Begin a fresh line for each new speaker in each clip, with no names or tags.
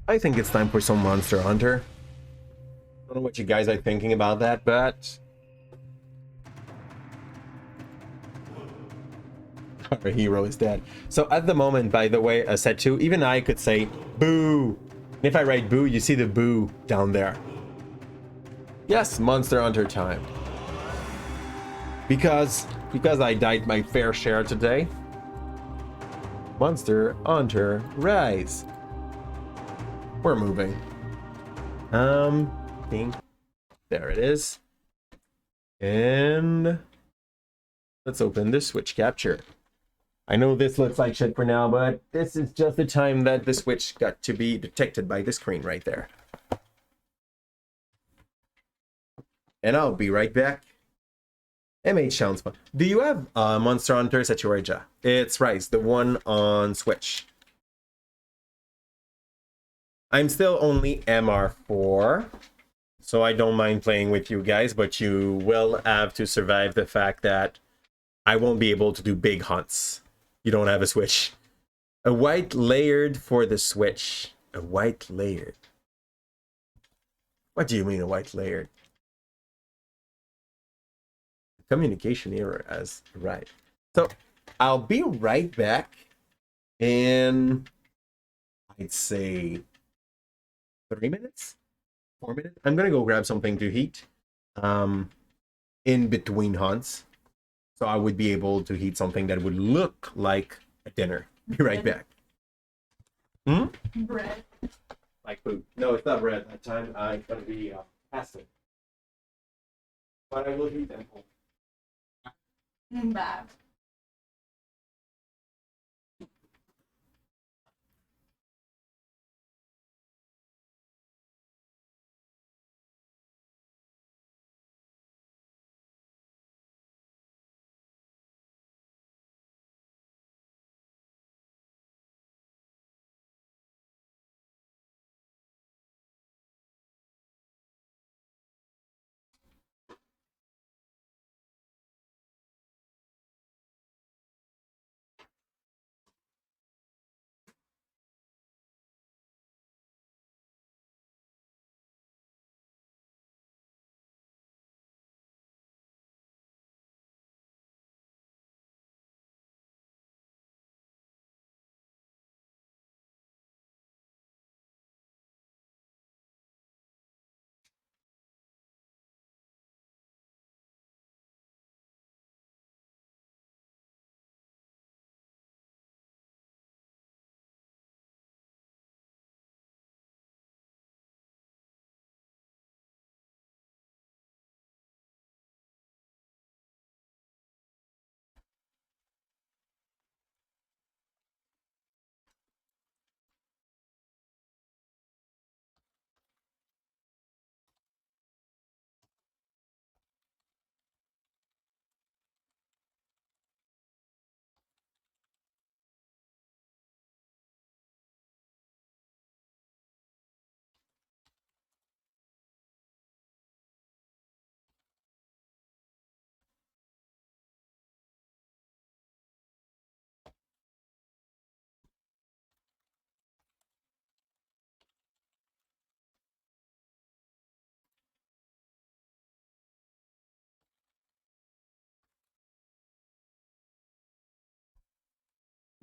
I think it's time for some Monster Hunter. I don't know what you guys are thinking about that, but our hero is dead. So at the moment, by the way, set 2, even I could say boo. And if I write boo, you see the boo down there. Yes, Monster Hunter time. Because I died my fair share today. Monster Hunter Rise. We're moving. There it is. And let's open the Switch capture. I know this looks like shit for now, but this is just the time that the Switch got to be detected by the screen right there. And I'll be right back. MH sounds fun. Do you have Monster Hunter Saturja? It's Rise, the one on Switch. I'm still only MR4, so I don't mind playing with you guys, but you will have to survive the fact that I won't be able to do big hunts. You don't have a Switch. A white layered for the Switch. A white layered. What do you mean a white layered? Communication error as right. So I'll be right back in, I'd say, 3 minutes, 4 minutes. I'm gonna go grab something to heat in between hunts, so I would be able to heat something that would look like a dinner. Be right back.
Bread.
Like food. No, it's not bread that time. It's gonna be pasta. But I will heat them.
Bad.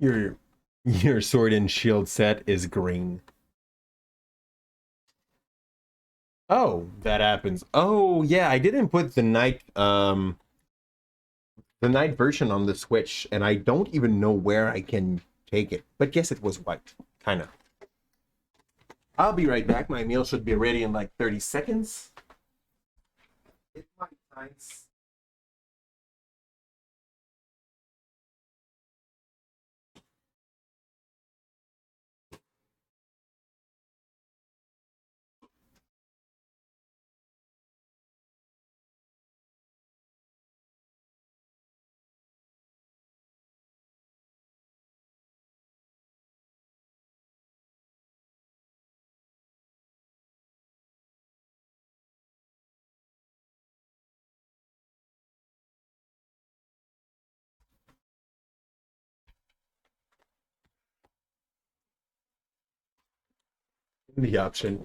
Your your sword and shield set is green. Oh, that happens. Oh yeah, I didn't put the night version on the Switch, and I don't even know where I can take it. But yes, it was white. Kinda. I'll be right back. My meal should be ready in like 30 seconds. It's my time. In the option.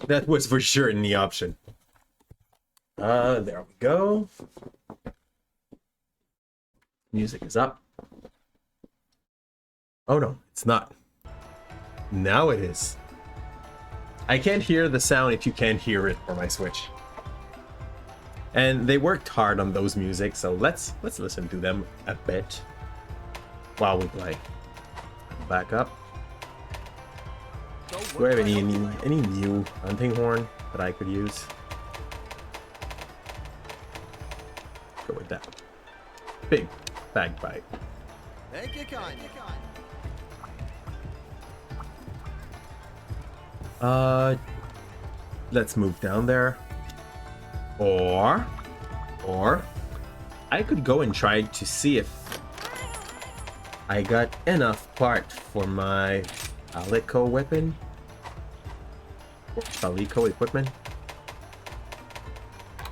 That was for sure in the option. There we go. Music is up. Oh no, it's not. Now it is. I can't hear the sound if you can't hear it for my Switch. And they worked hard on those music, so let's listen to them a bit while we play. Back up. Do I have any new hunting horn that I could use? Go with that. Big bagpipe.
Thank you, kind.
Let's move down there. Or I could go and try to see if I got enough part for my Alico weapon. Alico equipment.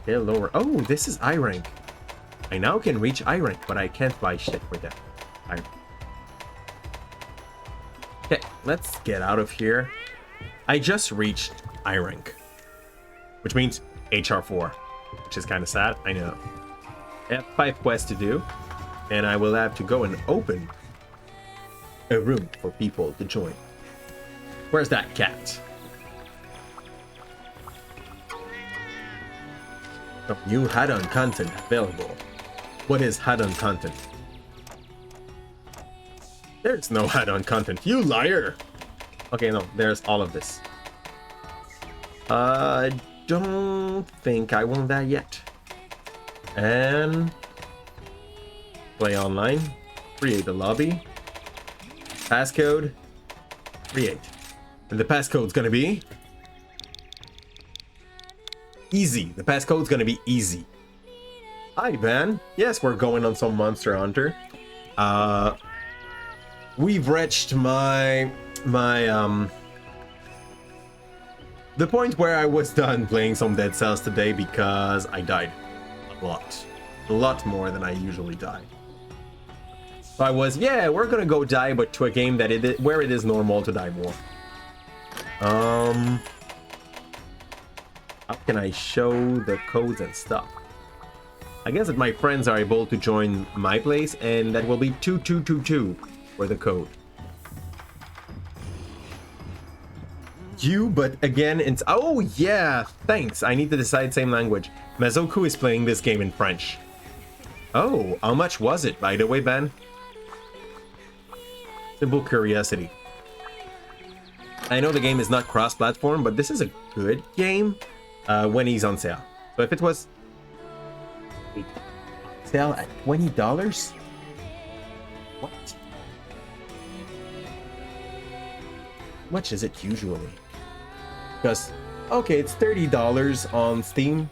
Okay, lower. Oh, this is I rank. I now can reach I rank, but I can't buy shit for that. Okay, let's get out of here. I just reached I rank, which means HR4, which is kind of sad, I know. I have 5 quests to do, and I will have to go and open a room for people to join. Where's that cat? Oh, new add-on content available. What is add-on content? There's no add-on content, you liar! Okay, no, there's all of this. Don't think I want that yet. And play online, create a lobby, passcode, create. And the passcode's gonna be easy. The passcode's gonna be easy. Hi, Van. Yes, we're going on some Monster Hunter. We've reached the point where I was done playing some Dead Cells today because I died a lot more than I usually die. So I was, yeah, we're gonna go die, but to a game that where it is normal to die more. How can I show the codes and stuff? I guess that my friends are able to join my place, and that will be 2222 for the code. But again, it's... Oh, yeah, thanks. I need to decide same language. Mazoku is playing this game in French. Oh, how much was it, by the way, Ben? Simple curiosity. I know the game is not cross-platform, but this is a good game when he's on sale. So if it was... sale at $20? What? How much is it usually? Because, okay, it's $30 on Steam.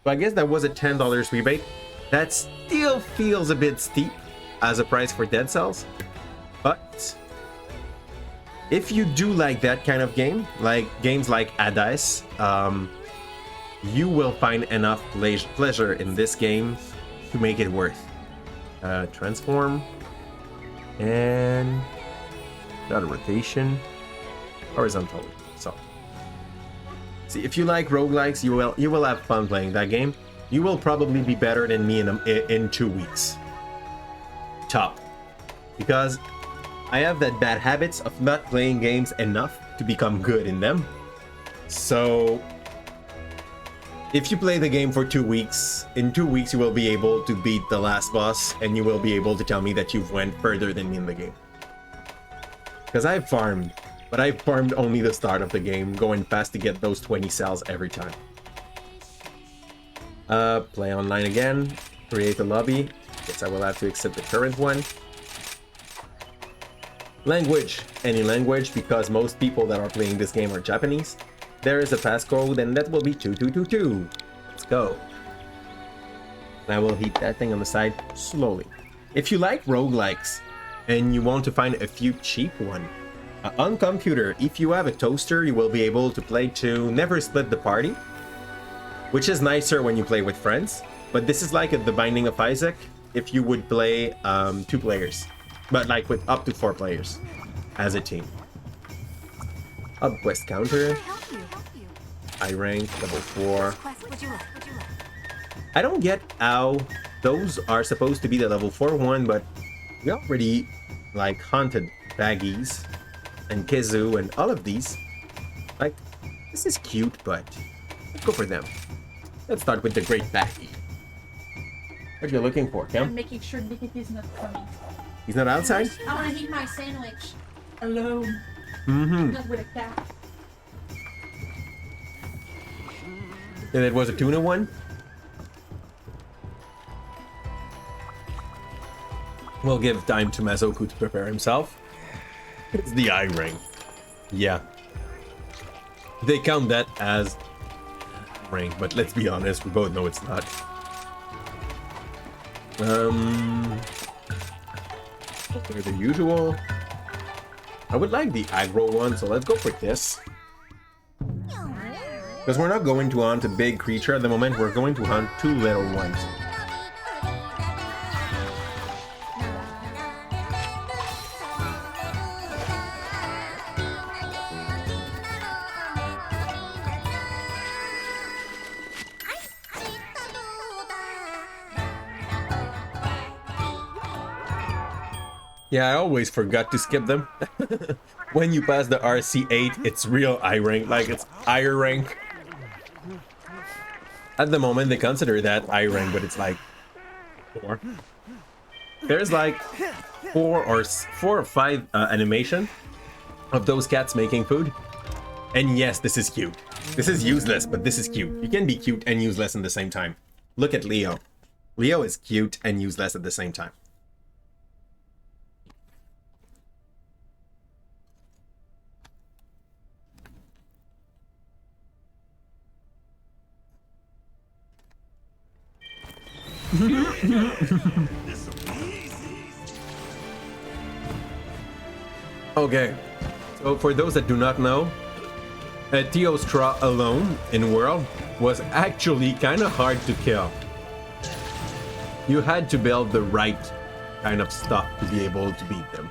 So I guess that was a $10 rebate. That still feels a bit steep as a price for Dead Cells. But if you do like that kind of game, like games like Hades, you will find enough pleasure in this game to make it worth. Transform. And not a rotation. Horizontally. So see, if you like roguelikes, you will have fun playing that game. You will probably be better than me in 2 weeks. Top. Because I have that bad habits of not playing games enough to become good in them. So if you play the game for 2 weeks, in 2 weeks you will be able to beat the last boss, and you will be able to tell me that you've went further than me in the game. Because I've farmed. But I farmed only the start of the game, going fast to get those 20 cells every time. Play online again, create a lobby. Guess I will have to accept the current one. Language, any language, because most people that are playing this game are Japanese. There is a passcode, and that will be 2222. Let's go. And I will hit that thing on the side slowly. If you like roguelikes, and you want to find a few cheap ones, on computer, if you have a toaster, you will be able to play to Never Split the Party, which is nicer when you play with friends. But this is like The Binding of Isaac if you would play 2 players, but like with up to 4 players as a team. Hub quest counter. I rank level 4. I don't get how those are supposed to be the level 4 one, but we already like hunted Baggies and Kizu and all of these. Like, this is cute, but let's go for them. Let's start with the Great Baggy. What are you looking for, Kim?
I'm making sure Nick is not coming.
He's not outside?
I want to eat my sandwich alone,
Mm-hmm.
not with a cat.
And it was a tuna one? We'll give time to Mazoku to prepare himself. It's the eye ring. Yeah. They count that as ring, but let's be honest, we both know it's not. They're the usual. I would like the aggro one, so let's go for this. Because we're not going to hunt a big creature at the moment, we're going to hunt 2 little ones. Yeah, I always forgot to skip them. When you pass the RC8, it's real I rank, like it's I rank. At the moment, they consider that I rank, but it's like 4. There's like 4 or 5 animation of those cats making food. And yes, this is cute. This is useless, but this is cute. You can be cute and useless in the same time. Look at Leo. Leo is cute and useless at the same time. Okay, so for those that do not know, Teostra alone in World was actually kind of hard to kill. You had to build the right kind of stuff to be able to beat them.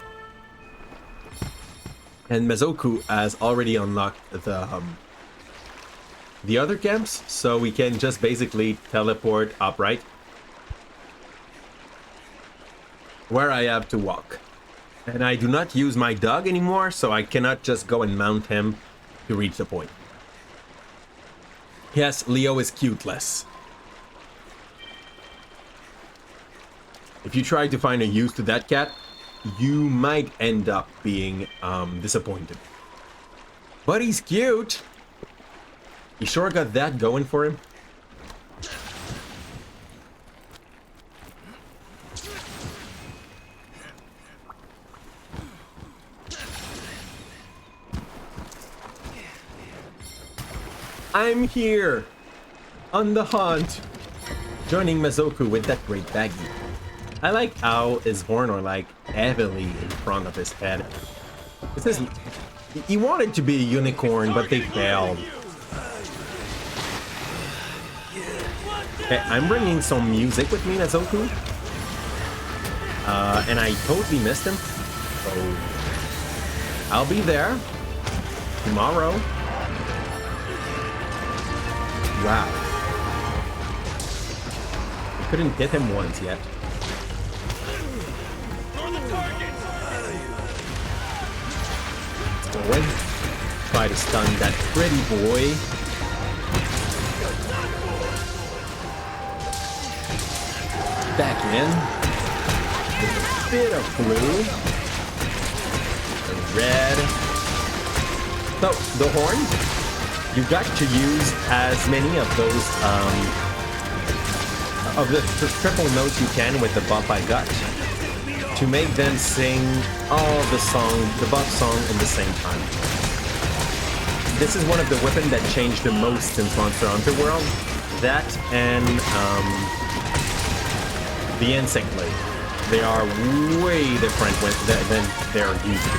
And Mazoku has already unlocked the other camps, so we can just basically teleport upright where I have to walk. And I do not use my dog anymore, so I cannot just go and mount him to reach the point. Yes, Leo is cuteless. If you try to find a use to that cat, you might end up being disappointed. But he's cute! He sure got that going for him. I'm here! On the hunt! Joining Mazoku with that great baggy. I like how his horn are like heavily in front of his head. This is... He wanted to be a unicorn, but they failed. Okay, I'm bringing some music with me, Mazoku. And I totally missed him. So... I'll be there. Tomorrow. Wow. I couldn't hit him once yet. Let's go in. Try to stun that pretty boy. Back in. With a bit of blue. And red. So, the horn. You got to use as many of those, of the triple notes you can with the buff I got to make them sing all the buff song in the same time. This is one of the weapons that changed the most in Monster Hunter World. That and the Insect Blade. They are way different than they're used to be.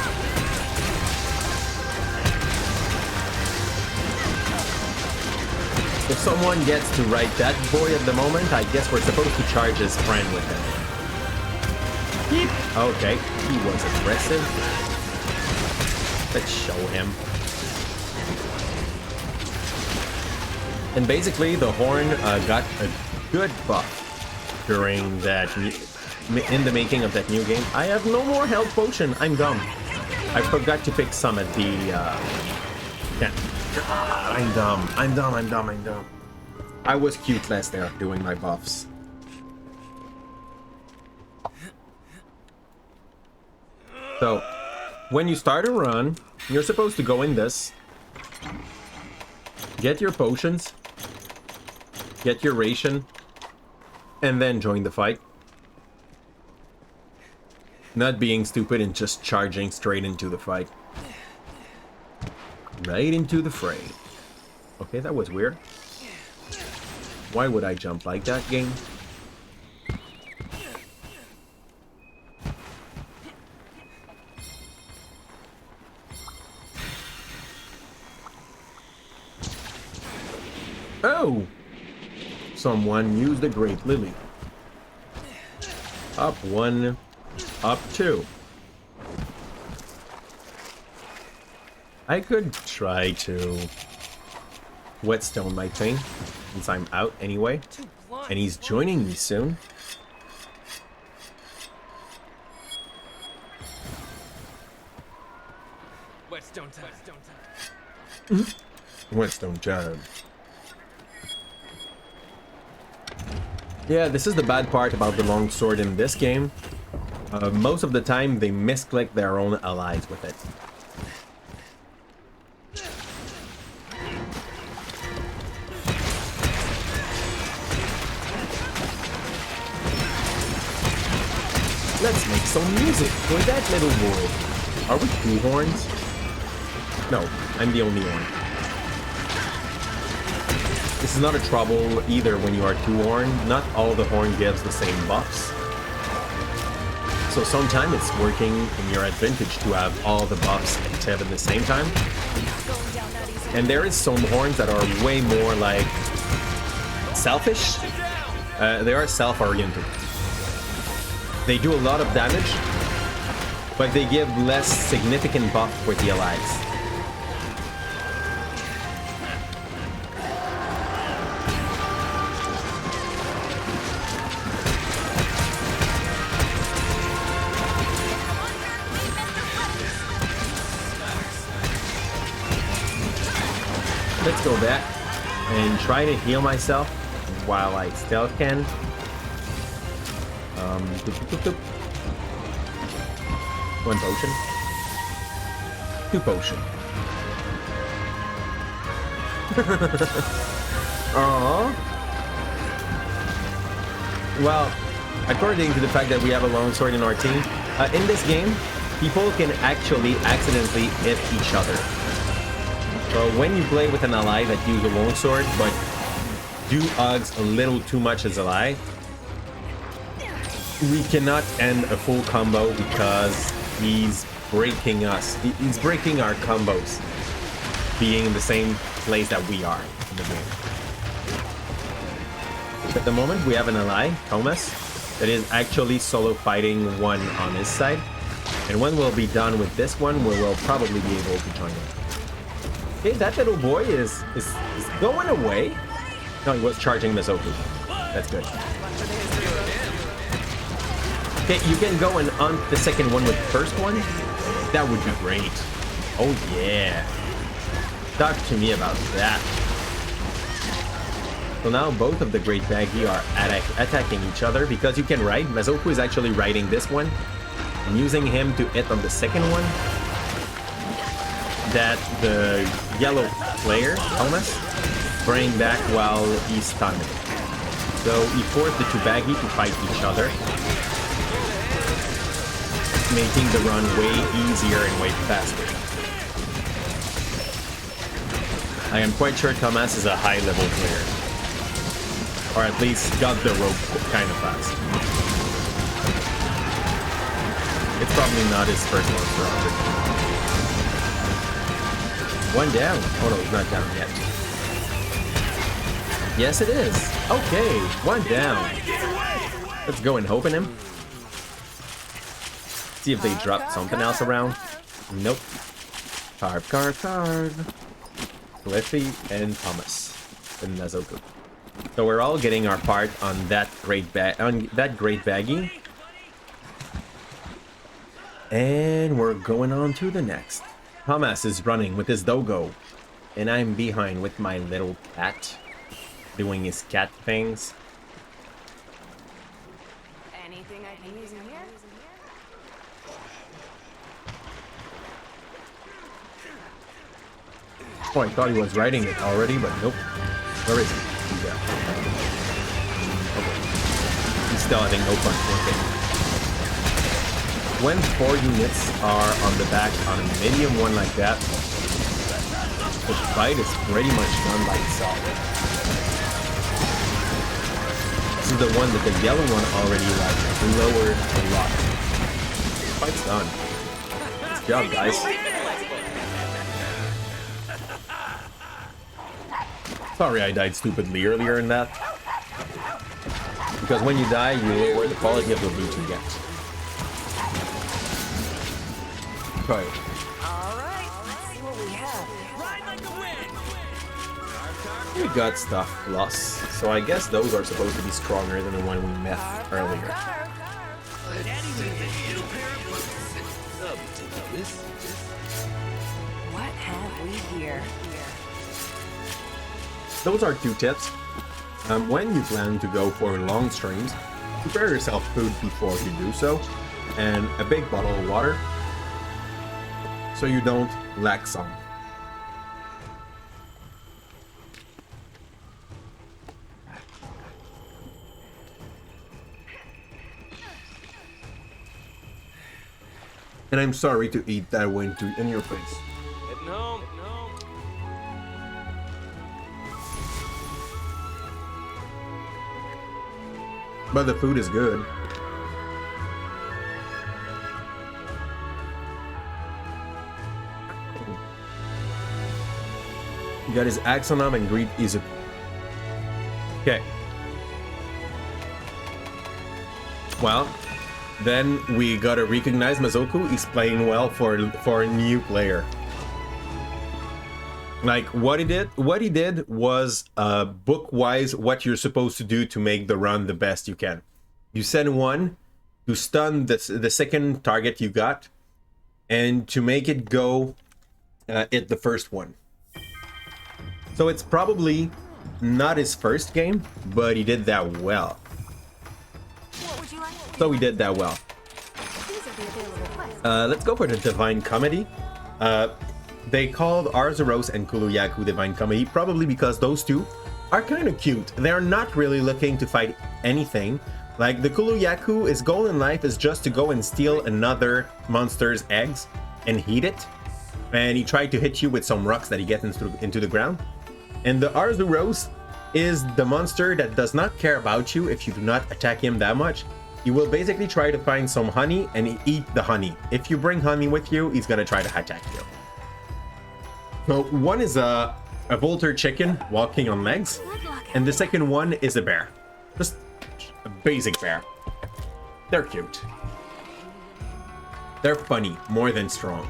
If someone gets to ride that boy at the moment, I guess we're supposed to charge his friend with him. Okay, he was aggressive. Let's show him. And basically, the horn got a good buff during that in the making of that new game. I have no more health potion. I'm dumb. I forgot to pick some at the. Yeah. I'm dumb. I'm dumb. I'm dumb. I'm dumb. I was cute last there doing my buffs. So, when you start a run, you're supposed to go in this. Get your potions. Get your ration. And then join the fight. Not being stupid and just charging straight into the fight. Right into the fray. Okay, that was weird. Why would I jump like that, game? Oh! Someone used the Great Lily. Up 1, up 2. I could try to whetstone my thing, since I'm out anyway. And he's joining me soon.
Whetstone time.
Whetstone time. Yeah, this is the bad part about the longsword in this game. Most of the time, they misclick their own allies with it. Let's make some music for that little boy. Are we two horns? No, I'm the only one. This is not a trouble either when you are two-horn. Not all the horn gives the same buffs. So sometimes it's working in your advantage to have all the buffs active at the same time. And there is some horns that are way more like selfish. They are self-oriented. They do a lot of damage, but they give less significant buff for the allies. Let's go back and try to heal myself while I still can. One potion. 2 potion. Aww. Well, according to the fact that we have a longsword in our team, in this game, people can actually accidentally hit each other. So when you play with an ally that uses a longsword, but do hugs a little too much as ally, we cannot end a full combo because he's breaking us. He's breaking our combos, being in the same place that we are in the game. At the moment, we have an ally, Thomas, that is actually solo fighting one on his side. And when we'll be done with this one, we will probably be able to join him. Okay, that little boy is going away. No, he was charging Mizoku. That's good. Okay, you can go and on the second one with the first one. That would be great. Oh yeah. Talk to me about that. So now both of the Great Baggy are attacking each other because you can ride. Mizoku is actually riding this one and using him to hit on the second one. That the yellow player, Thomas, bring back while he's stunned. So he forced the two Baggy to fight each other, making the run way easier and way faster. I am quite sure Thomas is a high-level player. Or at least got the rope kind of fast. It's probably not his first monster hunter. One down. Oh no, he's not down yet. Yes, it is. Okay, one down. Let's go and open him. See if they drop something else around. Nope. Carve. Cliffy and Thomas. in Nezuko. So we're all getting our part on that great baggie. And we're going on to the next. Thomas is running with his dogo. And I'm behind with my little cat. Doing his cat things.
Anything I can use in here?
Oh, I thought he was riding it already, but nope. Where is he? He's there. Okay. He's still having no fun. Okay. When 4 units are on the back on a medium one like that, the fight is pretty much done by itself. This is the one that the yellow one already like lowered a lot. The fight's done. Good job, guys. Sorry I died stupidly earlier in that. Because when you die, you lower the quality of the loot you get. Okay.
Alright, let's see what we have. Ride like the wind!
We got stuff plus. So I guess those are supposed to be stronger than the one we met earlier.
What have we here?
Those are 2 tips. When you plan to go for long streams, prepare yourself food before you do so, and a big bottle of water, so you don't lack some. And I'm sorry to eat that wind in your face.
Heading home.
But the food is good. He got his axe on him and greet Izuku. Okay. Well, then we gotta recognize Mazoku. He's playing well for a new player. Like what he did was book-wise what you're supposed to do to make the run the best you can. You send one to stun the second target you got, and to make it go hit the first one. So it's probably not his first game, but he did that well.
What would you like?
So he did that well.
These are the available quests.
Let's go for the Divine Comedy. They called Arzuros and Kuluyaku Divine Comedy probably because those two are kind of cute. They're not really looking to fight anything. Like the Kuluyaku's goal in life is just to go and steal another monster's eggs and eat it. And he tried to hit you with some rocks that he gets into the ground. And the Arzuros is the monster that does not care about you if you do not attack him that much. He will basically try to find some honey and eat the honey. If you bring honey with you, he's gonna try to attack you. So one is a Volter chicken walking on legs, and the second one is a bear. Just a basic bear. They're cute. They're funny, more than strong.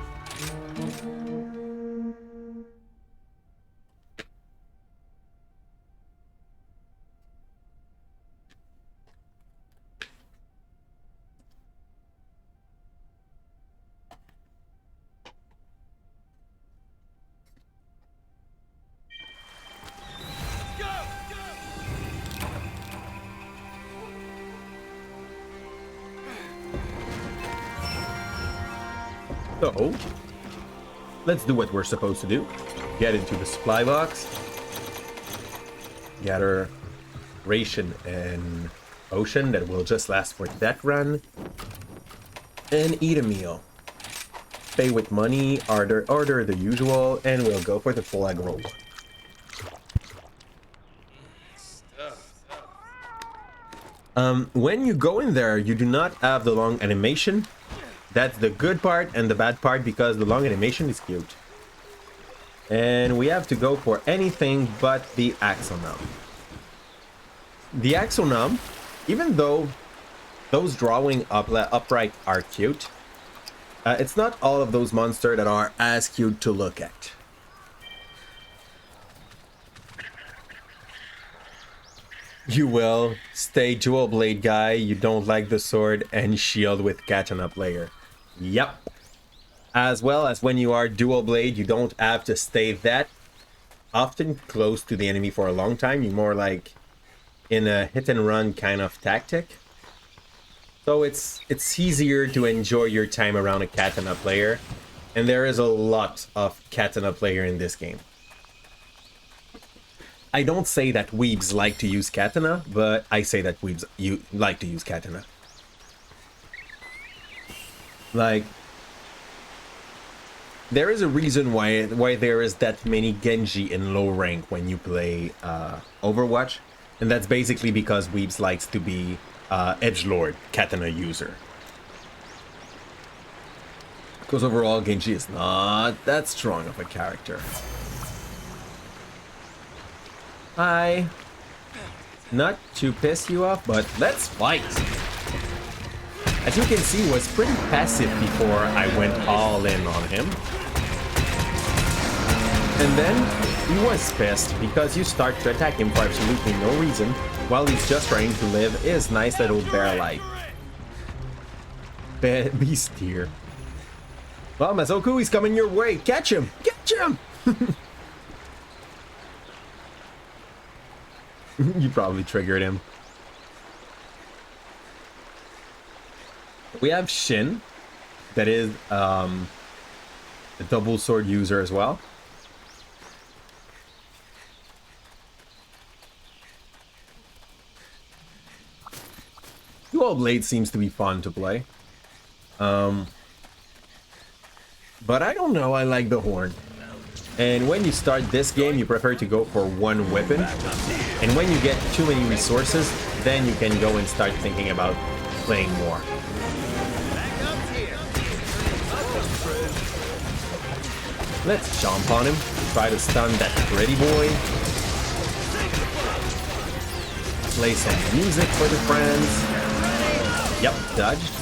So, let's do what we're supposed to do. Get into the supply box, gather ration and potion that will just last for that run, and eat a meal. Pay with money, order the usual, and we'll go for the full aggro one. When you go in there, you do not have the long animation. That's the good part and the bad part, because the long animation is cute. And we have to go for anything but the Axonum. The Axonum, even though those drawing upright are cute, it's not all of those monsters that are as cute to look at. You will stay dual blade guy, you don't like the sword, and shield with katana player. Yep. As well as when you are dual blade, you don't have to stay that often close to the enemy for a long time. You're more like in a hit and run kind of tactic. So it's easier to enjoy your time around a katana player. And there is a lot of katana player in this game. I don't say that weebs like to use katana, but I say that weebs like to use katana. Like, there is a reason why there is that many Genji in low rank when you play Overwatch, and that's basically because weebs likes to be edgelord katana user. Because overall Genji is not that strong of a character. Hi. Not to piss you off, but let's fight. As you can see, was pretty passive before I went all in on him. And then he was pissed because you start to attack him for absolutely no reason while he's just trying to live his nice little bear life. Beast here. Well, Mazoku, he's coming your way. Catch him! Catch him! You probably triggered him. We have Shin, that is a double sword user as well. Dual blade seems to be fun to play. But I don't know, I like the horn. And when you start this game, you prefer to go for one weapon. And when you get too many resources, then you can go and start thinking about playing more. Let's jump on him, try to stun that pretty boy. Play some music for the friends. Yep, dodged.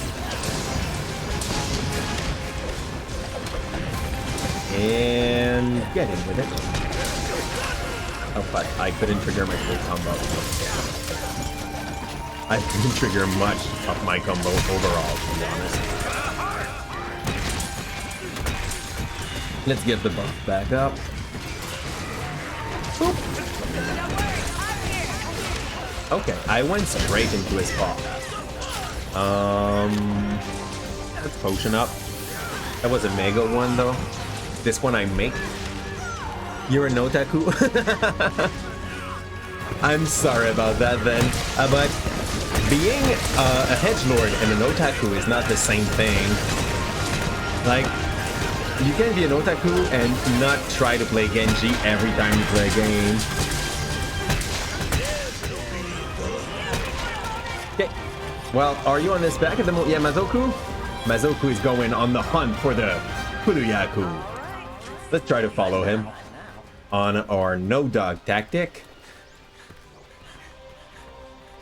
And get in with it. Oh, but I couldn't trigger my full combo. I didn't trigger much of my combo overall, to be honest. Let's get the buff back up. Boop. Okay, I went straight into his paw. Let's potion up. That was a mega one though. This one I make. You're an otaku? I'm sorry about that then. But being a hedgelord and an otaku is not the same thing. Like, you can be an otaku and not try to play Genji every time you play a game. Okay. Well, are you on this back at the moment? Yeah, Mazoku? Mazoku is going on the hunt for the Kuru-yaku. Let's try to follow him on our no-dog tactic.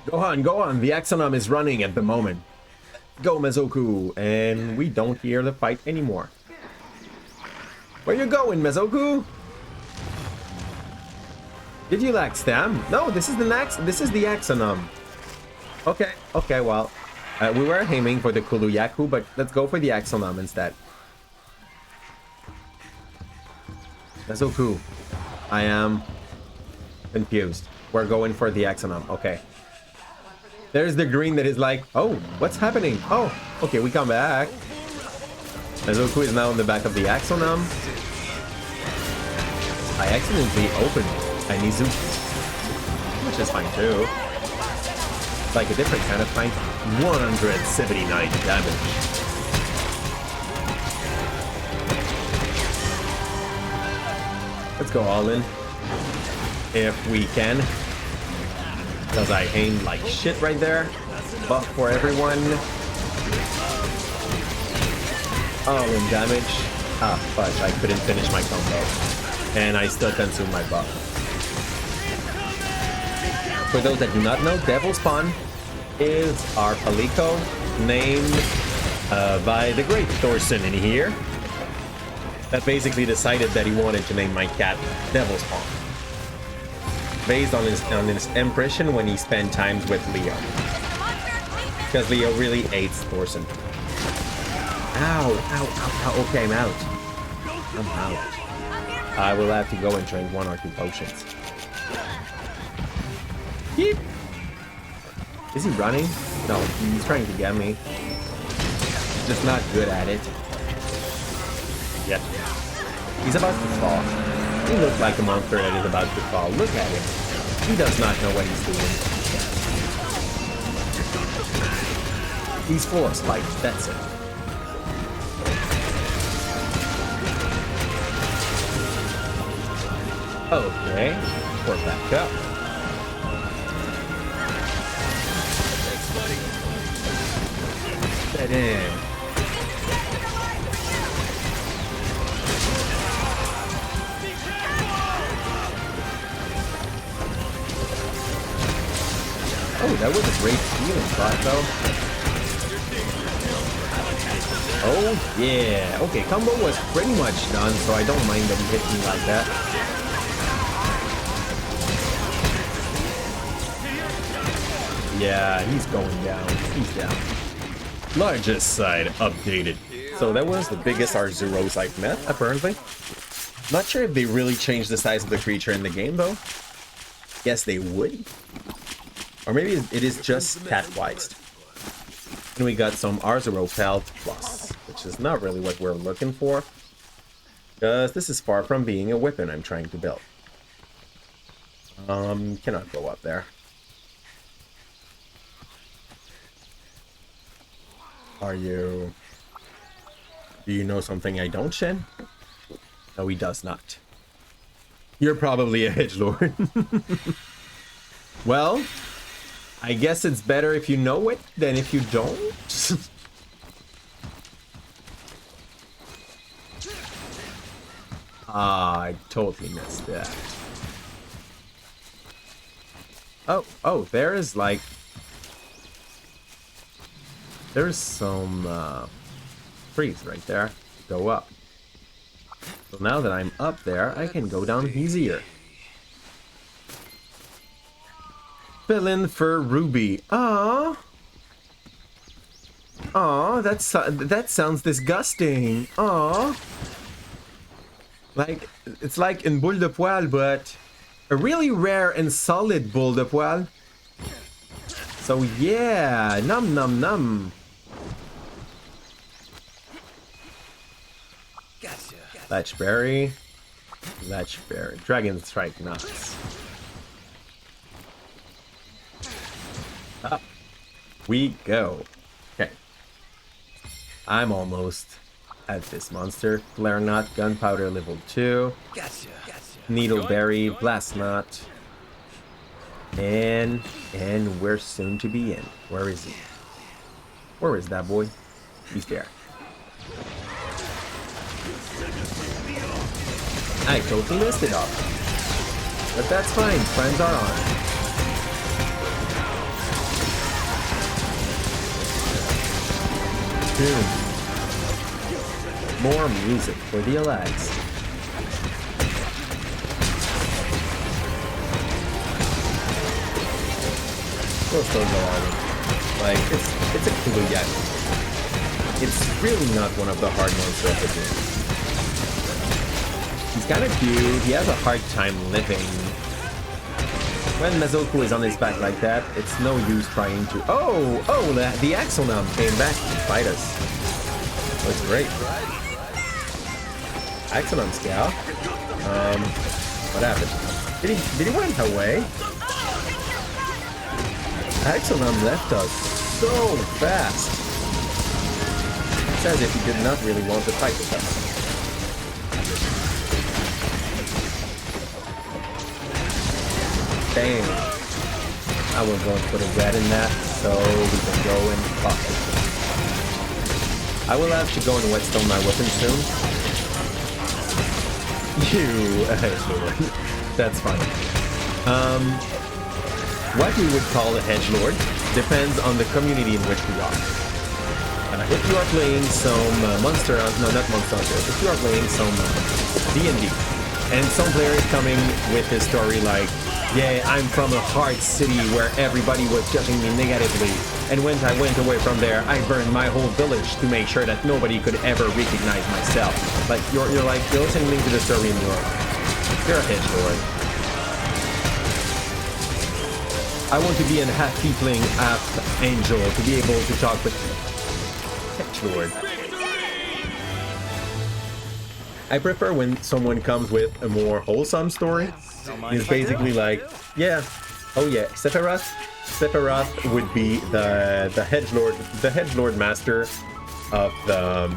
Go on, go on. The Axonum is running at the moment. Go, Mazoku. And we don't hear the fight anymore. Where you going, Mazoku? Did you lack stam? No, this is the Axonum. Okay, okay, well, we were aiming for the Kuru-yaku, but let's go for the Axonum instead. Mazoku, I am confused. We're going for the Axonum. Okay. There's the green that is like, oh, what's happening? Oh, okay, we come back. Mazoku is now on the back of the Axonum. I accidentally opened a Nizuki, which is fine too. Like a different kind of fight. 179 damage. Let's go all in. If we can. Because I aim like shit right there. Buff for everyone. All in damage. Ah, fudge. I couldn't finish my combo. And I still consume my buff. For those that do not know, Devil Spawn is our Palico named by the great Thorson in here. That basically decided that he wanted to name my cat Devil Spawn. based on his impression when he spent times with Leo. Because Leo really hates Thorson. Ow, ow, ow, ow. Okay, I'm out. I'm out. I will have to go and drink 1 or 2 potions. Yeep. Is he running? No, he's trying to get me. Just not good at it. Yeah. He's about to fall. He looks like a monster that is about to fall. Look at him. He does not know what he's doing. He's full of spite. That's it. Okay. We're back up. Get in. Oh, that was a great healing shot, though. Oh, yeah. Okay, combo was pretty much done, so I don't mind that he hit me like that. Yeah, he's going down. He's down. Largest side updated. So that was the biggest Arzuros I've met, apparently. Not sure if they really changed the size of the creature in the game, though. Guess they would. Or maybe it is just cat-wise. And we got some Arzuro Pelt Plus, which is not really what we're looking for. Because this is far from being a weapon I'm trying to build. Cannot go up there. Are you... Do you know something I don't, Shen? No, he does not. You're probably a hedgelord. Well, I guess it's better if you know it than if you don't. Ah, I totally missed that. Oh, there is like... There's some trees right there. Go up. So now that I'm up there, I can go down easier. Fill in for Ruby. Aww. Aww, that sounds disgusting. Aww. Like, it's like in Boule de Poil, but a really rare and solid Boule de Poil. So yeah, num num num.
Gotcha.
Latchberry. Latchberry. Dragon Strike nuts. Up we go. Okay. I'm almost at this monster. Flare Nut, Gunpowder level 2.
Gotcha.
Needleberry, Blast Nut. And we're soon to be in. Where is he? Where is that boy? He's there. I totally missed it off. But that's fine. Friends are on. More music for the Alex. We'll still go on. Like, it's a cool yet. It's really not one of the hard monsters of the game. He's kind of cute. He has a hard time living. When Mezoku is on his back like that, it's no use trying to... Oh, the Axonum came back to fight us. That's great. Axonum Scout. What happened? Did he went away? Axonum left us so fast. It's as if he did not really want to fight with us. Dang. I was going to put a red in that, so we can go and pop it. I will have to go and whetstone my weapon soon. That's fine. What we would call a hedgelord depends on the community in which we are. If you are playing some Monster Hunter, no, not Monster Hunter, if you are playing some D&D, and some player is coming with a story like Yeah, I'm from a hard city where everybody was judging me negatively. And when I went away from there, I burned my whole village to make sure that nobody could ever recognize myself. Like, you're listening to the story in you're a hedgelord. I want to be a half tiefling, half angel, to be able to talk with hedgelord. I prefer when someone comes with a more wholesome story. It's basically like, yeah, oh yeah, Sephiroth. Sephiroth would be the hedgelord master of the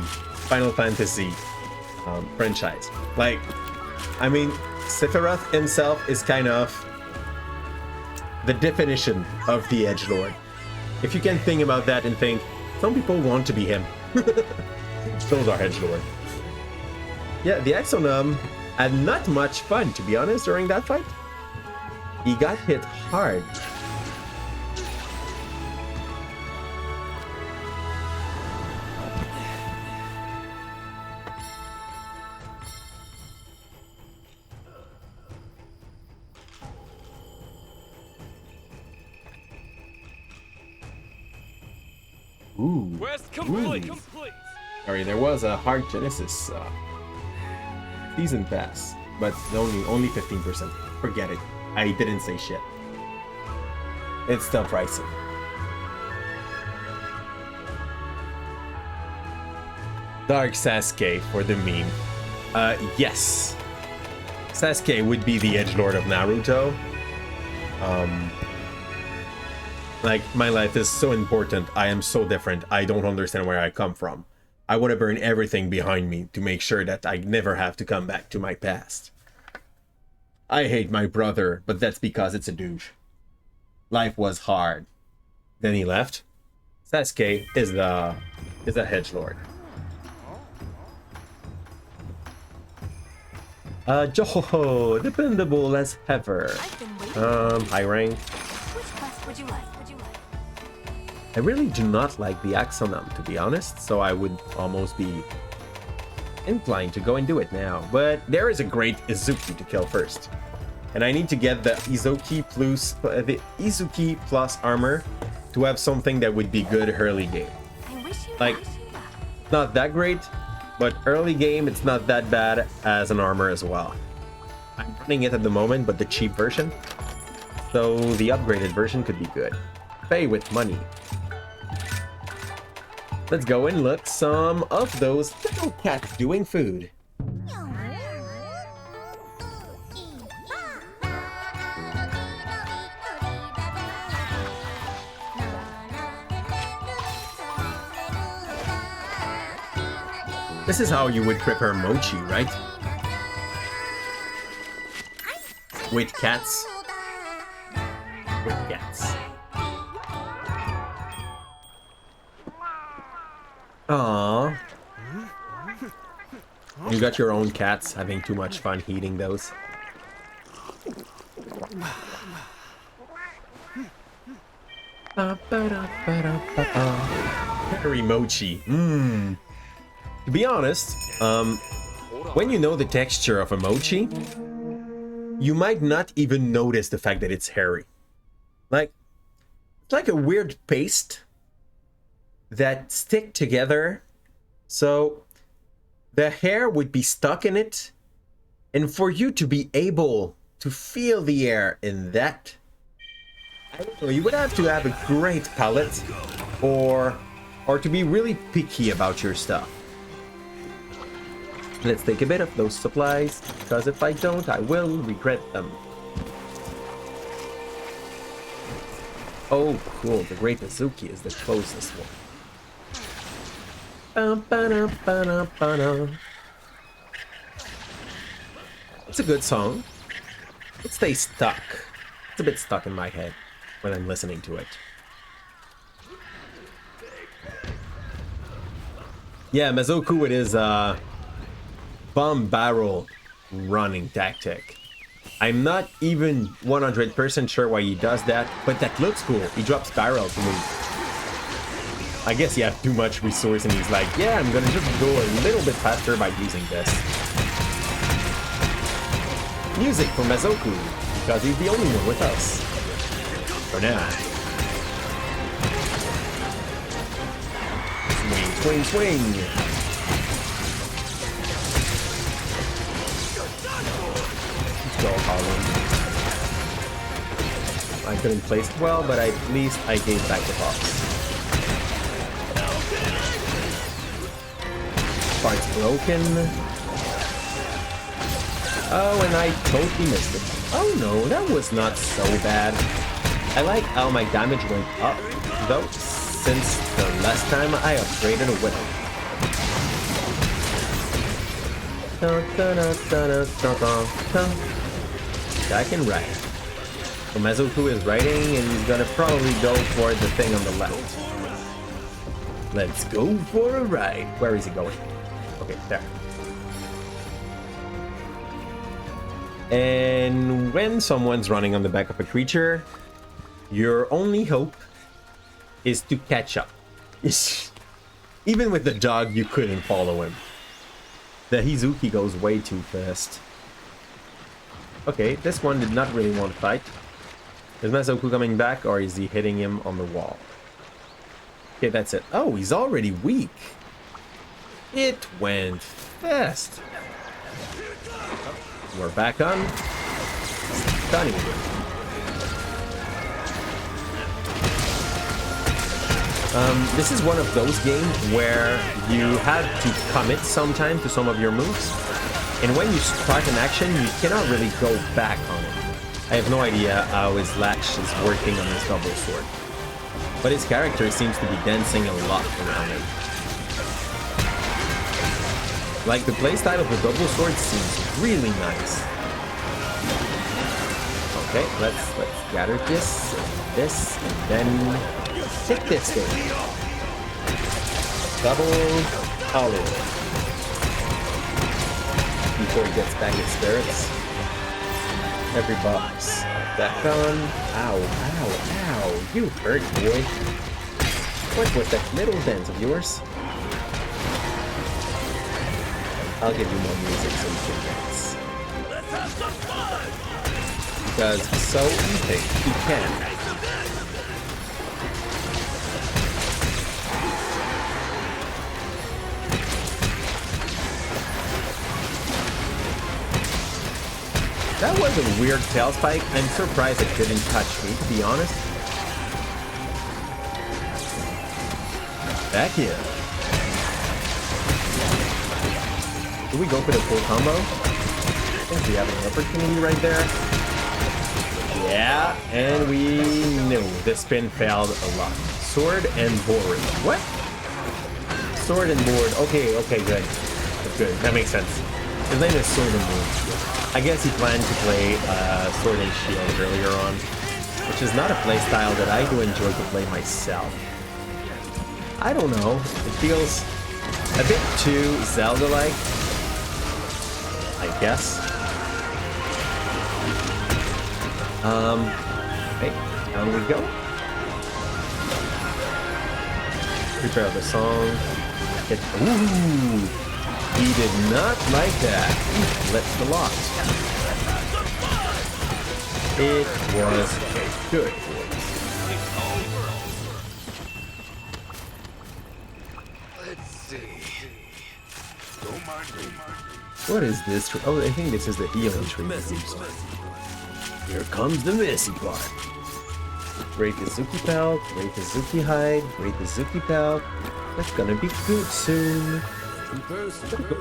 Final Fantasy franchise. Like, I mean, Sephiroth himself is kind of the definition of the edgelord. If you can think about that and think, some people want to be him. Those are edgelord. Yeah, the Exonum had not much fun, to be honest, during that fight. He got hit hard. Ooh.
Quest complete.
Ooh. Sorry, there was a hard Genesis season pass, but only 15%. Forget it. I didn't say shit. It's still pricey. Dark Sasuke for the meme. Yes. Sasuke would be the edgelord of Naruto. Like, my life is so important. I am so different. I don't understand where I come from. I want to burn everything behind me to make sure that I never have to come back to my past. I hate my brother, but that's because it's a douche. Life was hard. Then he left. Sasuke is a hedgelord. Joho, dependable as ever. High rank.
Which quest would you like?
I really do not like the Axonum, to be honest, so I would almost be inclined to go and do it now. But there is a great Izuki to kill first. And I need to get the Izuki plus armor to have something that would be good early game. Like, not that great, but early game it's not that bad as an armor as well. I'm running it at the moment, but the cheap version. So the upgraded version could be good. Pay with money. Let's go and look some of those little cats doing food. This is how you would prepare mochi, right? With cats. With cats. Aww. You got your own cats having too much fun eating those. Curry mochi. To be honest, when you know the texture of a mochi, you might not even notice the fact that it's hairy. Like, it's like a weird paste that stick together, so the hair would be stuck in it, and for you to be able to feel the air in that, I don't know, you would have to have a great palate, or to be really picky about your stuff. Let's take a bit of those supplies, because if I don't, I will regret them. Oh, cool, the Great Izuki is the closest one. It's a good song. It stays stuck. It's a bit stuck in my head when I'm listening to it. Yeah, Mazoku, it is a bomb barrel running tactic. I'm not even 100% sure why he does that, but that looks cool. He drops barrel to move. I guess he has too much resource and he's like, yeah, I'm gonna just go a little bit faster by using this. Music for Mazoku. Because he's the only one with us. For now. Swing, swing, swing! Let's go, Holland. I couldn't place it well, but at least I gave back the box. Part's broken. Oh, and I totally missed it. Oh no, that was not so bad. I like how my damage went up, though, since the last time I upgraded a weapon. Back and right. So Mezoku is riding, and he's gonna probably go for the thing on the left. Let's go for a ride. Where is he going? Okay, there. And when someone's running on the back of a creature, your only hope is to catch up. Even with the dog, you couldn't follow him. The Hizuki goes way too fast. Okay, this one did not really want to fight. Is Mezoku coming back, or is he hitting him on the wall? Okay, that's it. Oh, he's already weak. It went fast. We're back on. Stunning. This is one of those games where you have to commit some time to some of your moves. And when you start an action, you cannot really go back on it. I have no idea how his latch is working on his double sword. But his character seems to be dancing a lot around it. Like, the playstyle of the double sword seems really nice. Okay, let's gather this, and then take this thing. Double olive. Before he gets back his spirits. Every box. Back on. Ow, ow, ow. You hurt, boy. What was that little dance of yours? I'll give you more music so you can dance.
Let's have some fun!
Because so easy, he can. That was a weird tail spike. I'm surprised it didn't touch me, to be honest. Back here. Do we go for the full combo? I think we have an opportunity right there. Yeah, and we knew the spin failed a lot. Sword and board. What? Sword and board. Okay, good. Good. That makes sense. His name is Sword and Board. I guess he planned to play Sword and Shield earlier on, which is not a playstyle that I do enjoy to play myself. I don't know. It feels a bit too Zelda-like, I guess. Okay, down we go. Prepare the song. Ooh! He did not like that. He flipped the lot. It was good.
Let's see. Don't mind me.
What is this? Oh, I think this is the healing tree. Here comes the messy part. Great Izuki Pelt, Great Izuki Hide, Great Izuki Pelt. That's gonna be good soon.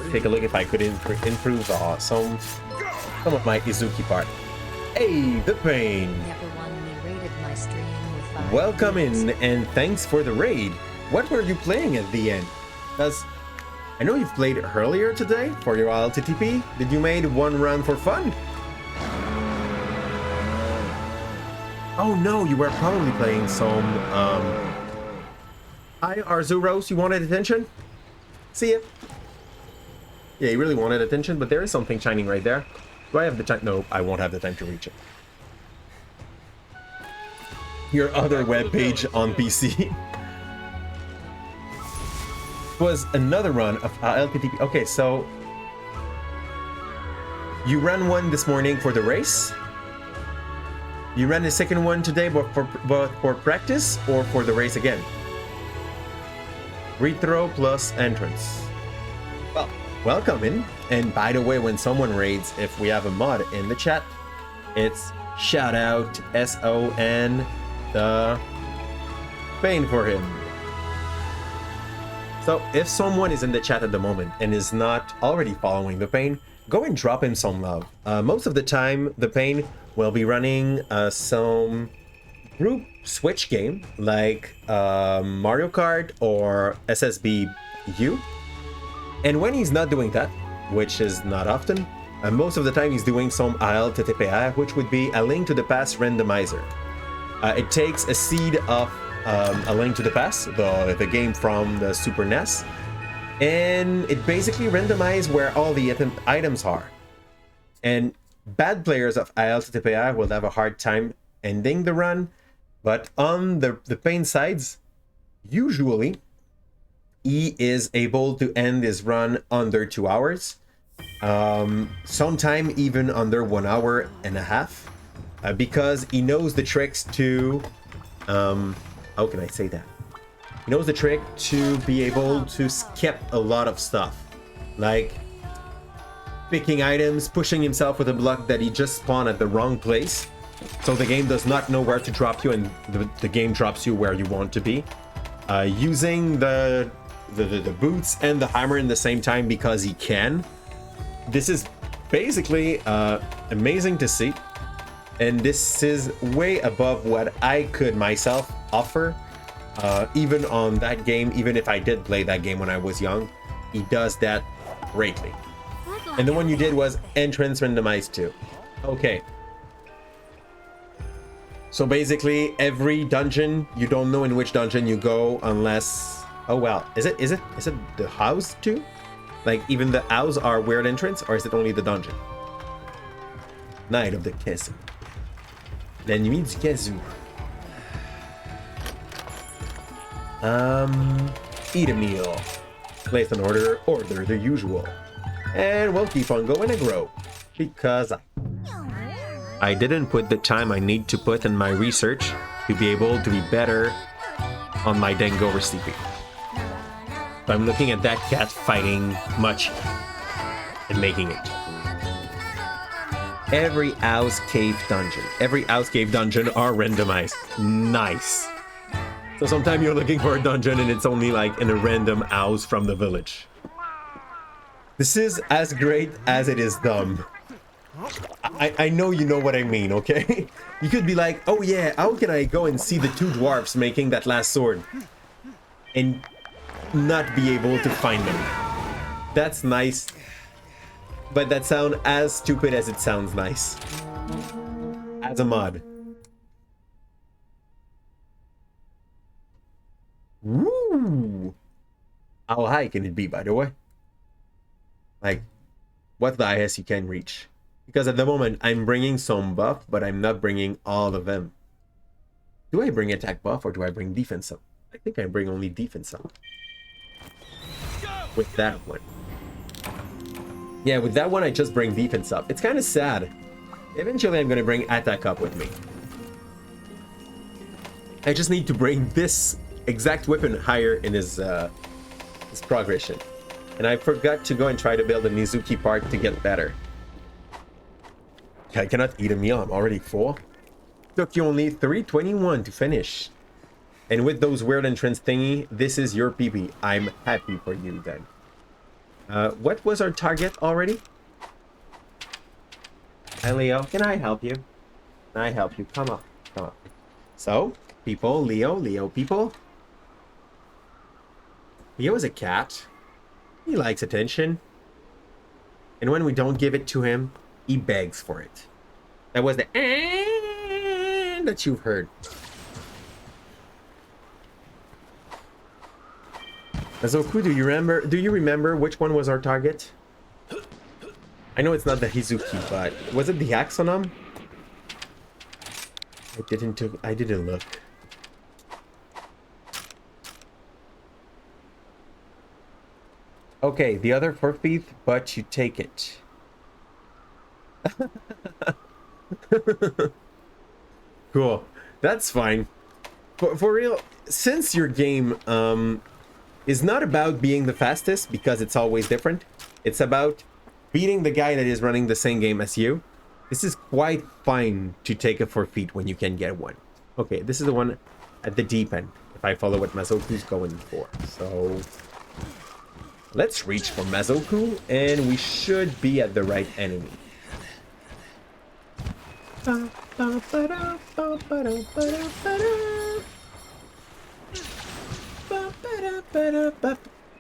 Take a look if I could improve some of my Izuki part. Hey, the pain! Welcome in, and thanks for the raid. What were you playing at the end? Because I know you've played earlier today for your LTTP. Did you made one run for fun? Oh no, you were probably playing some, Hi, Arzuros, you wanted attention? See ya. Yeah, he really wanted attention, but there is something shining right there. Do I have the time? No, I won't have the time to reach it. Your other webpage on PC. Was another run of LPTP. Okay, so you ran one this morning for the race? You ran the second one today, but for practice or for the race again? Rethrow plus entrance. Well, welcome in. And by the way, when someone raids, if we have a mod in the chat, it's shout out SON the pain for him. So if someone is in the chat at the moment and is not already following the pain, go and drop him some love. Most of the time, the pain will be running some group Switch game like Mario Kart or SSB U. And when he's not doing that, which is not often, most of the time he's doing some AL TTPR, which would be a Link to the Past randomizer. It takes a seed of A Link to the Past, the game from the Super NES, and it basically randomizes where all the items are. And bad players of AL TTPR will have a hard time ending the run, but on the pain sides, usually he is able to end his run under 2 hours, sometime even under 1 hour and a half, because he knows the tricks to how can I say that? He knows the trick to be able to skip a lot of stuff, like picking items, pushing himself with a block that he just spawned at the wrong place, so the game does not know where to drop you, and the game drops you where you want to be. Using the boots and the hammer in the same time because he can. This is basically amazing to see, and this is way above what I could myself offer. Even on that game, even if I did play that game when I was young, he does that greatly. And the one you did was entrance randomized too. Okay. So basically, every dungeon, you don't know in which dungeon you go unless... Oh well, is it the house too? Like even the house are weird entrance, or is it only the dungeon? Night of the Kazoo. La nuit du Kazoo. Eat a meal. Place an order the usual. And we'll keep on going and grow. Because I didn't put the time I need to put in my research to be able to be better on my Dango recipe. So I'm looking at that cat fighting much and making it. Every house cave dungeon are randomized. Nice. So sometimes you're looking for a dungeon and it's only like in a random house from the village. This is as great as it is dumb. I know you know what I mean, okay? You could be like, oh yeah, how can I go and see the two dwarfs making that last sword? And not be able to find them. That's nice. But that sounds as stupid as it sounds nice. As a mod. Woo! How high can it be, by the way? Like, what's the highest you can reach? Because at the moment, I'm bringing some buff, but I'm not bringing all of them. Do I bring attack buff or do I bring defense up? I think I bring only defense up. With that one. Yeah, with that one, I just bring defense up. It's kind of sad. Eventually, I'm going to bring attack up with me. I just need to bring this exact weapon higher in his progression. And I forgot to go and try to build a Mizuki part to get better. I cannot eat a meal, I'm already full. Took you only 321 to finish. And with those weird entrance thingy, this is your PP. I'm happy for you then. What was our target already? Hi Leo, can I help you? Can I help you? Come on, come on. So, people, Leo people. Leo is a cat. He likes attention. And when we don't give it to him, he begs for it. That was the that you've heard. Azoku, do you remember which one was our target? I know it's not the Hizuki, but was it the Axonum? I didn't look. Okay, the other 4th, but you take it. Cool. That's fine. For real, since your game is not about being the fastest, because it's always different, it's about beating the guy that is running the same game as you. This is quite fine to take a forfeit when you can get one. Okay, this is the one at the deep end, if I follow what Mazoku's going for. So let's reach for Mazoku, and we should be at the right enemy.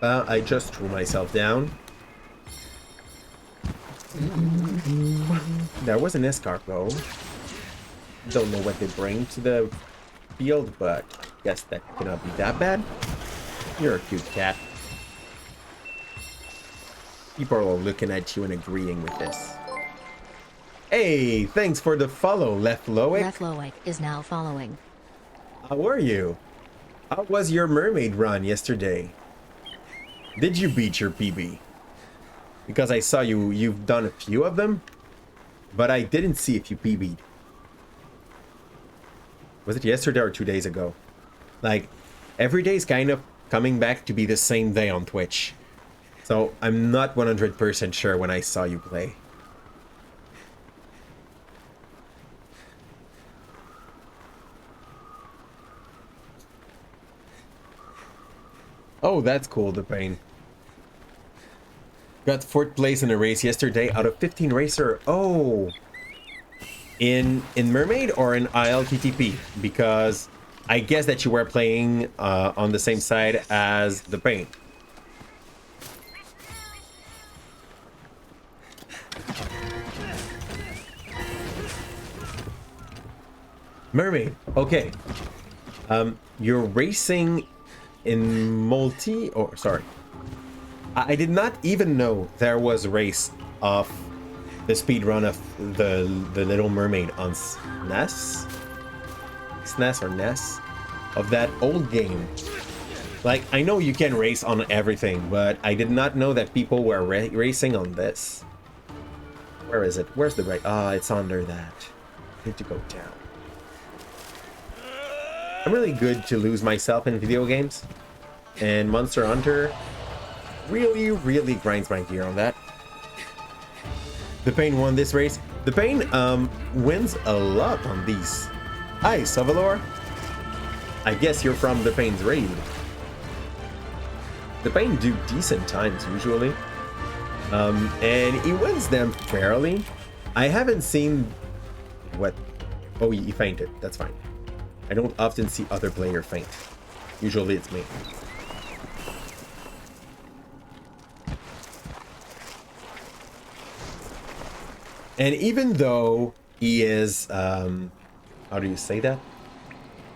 I just threw myself down. There was an escargot. Don't know what they bring to the field, but I guess that cannot be that bad. You're a cute cat. People are looking at you and agreeing with this. Hey, thanks for the follow, Lefloic.
Lefloic is now following.
How are you? How was your mermaid run yesterday? Did you beat your PB? Because I saw you've done a few of them, but I didn't see if you PB'd. Was it yesterday or 2 days ago? Like, every day is kind of coming back to be the same day on Twitch. So I'm not 100% sure when I saw you play. Oh, that's cool, the pain. Got 4th place in a race yesterday out of 15 racer. Oh, in Mermaid or in ILTTP? Because I guess that you were playing on the same side as the pain. Mermaid, okay. You're racing in multi, or sorry, I did not even know there was a race of the speed run of the Little Mermaid on SNES, SNES or NES, of that old game. Like, I know you can race on everything, but I did not know that people were racing on this. Where is it? Where's the right? Ah, it's under that. I need to go down. I'm really good to lose myself in video games, and Monster Hunter really grinds my gear on that. The Pain won this race. The Pain wins a lot on these. Hi, Savalor. I guess you're from The Pain's raid. The Pain do decent times usually, and he wins them fairly. I haven't seen what. Oh, he fainted. That's fine. I don't often see other players faint. Usually it's me. And even though he is, how do you say that?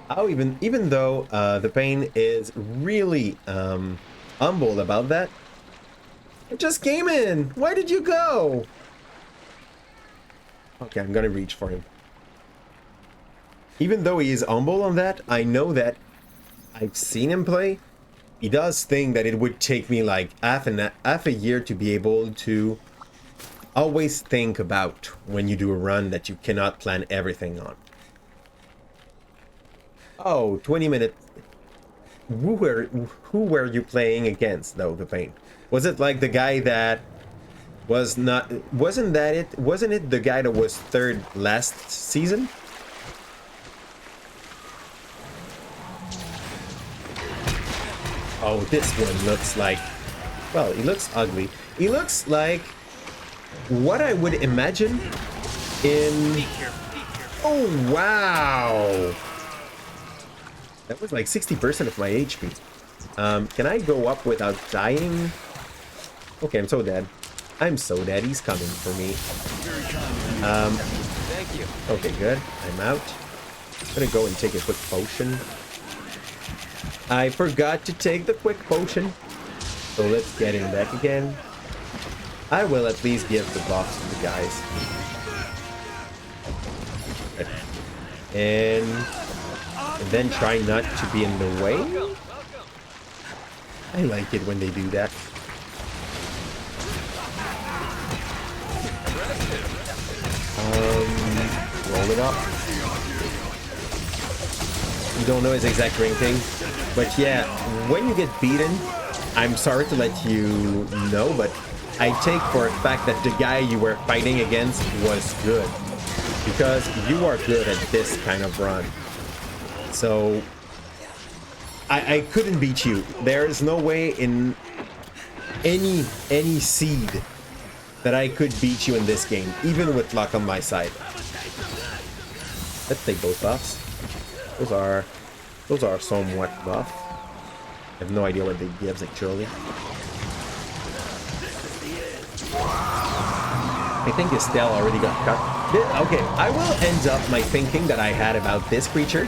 Oh, even though the Pain is really humble about that. I just came in. Why did you go? Okay, I'm gonna reach for him. Even though he is humble on that, I know that I've seen him play. He does think that it would take me like half a year to be able to always think about when you do a run that you cannot plan everything on. Oh, 20 minutes. Who were you playing against though, the Pain? Was it like the guy that was not, wasn't it the guy that was 3rd last season? Oh, this one looks like, well, he looks ugly. He looks like what I would imagine in... Oh, wow! That was like 60% of my HP. Can I go up without dying? Okay, I'm so dead. I'm so dead. He's coming for me.
Thank you.
Okay, good. I'm out. I'm gonna go and take a quick potion. I forgot to take the quick potion. So let's get him back again. I will at least give the box to the guys. And then try not to be in the way. I like it when they do that. Roll it up. You don't know his exact ranking. But yeah, when you get beaten, I'm sorry to let you know, but I take for a fact that the guy you were fighting against was good. Because you are good at this kind of run. So I couldn't beat you. There is no way in any seed that I could beat you in this game, even with luck on my side. Let's take both buffs. Those are somewhat buff. I have no idea what they gives actually. I think Estelle already got cut. Okay, I will end up my thinking that I had about this creature.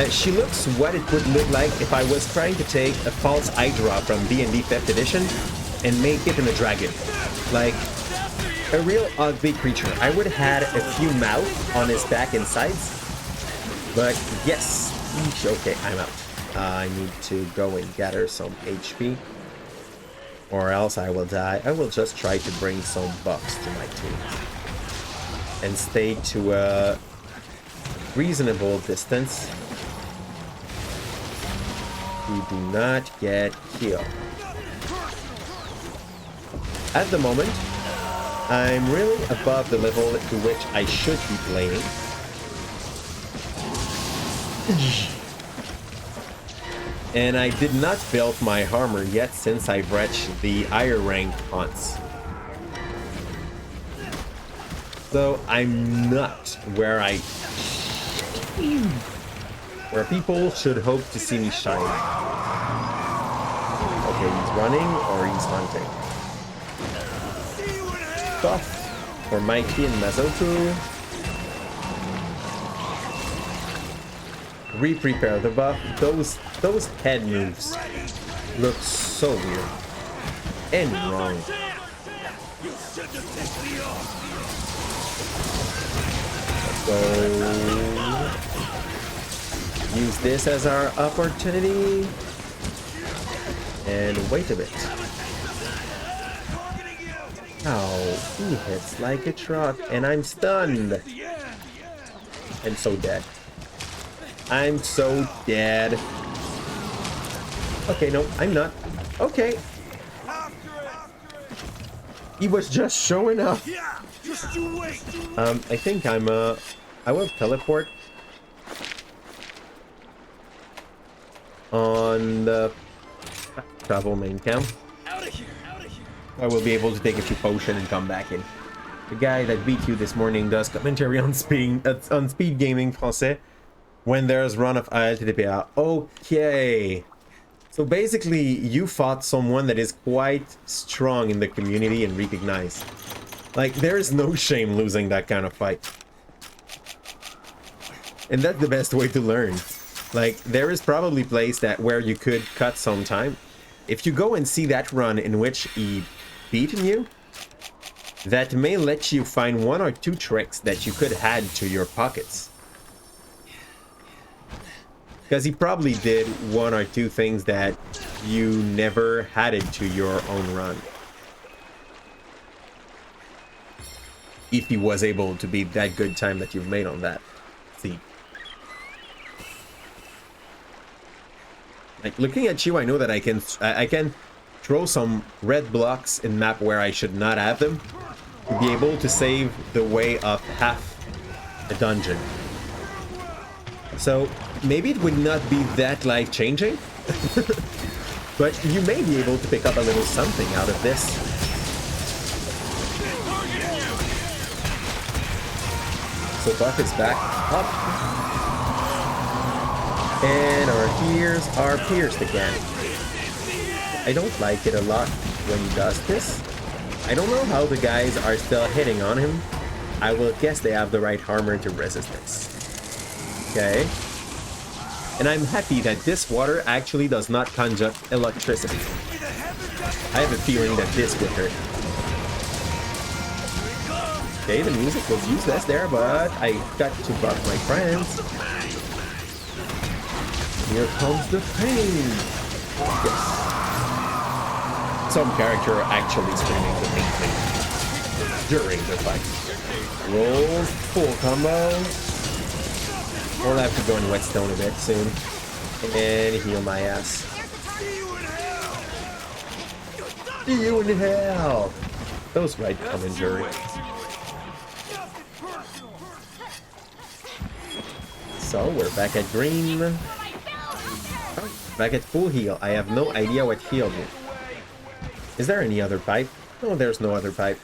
She looks what it would look like if I was trying to take a false Hydra from D&D 5th edition and make it in a dragon. Like, a real ugly creature. I would have had a few mouths on his back and sides. But yes. Okay, I'm out. I need to go and gather some HP. Or else I will die. I will just try to bring some buffs to my team. And stay to a reasonable distance. We do not get killed. At the moment, I'm really above the level to which I should be playing. And I did not build my armor yet since I've reached the higher rank hunts. So I'm not where people should hope to see me shine. Okay, he's running or he's hunting. Buff for Mikey and Mazoku. Re-prepare the buff. Those head moves look so weird and wrong. So use this as our opportunity and wait a bit. Oh, he hits like a truck and I'm stunned. I'm so dead. I'm so dead. Okay, no, I'm not. Okay. He was just showing up. I think I will teleport on the travel main camp. I will be able to take a few potions and come back in. The guy that beat you this morning does commentary on Speed Gaming Français when there's run of ALTDPA. Okay. So basically, you fought someone that is quite strong in the community and recognized. Like, there is no shame losing that kind of fight. And that's the best way to learn. Like, there is probably a place where you could cut some time. If you go and see that run in which he beaten you, that may let you find one or two tricks that you could add to your pockets. Because he probably did one or two things that you never added to your own run. If he was able to beat that good time that you've made on that. See. Like, looking at you, I know that I can throw some red blocks in map where I should not have them. To be able to save the way of half a dungeon. So, maybe it would not be that life-changing, but you may be able to pick up a little something out of this. So buff is back up. And our ears are pierced again. I don't like it a lot when he does this. I don't know how the guys are still hitting on him. I will guess they have the right armor to resist this. Okay. And I'm happy that this water actually does not conduct electricity. I have a feeling that this would hurt. Okay, the music was useless there, but I got to buff my friends. Here comes the pain. Yes. Some character actually screaming the pain thing during the fight. Roll full combo. We'll have to go on Whetstone a bit soon. And heal my ass. See you in hell! Those right commentary. So we're back at green. Oh, back at full heal. I have no idea what healed me. Is there any other pipe? No, there's no other pipe.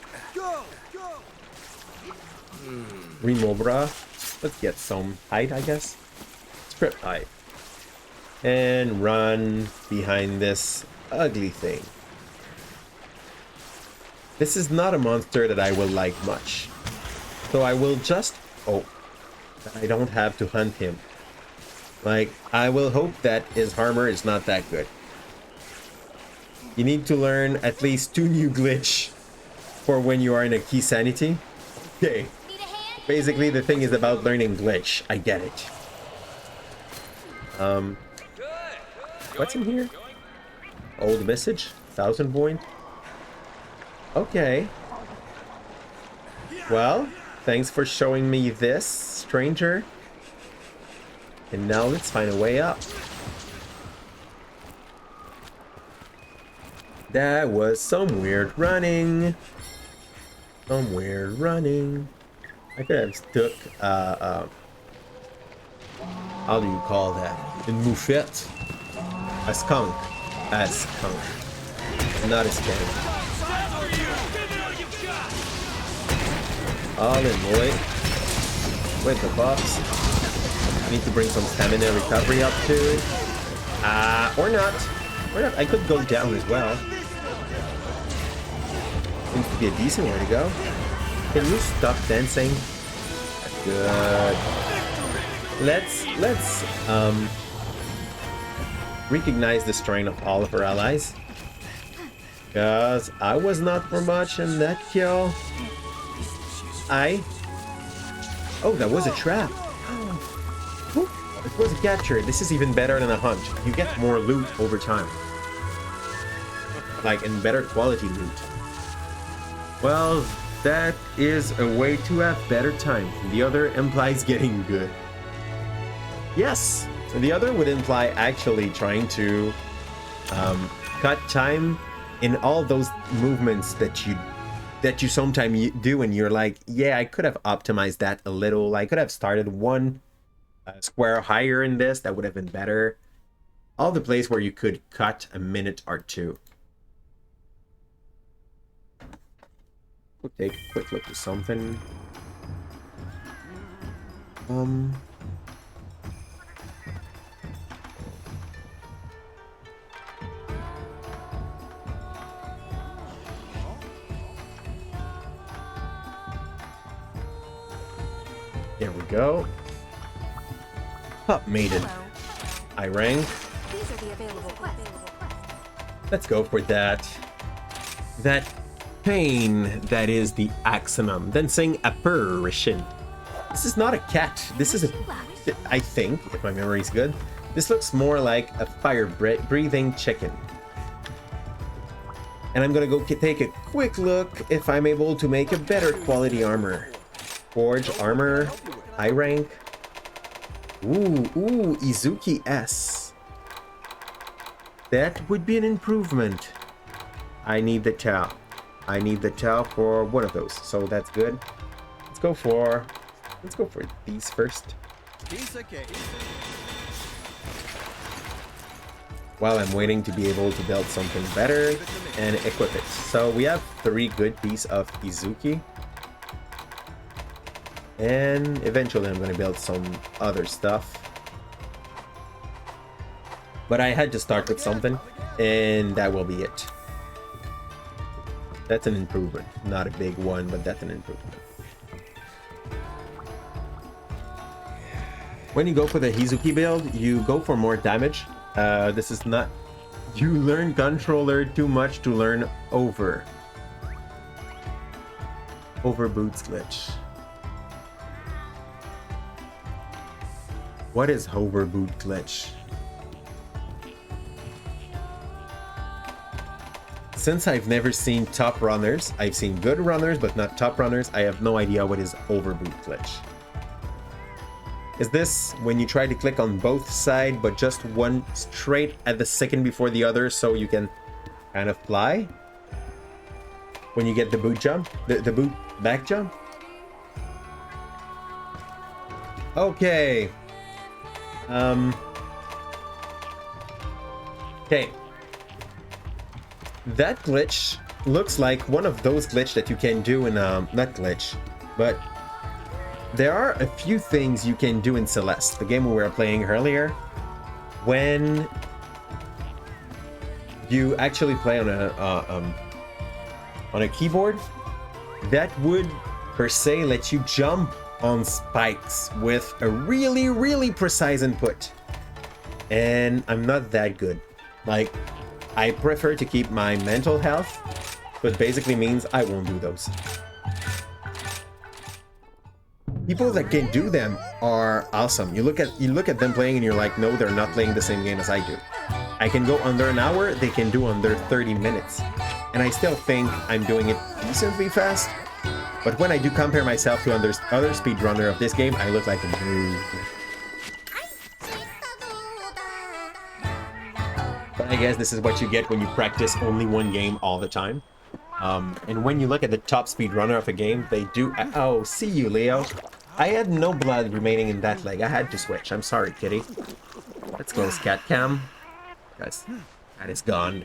Remobra. Let's get some height, I guess. Script height. And run behind this ugly thing. This is not a monster that I will like much. So I will just... Oh. I don't have to hunt him. Like, I will hope that his armor is not that good. You need to learn at least 2 new glitch for when you are in a key sanity. Okay. Basically, the thing is about learning glitch. I get it. What's in here? Old message? 1000 point? Okay. Well, thanks for showing me this, stranger. And now let's find a way up. That was some weird running. Some weird running. I could have stuck, how do you call that? In Moufette? A skunk. A skunk. Not a skunk. All in, boy. With the buffs. I need to bring some stamina recovery up too. Or not. Or not. I could go down as well. Seems to be a decent way to go. Can you stop dancing? Good. Let's recognize the strength of all of our allies. Because I was not for much in that kill. Oh, that was a trap. Oh. It was a capture. This is even better than a hunt. You get more loot over time. Like, and better quality loot. Well, that is a way to have better time. The other implies getting good. Yes! So the other would imply actually trying to cut time in all those movements that you sometimes do, and you're like, yeah, I could have optimized that a little. I could have started one square higher in this. That would have been better. All the place where you could cut a minute or two. We'll take a quick look at something. There we go. Pup maiden. I rank.
These are the available quests.
Let's go for that. That pain that is the axonum. Then sing apparition. This is not a cat. This is a... I think, if my memory is good, this looks more like a fire-breathing chicken. And I'm gonna go take a quick look if I'm able to make a better quality armor. Forge armor, high rank. Ooh, Izuki S. That would be an improvement. I need the Tau. I need the Tau for one of those, so that's good. Let's go for these first. While I'm waiting to be able to build something better and equip it. So we have 3 good pieces of Izuki. And eventually I'm going to build some other stuff. But I had to start with something, and that will be it. That's an improvement. Not a big one, but that's an improvement. When you go for the Izuki build, you go for more damage. This is not... You learn controller too much to learn over. Over boots glitch. What is hover boot glitch? Since I've never seen top runners, I've seen good runners but not top runners, I have no idea what is hover boot glitch. Is this when you try to click on both sides, but just one straight at the second before the other so you can kind of fly? When you get the boot jump? The boot back jump? Okay. Okay. That glitch looks like one of those glitch that you can do in, not glitch, but there are a few things you can do in Celeste, the game we were playing earlier, when you actually play on a keyboard, that would per se let you jump on spikes with a really, really precise input. And I'm not that good. Like, I prefer to keep my mental health, but basically means I won't do those. People that can do them are awesome. You look at them playing and you're like, no, they're not playing the same game as I do. I can go under an hour, they can do under 30 minutes. And I still think I'm doing it decently fast. But when I do compare myself to other speedrunner of this game, I look like a noob. But I guess this is what you get when you practice only one game all the time. And when you look at the top speedrunner of a game, they do... Oh, see you, Leo. I had no blood remaining in that leg. I had to switch. I'm sorry, kitty. Let's go, scat cam. Guys, that is gone.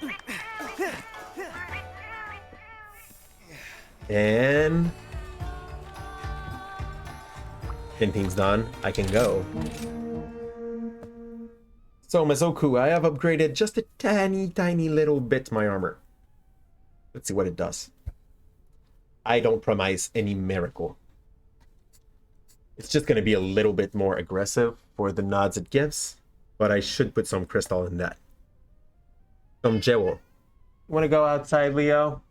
And... Tintin's done. I can go. So, Mazoku, I have upgraded just a tiny little bit my armor. Let's see what it does. I don't promise any miracle. It's just going to be a little bit more aggressive for the nods it gives, but I should put some crystal in that. Some jewel. You want to go outside, Leo?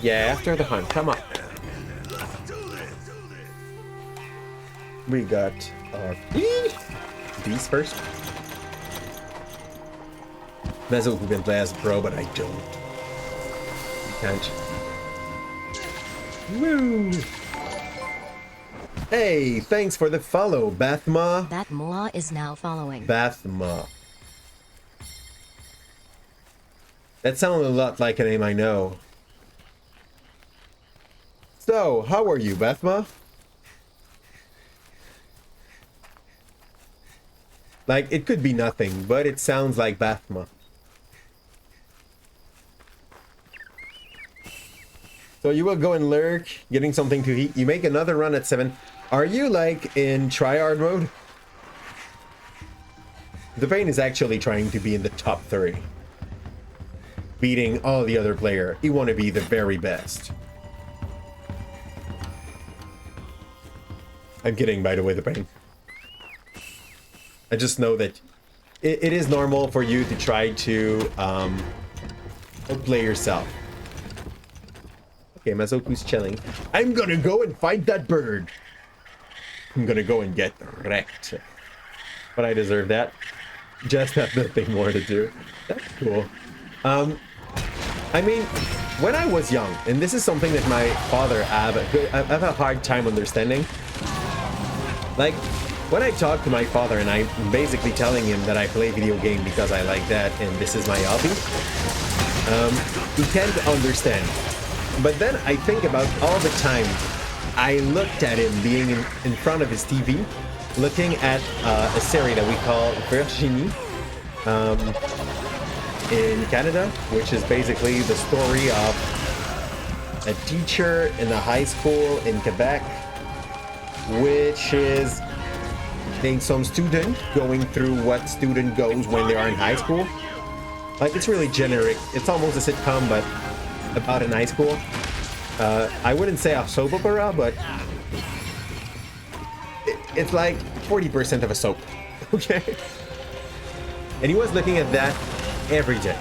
Yeah, after the hunt. Come on. We got our bees first. Mazoku can play as a pro, but I don't. You can't. Woo! Hey, thanks for the follow, Bathma.
Bathma is now following.
Bathma. That sounded a lot like a name I know. So, how are you, Bathma? Like, it could be nothing, but it sounds like Bathma. So you will go and lurk, getting something to eat. You make another run at 7. Are you, like, in tryhard mode? The Pain is actually trying to be in the top 30. Beating all the other player. You want to be the very best. I'm kidding, by the way, The Pain. I just know that it is normal for you to try to outplay yourself. Okay, Mazoku's chilling. I'm gonna go and find that bird. I'm gonna go and get wrecked. But I deserve that. Just have nothing more to do. That's cool. I mean, when I was young, and this is something that my father I have a hard time understanding. Like, when I talk to my father and I'm basically telling him that I play video game because I like that and this is my hobby, he can't understand. But then I think about all the time I looked at him being in front of his TV, looking at a series that we call Virginie in Canada, which is basically the story of a teacher in a high school in Quebec, which is some student going through what student goes when they are in high school. Like, it's really generic. It's almost a sitcom, but about in high school. I wouldn't say a soap opera, but it's like 40% of a soap. Okay? And he was looking at that every day.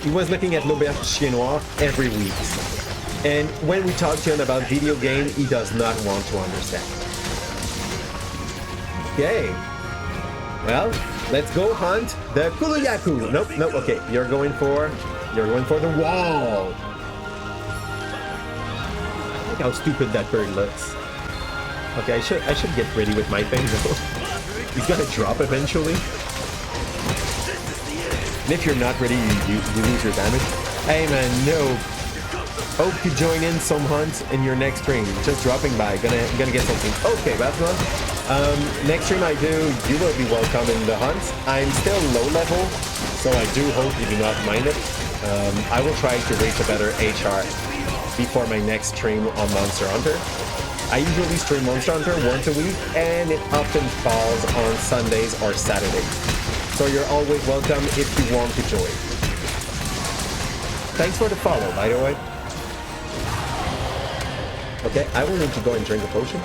He was looking at L'Auberge Chinois every week. And when we talk to him about video game, he does not want to understand. Okay. Well, let's go hunt the Kuluyaku. Nope, okay. You're going for the wall. Look how stupid that bird looks. Okay, I should get ready with my thing though. He's gonna drop eventually. And if you're not ready, you lose your damage. Hey man, no. Hope you join in some hunt in your next stream. Just dropping by, gonna get something. Okay, Batman. Next stream I do, you will be welcome in the hunt. I'm still low level, so I do hope you do not mind it. I will try to reach a better HR before my next stream on Monster Hunter. I usually stream Monster Hunter once a week, and it often falls on Sundays or Saturdays. So you're always welcome if you want to join. Thanks for the follow, by the way. Okay, I will need to go and drink a potion.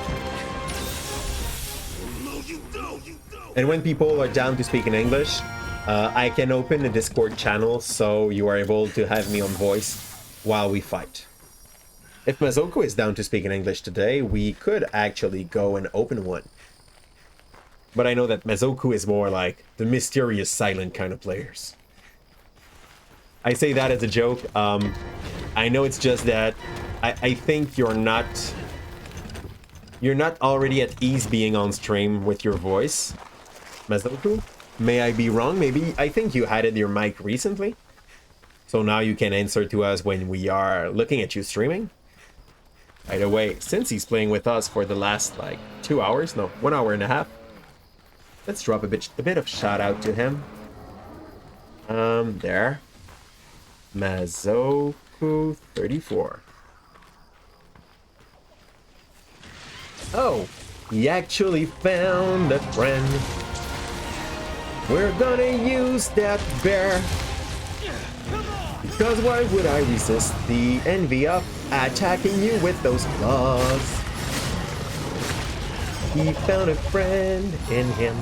And when people are down to speak in English, I can open a Discord channel so you are able to have me on voice while we fight. If Mazoku is down to speak in English today, we could actually go and open one. But I know that Mazoku is more like the mysterious silent kind of players. I say that as a joke. I know it's just that I think you're not already at ease being on stream with your voice. Mazoku? May I be wrong? Maybe I think you added your mic recently. So now you can answer to us when we are looking at you streaming. By the way, since he's playing with us for the last like 2 hours, no, 1 hour and a half, let's drop a bit of shout out to him. There. Mazoku 34. Oh, he actually found a friend. We're gonna use that bear. Because why would I resist the envy of attacking you with those claws? He found a friend in him.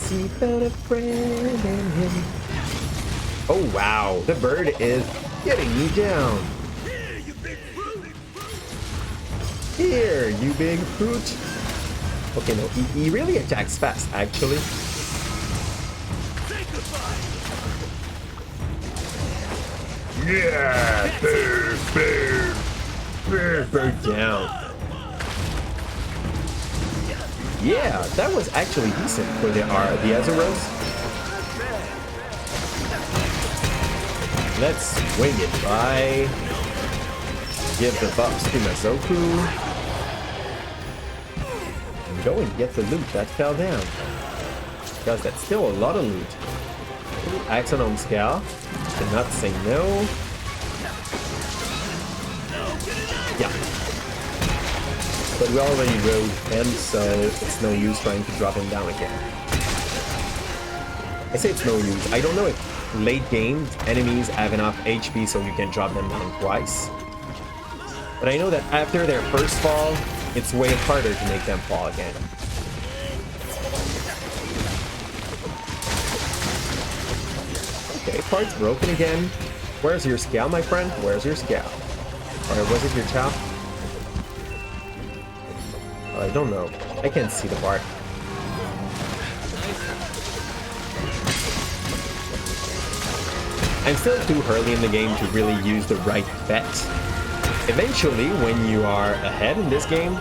He found a friend in him. Oh wow, the bird is getting me down. Here, you big fruit. Okay, no, he really attacks fast, actually. Yeah, bird down. Yeah, that was actually decent for the Azuros. Let's swing it by. Give the buffs to Mazoku. And go and get the loot that fell down. Because that's still a lot of loot. Axon on Scowl. Cannot say no. Yeah. But we already rode him, so it's no use trying to drop him down again. I say it's no use. I don't know if late game enemies have enough HP so you can drop them down twice. But I know that after their first fall, it's way harder to make them fall again. Okay, part's broken again. Where's your Scowl, my friend? Where's your Scowl? Or was it your Chow? I don't know. I can't see the part. I'm still too early in the game to really use the right bet. Eventually, when you are ahead in this game,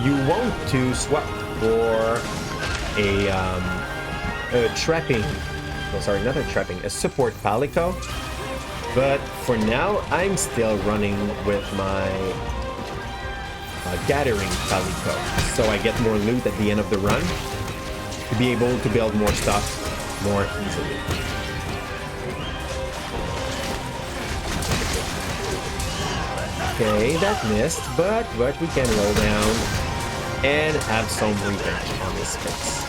you want to swap for a trapping. Oh, sorry, not a trapping, a support Palico. But for now, I'm still running with my gathering Palico, so I get more loot at the end of the run to be able to build more stuff more easily. Okay, that missed, but we can roll down and have some revenge on this face.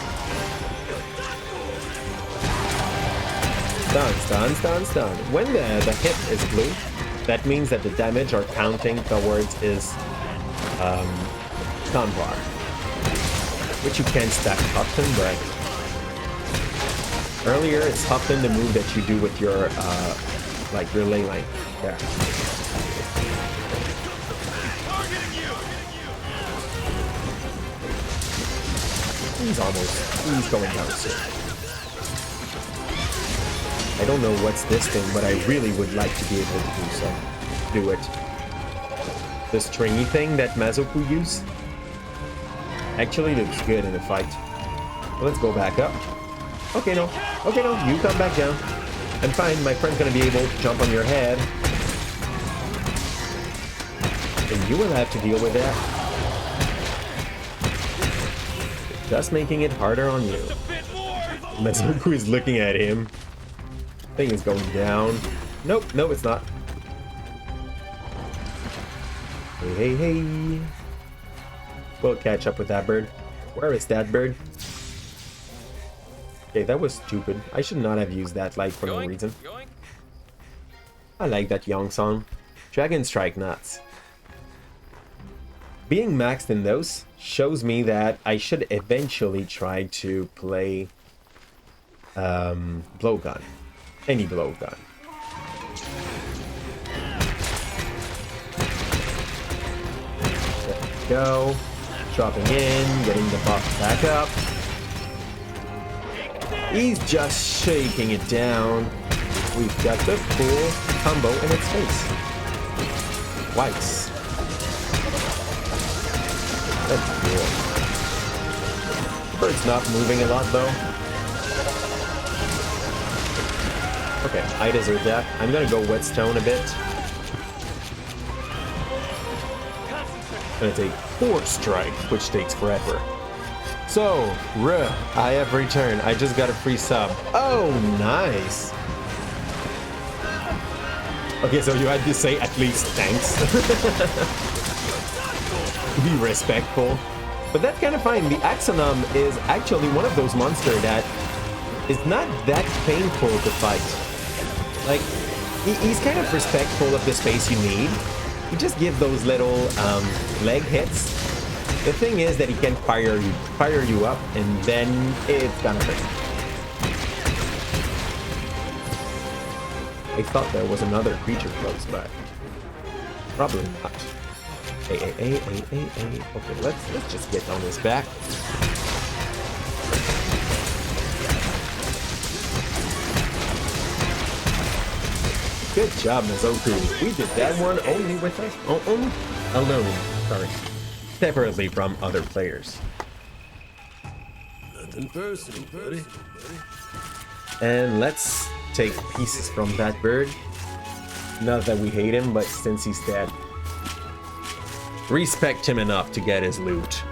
Stun. When the hit is blue, that means that the damage are counting towards his con bar, which you can stack often, but earlier it's often the move that you do with your like your ley line. Yeah. He's going down soon. I don't know what's this thing, but I really would like to be able to do it. The stringy thing that Mazoku used. actually looks good in a fight. Let's go back up. Okay, no. Okay, no. You come back down. I'm fine. My friend's gonna be able to jump on your head. And you will have to deal with that. Just making it harder on you. Metsuku is looking at him. Thing is going down. Nope, no, it's not. Hey, hey, hey. We'll catch up with that bird. Where is that bird? Okay, that was stupid. I should not have used that light for no reason. I like that Young song. Dragon Strike nuts. Being maxed in those shows me that I should eventually try to play blowgun. Any blowgun. There we go. Dropping in, getting the buff back up. He's just shaking it down. We've got the full combo in its face. Twice. That's cool. The bird's not moving a lot though. Okay, I deserve that. I'm gonna go whetstone a bit. Gonna take 4 strike, which takes forever. So, I have returned. I just got a free sub. Oh, nice. Okay, so you had to say at least thanks. Be respectful. But that's kind of fine. The Axonum is actually one of those monsters that is not that painful to fight. Like, he's kind of respectful of the space you need. You just give those little leg hits. The thing is that he can fire you up, and then it's gonna hurt. I thought there was another creature close by. Probably not. Hey. Okay, let's just get on his back. Good job, Mizoku. We did that one only with us. Only alone. Sorry. Separately from other players.
Nothing personal, buddy.
And let's take pieces from that bird. Not that we hate him, but since he's dead, respect him enough to get his loot.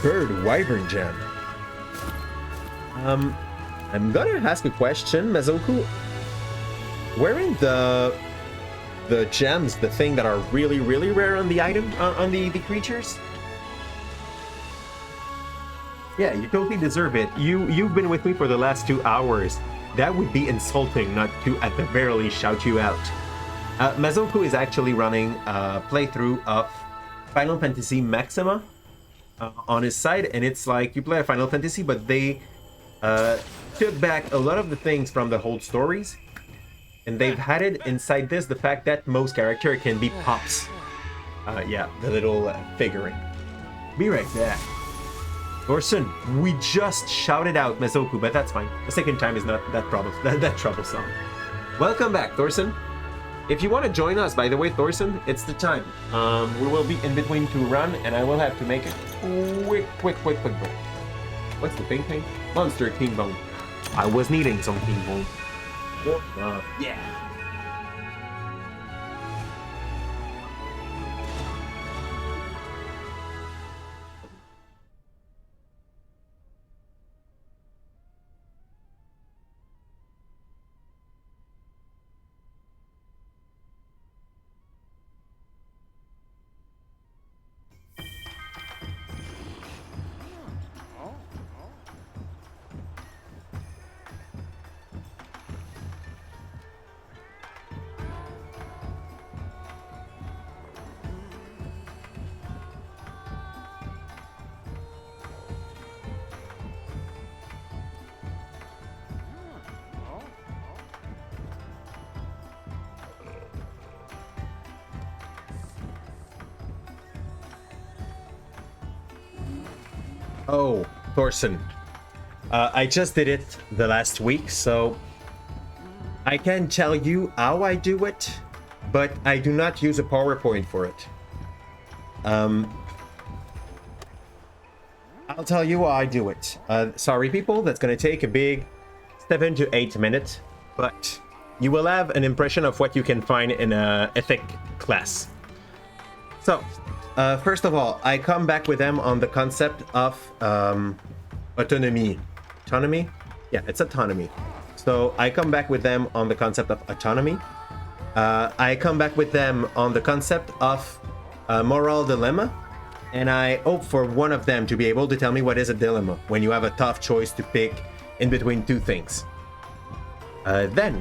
Bird Wyvern Gem. I'm gonna ask a question, Mizoku. Wearing the gems, the thing that are really rare on the item, on the creatures. Yeah, you totally deserve it. You've been with me for the last 2 hours. That would be insulting not to at the very least shout you out. Mizoku is actually running a playthrough of Final Fantasy Maxima on his side, and it's like you play a Final Fantasy, but they took back a lot of the things from the old stories. And they've added inside this the fact that most character can be pops. Yeah, the little figurine. Be right back. Thorson, we just shouted out Mizoku, but that's fine. The second time is not that troublesome. Welcome back, Thorson. If you want to join us, by the way, Thorson, it's the time. We will be in between 2 runs, and I will have to make a quick break. What's the thing? Monster King Bone. I was needing some King Bone. Yeah. Oh, Thorson. I just did it the last week, so I can tell you how I do it, but I do not use a PowerPoint for it. I'll tell you why I do it. Sorry, people, that's gonna take a big 7 to 8 minutes, but you will have an impression of what you can find in a ethic class. So, first of all, I come back with them on the concept of autonomy. Autonomy? Yeah, it's autonomy. So I come back with them on the concept of autonomy. I come back with them on the concept of moral dilemma. And I hope for one of them to be able to tell me what is a dilemma when you have a tough choice to pick in between two things. Then,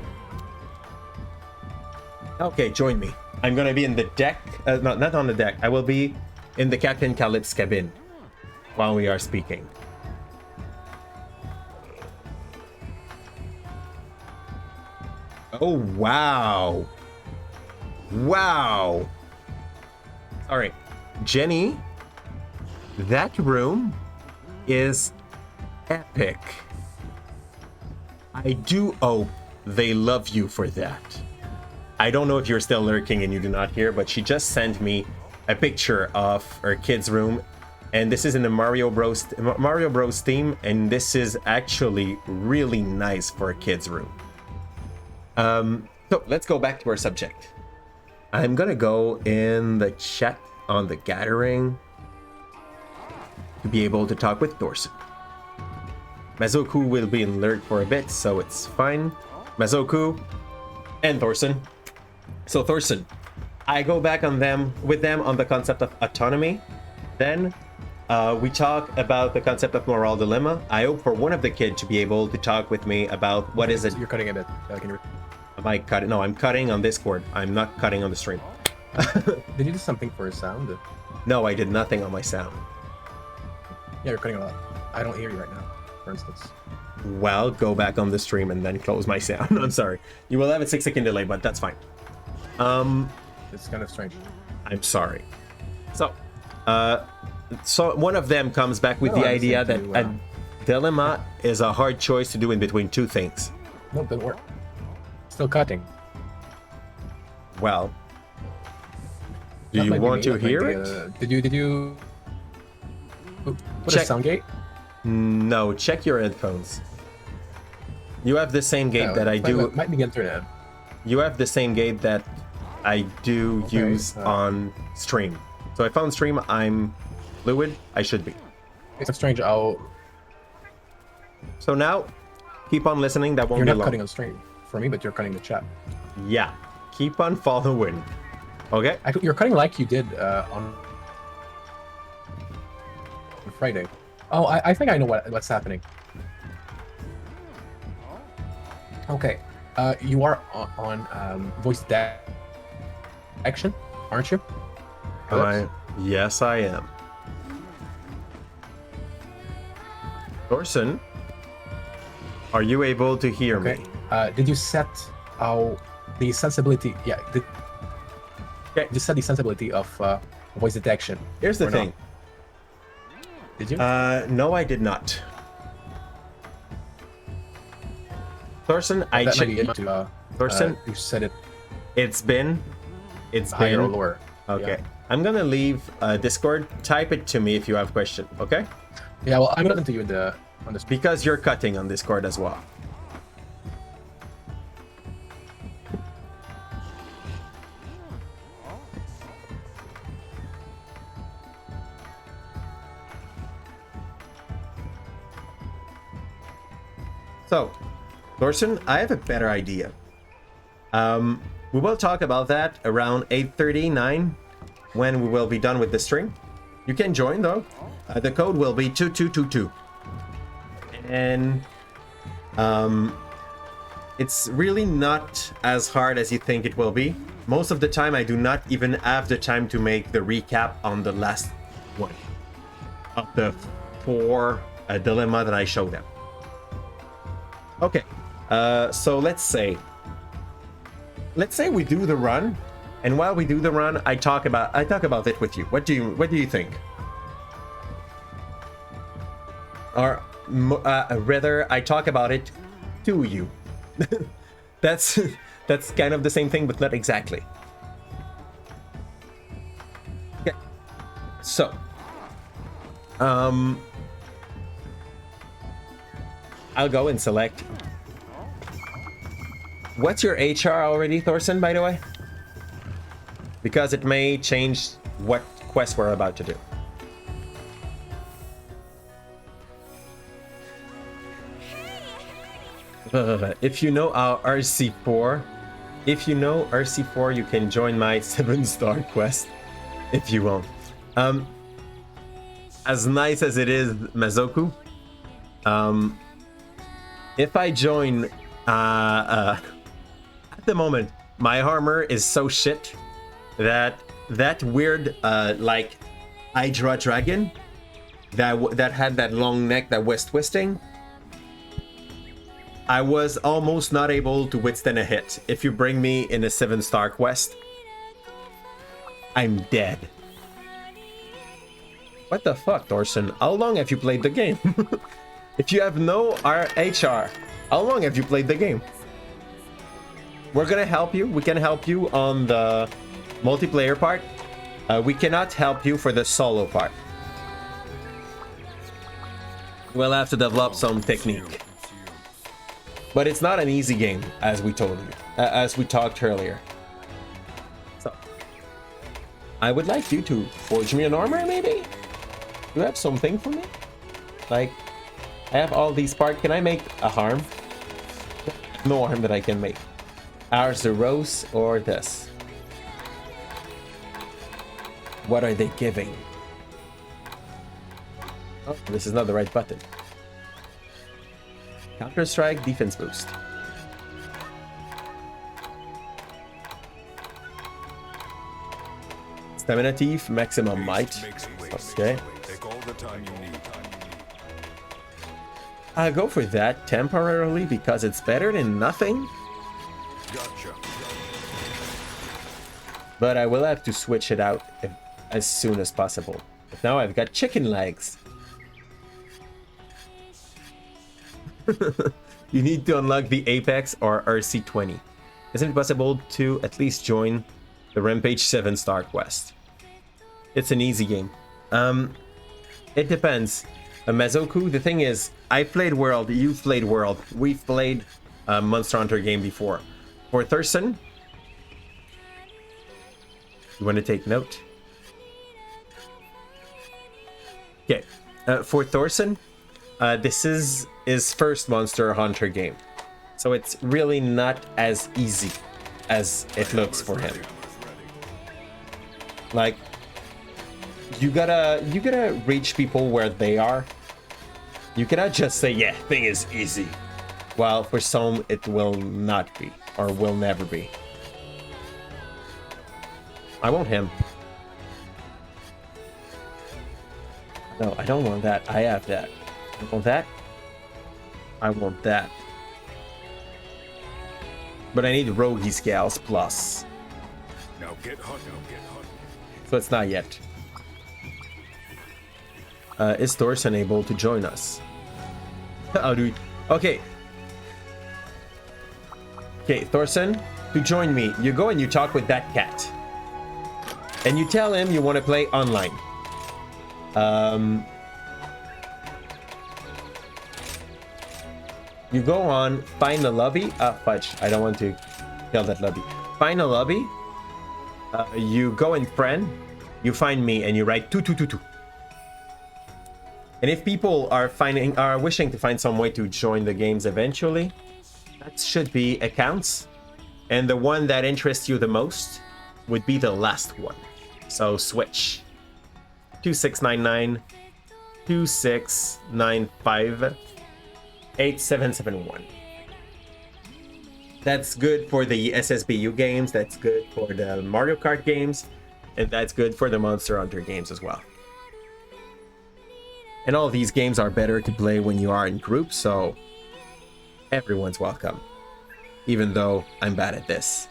okay, join me. I'm gonna be in the deck, not on the deck. I will be in the Captain Calip's cabin while we are speaking. Oh, wow. Wow. Sorry. Jenny, that room is epic. I do hope they love you for that. I don't know if you're still lurking and you do not hear, but she just sent me a picture of her kid's room, and this is in the Mario Bros theme, and this is actually really nice for a kid's room. So let's go back to our subject. I'm gonna go in the chat on the gathering to be able to talk with Thorson. Mazoku will be in lurk for a bit, so it's fine. Mazoku and Thorson. So Thorson, I go back on them with them on the concept of autonomy. Then we talk about the concept of moral dilemma. I hope for one of the kids to be able to talk with me about what is it.
You're cutting a bit.
Am I cutting? No, I'm cutting on Discord. I'm not cutting on the stream.
Did you do something for a sound?
No, I did nothing on my sound.
Yeah, you're cutting a lot. I don't hear you right now, for instance.
Well, go back on the stream and then close my sound. I'm sorry. You will have a 6-second delay, but that's fine.
It's kind of strange.
I'm sorry. So one of them comes back with
No,
the
I'm
idea that
listening to you,
a dilemma is a hard choice to do in between two things.
No, didn't work. Still cutting.
Well, do
That
you
might be
want
me,
to
that might
hear
be,
it?
Did you put
Check.
a sound gate?
No, check your headphones. You have the same gate
No,
that I do.
Might be internet.
You have the same gate that I do
Okay,
use on stream. So if on stream I'm fluid, I should be.
It's strange.
So now, keep on listening. That won't
You're
be
not
long.
cutting on stream for me, but you're cutting the chat.
Yeah, keep on following. Okay.
Actually, you're cutting like you did on Friday. Oh, I think I know what's happening. Okay, you are on voice action, aren't you?
Yes, I am. Thorson, are you able to hear
Okay.
me?
Did you set the sensibility? Yeah. Did you set the sensibility of voice detection?
Here's the
or
thing.
not? Did you?
No, I did not. Thorson, I
that might be
checked.
it to,
Thorson,
you set it
it's been
higher or lower.
Okay.
Yeah.
I'm gonna leave Discord. Type it to me if you have question. Okay.
Yeah. Well, I'm going to you on the
Because you're cutting on Discord as well. So, Thorson, I have a better idea. We will talk about that around 8:39 when we will be done with the stream. You can join though. The code will be 2222. And it's really not as hard as you think it will be. Most of the time I do not even have the time to make the recap on the last one of the 4 dilemma that I showed them. Okay, so let's say we do the run, and while we do the run, I talk about it with you. What do you think? Or rather, I talk about it to you. that's kind of the same thing, but not exactly. Okay. So, I'll go and select. What's your HR already, Thorson, by the way? Because it may change what quest we're about to do. If you know our RC4, you can join my 7-star quest if you want. As nice as it is, Mazoku, if I join, at the moment, my armor is so shit that weird, like, Hydra dragon that had that long neck that was twisting, I was almost not able to withstand a hit. If you bring me in a 7-star quest, I'm dead. What the fuck, Thorson? How long have you played the game? If you have no HR, how long have you played the game? We're gonna help you. We can help you on the multiplayer part. We cannot help you for the solo part. We'll have to develop some technique. But it's not an easy game, as we told you, as we talked earlier. So, I would like you to forge me an armor, maybe? Do you have something for me? Like, I have all these parts. Can I make a harm? No harm that I can make. Ours the rose or this? What are they giving? Oh, this is not the right button. Counter-Strike defense boost. Stamina thief, maximum might. Okay. I'll go for that temporarily because it's better than nothing.
Gotcha.
But I will have to switch it out as soon as possible. But now I've got chicken legs. You need to unlock the Apex or RC20. Isn't it possible to at least join the Rampage 7-star quest? It's an easy game. It depends. Mazoku, the thing is, I played World, you've played World, we've played a Monster Hunter game before. For Thurston, you want to take note? Okay, for Thorson, this is his first Monster Hunter game, so it's really not as easy as it looks for him. Like, you gotta reach people where they are. You cannot just say, yeah, thing is easy. Well, for some it will not be, or will never be. I want him. No, I don't want that. I have that. I want that. I want that. But I need Rogi Scales plus.
Now get hot,
So it's not yet. Is Thorson able to join us? How do we... Okay. Okay, Thorson, to join me, you go and you talk with that cat. And you tell him you want to play online. You go on, find the lobby. Fudge, I don't want to kill that lobby. Find a lobby. You go in friend. You find me and you write 2222. And if people are wishing to find some way to join the games eventually, that should be accounts. And the one that interests you the most would be the last one. So switch. 2699 2695 8771. That's good for the SSBU games, that's good for the Mario Kart games, and that's good for the Monster Hunter games as well. And all these games are better to play when you are in groups, so everyone's welcome. Even though I'm bad at this.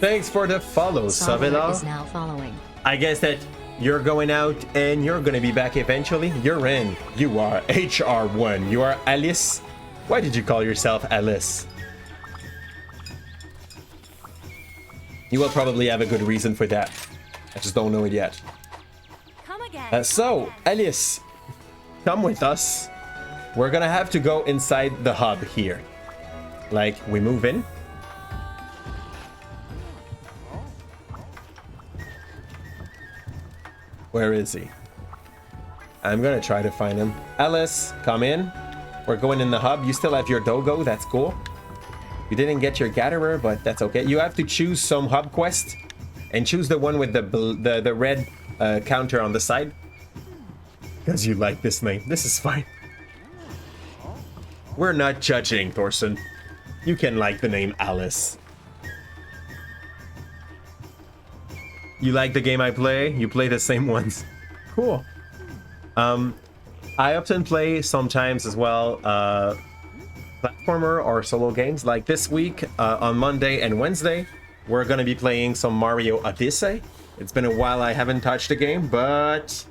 Thanks for the follow,
Sawyer
Savila.
is now following.
I guess that you're going out and you're gonna be back eventually. You're in. You are HR1. You are Alice. Why did you call yourself Alice? You will probably have a good reason for that. I just don't know it yet.
Come again.
So, Alice, come with us. We're gonna have to go inside the hub here. Like, we move in. Where is he? I'm gonna try to find him. Alice, come in. We're going in the hub. You still have your Dogo. That's cool. You didn't get your Gatherer, but that's okay. You have to choose some hub quest and choose the one with the red counter on the side. Because you like this name. This is fine. We're not judging, Thorson. You can like the name Alice. You like the game I play? You play the same ones. Cool. I often play sometimes as well platformer or solo games. Like this week on Monday and Wednesday, we're gonna be playing some Mario Odyssey. It's been a while I haven't touched the game, but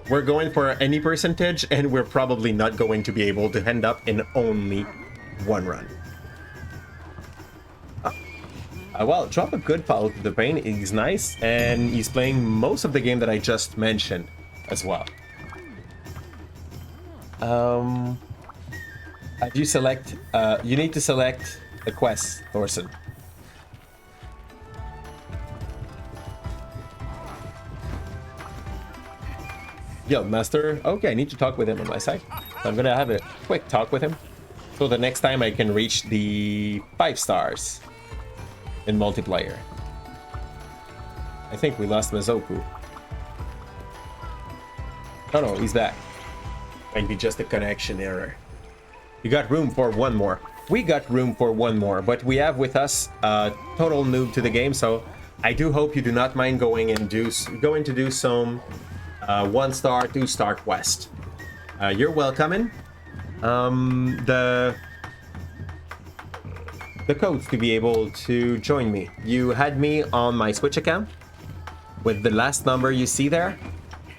we're going for any percentage and we're probably not going to be able to end up in only one run. Well, drop a good follow to the pain. He's nice, and he's playing most of the game that I just mentioned as well. Have you select? You need to select a quest, Thorson. Guild Master. Okay, I need to talk with him on my side. So I'm gonna have a quick talk with him, so the next time I can reach the 5 stars. In multiplayer. I think we lost Mazoku. Oh no, he's back. Might be just a connection error. You got room for one more. We got room for one more, but we have with us a total noob to the game, so I do hope you do not mind going to do some 1-star, 2-star quest. You're welcome in. The codes to be able to join me. You had me on my Switch account with the last number you see there,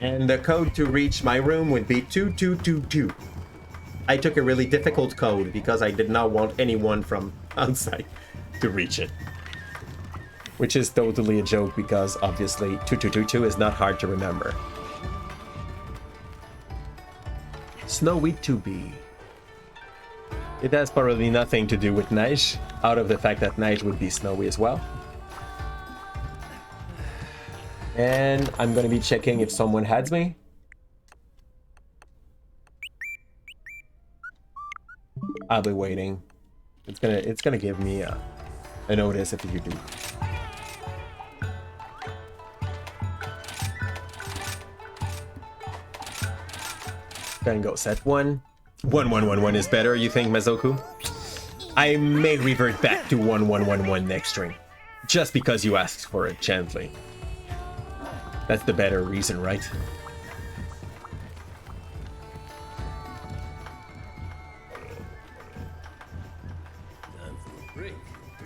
and the code to reach my room would be 2222. I took a really difficult code because I did not want anyone from outside to reach it, which is totally a joke because obviously 2222 is not hard to remember. Snowy 2B. It has probably nothing to do with Neige, out of the fact that Neige would be snowy as well. And I'm gonna be checking if someone adds me. I'll be waiting. It's gonna give me a notice if you do. Gonna go set 1. 1111 is better, you think, Mazoku? I may revert back to 1111 next stream. Just because you asked for it gently. That's the better reason, right?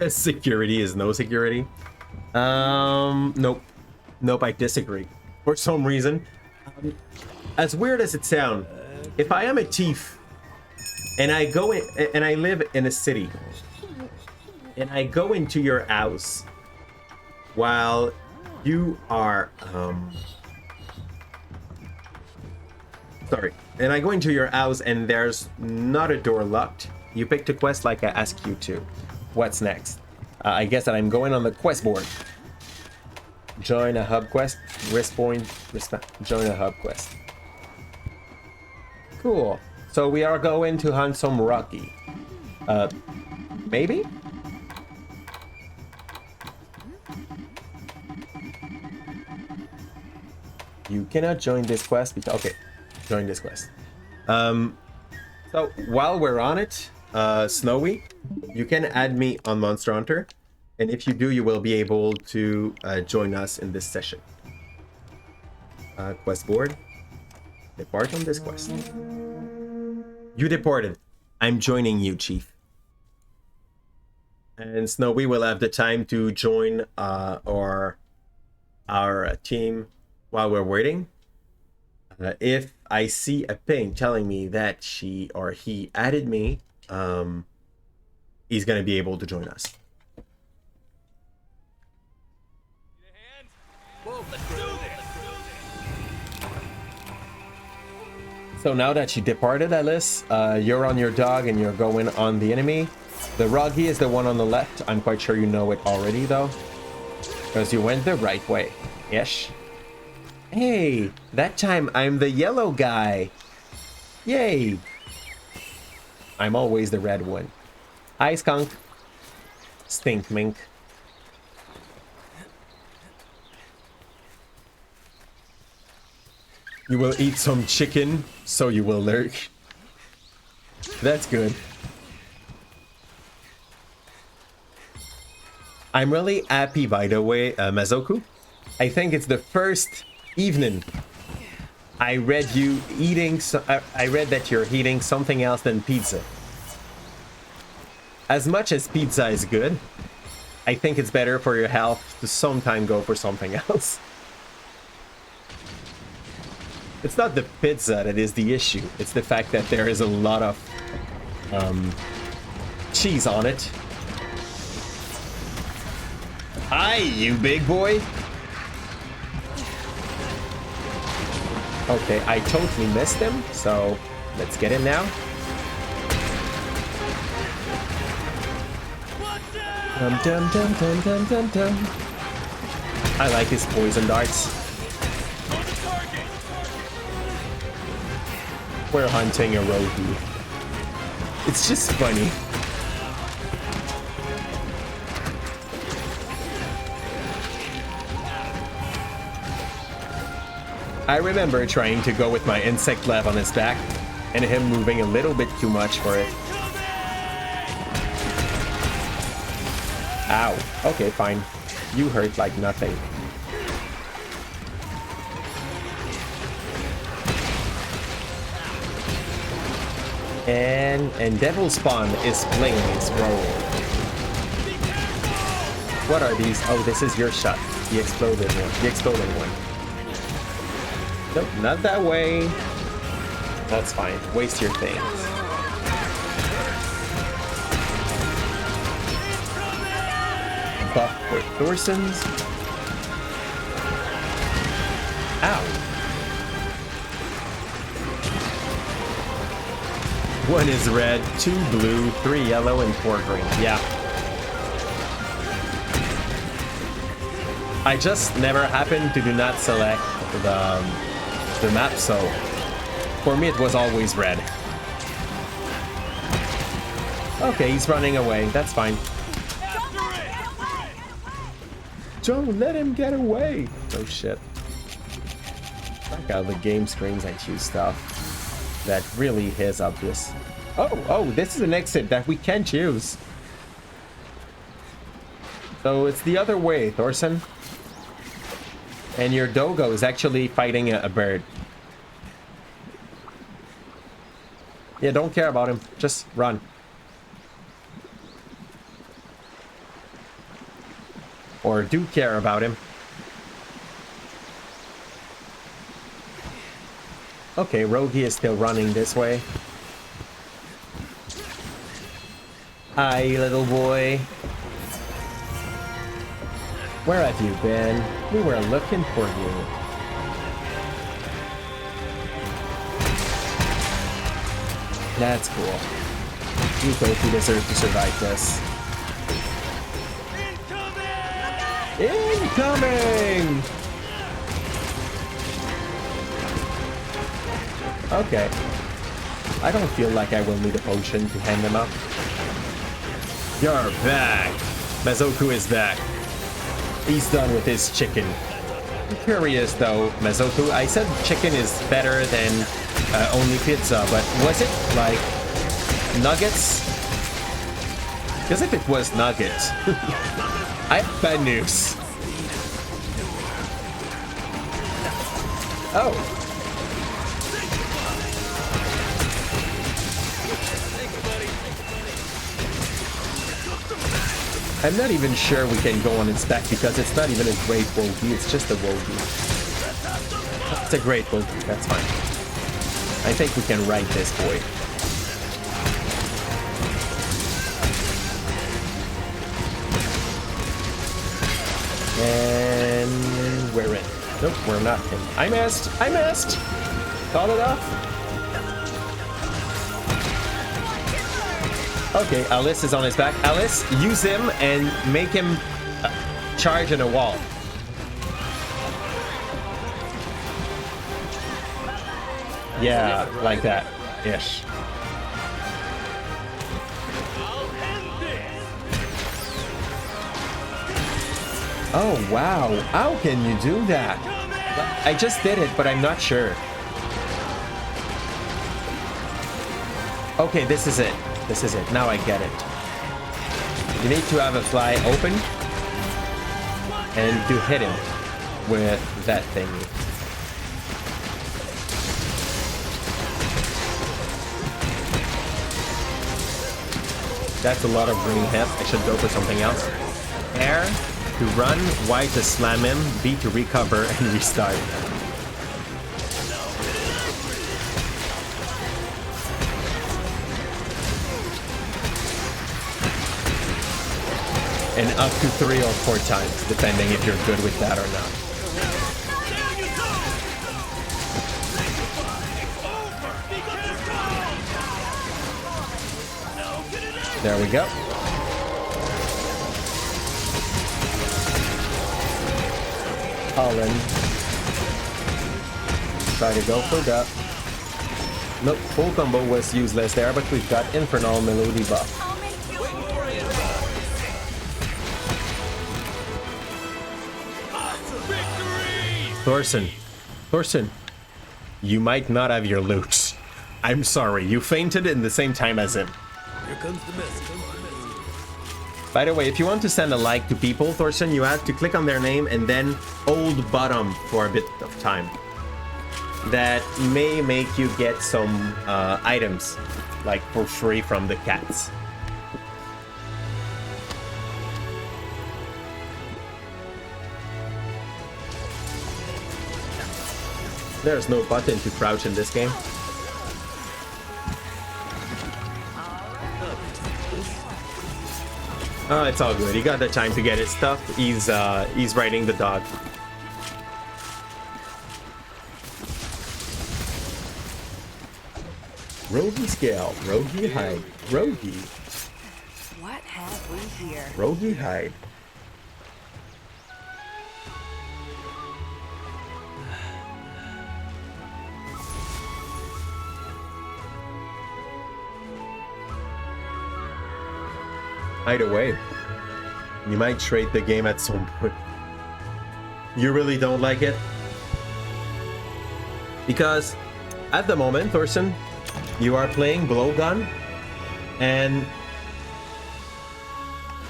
Security is no security. Nope. Nope, I disagree. For some reason. As weird as it sounds, if I am a thief, and I go in, and I live in a city, and I go into your house while you are sorry, and I go into your house and there's not a door locked, you picked a quest like I asked you to. What's next? I guess that I'm going on the quest board. Join a hub quest. Join a hub quest. Cool. So we are going to hunt some Rocky. Maybe? You cannot join this quest because... Okay, join this quest. So while we're on it, Snowy, you can add me on Monster Hunter. And if you do, you will be able to join us in this session. Quest board. Depart on this quest. You deported. I'm joining you, Chief. And Snowy will have the time to join our team while we're waiting. If I see a ping telling me that she or he added me, he's gonna be able to join us. So now that she departed, Alice, you're on your dog and you're going on the enemy. The Roggy is the one on the left. I'm quite sure you know it already, though, because you went the right way. Yes. Hey, that time I'm the yellow guy. Yay. I'm always the red one. Hi, skunk. Stink mink. You will eat some chicken, so you will lurk. That's good. I'm really happy, by the way, Mazoku. I think it's the first evening I read you eating. I read that you're eating something else than pizza. As much as pizza is good, I think it's better for your health to sometime go for something else. It's not the pizza that is the issue. It's the fact that there is a lot of cheese on it. Hi, you big boy. Okay, I totally missed him, so let's get him now. Dum dum dum dum dum dum dum. I like his poison darts. We're hunting a Rogi. It's just funny. I remember trying to go with my insect lab on his back and him moving a little bit too much for it. Ow. Okay, fine. You hurt like nothing. And Devil Spawn is playing its role. What are these? Oh, this is your shot. The exploded one. The exploding one. Nope, not that way. That's fine. Waste your things. Buff for Thorsons. Ow. One is red, 2 blue, 3 yellow, and 4 green. Yeah. I just never happened to do not select the map, so for me it was always red. Okay, he's running away. That's fine. Don't let him get away. Oh shit. Back out of the game screens, I choose stuff that really is obvious. Oh, this is an exit that we can choose. So it's the other way, Thorson. And your Dogo is actually fighting a bird. Yeah, don't care about him. Just run. Or do care about him. Okay, Rogi is still running this way. Hi, little boy. Where have you been? We were looking for you. That's cool. You think you deserve to survive this. Incoming! Okay. I don't feel like I will need a potion to hand them up. You're back! Mazoku is back. He's done with his chicken. I'm curious though, Mazoku, I said chicken is better than only pizza, but was it like nuggets? Because if it was nuggets, I have bad news. Oh. I'm not even sure we can go on inspect because it's not even a great Wogi, it's just a Wogi. It's a great Wogi, that's fine. I think we can ride this boy. And we're in. Nope, we're not in. I missed! I missed! Call it off. Okay, Alice is on his back. Alice, use him and make him charge in a wall. Yeah, like that. Ish. Oh, wow. How can you do that? I just did it, but I'm not sure. Okay, this is it. This is it. Now I get it. You need to have a fly open and to hit him with that thing. That's a lot of green hits. I should go for something else. Air to run, Y to slam him, B to recover and restart. And up to 3 or 4 times, depending if you're good with that or not. There we go. Holland. Try to go for that. Nope, full combo was useless there, but we've got Infernal Melody buff. Thorson, you might not have your loot. I'm sorry, you fainted in the same time as him.
Here comes the message.
By the way, if you want to send a like to people, Thorson, you have to click on their name and then hold bottom for a bit of time. That may make you get some items, like for free from the cats. There's no button to crouch in this game. Oh, it's all good. He got the time to get his stuff. He's riding the dog. Rogi scale, Rogi hide, Rogi.
What have we here?
Rogi hide. Either way, you might trade the game at some point. You really don't like it? Because at the moment, Thorson, you are playing Blowgun, and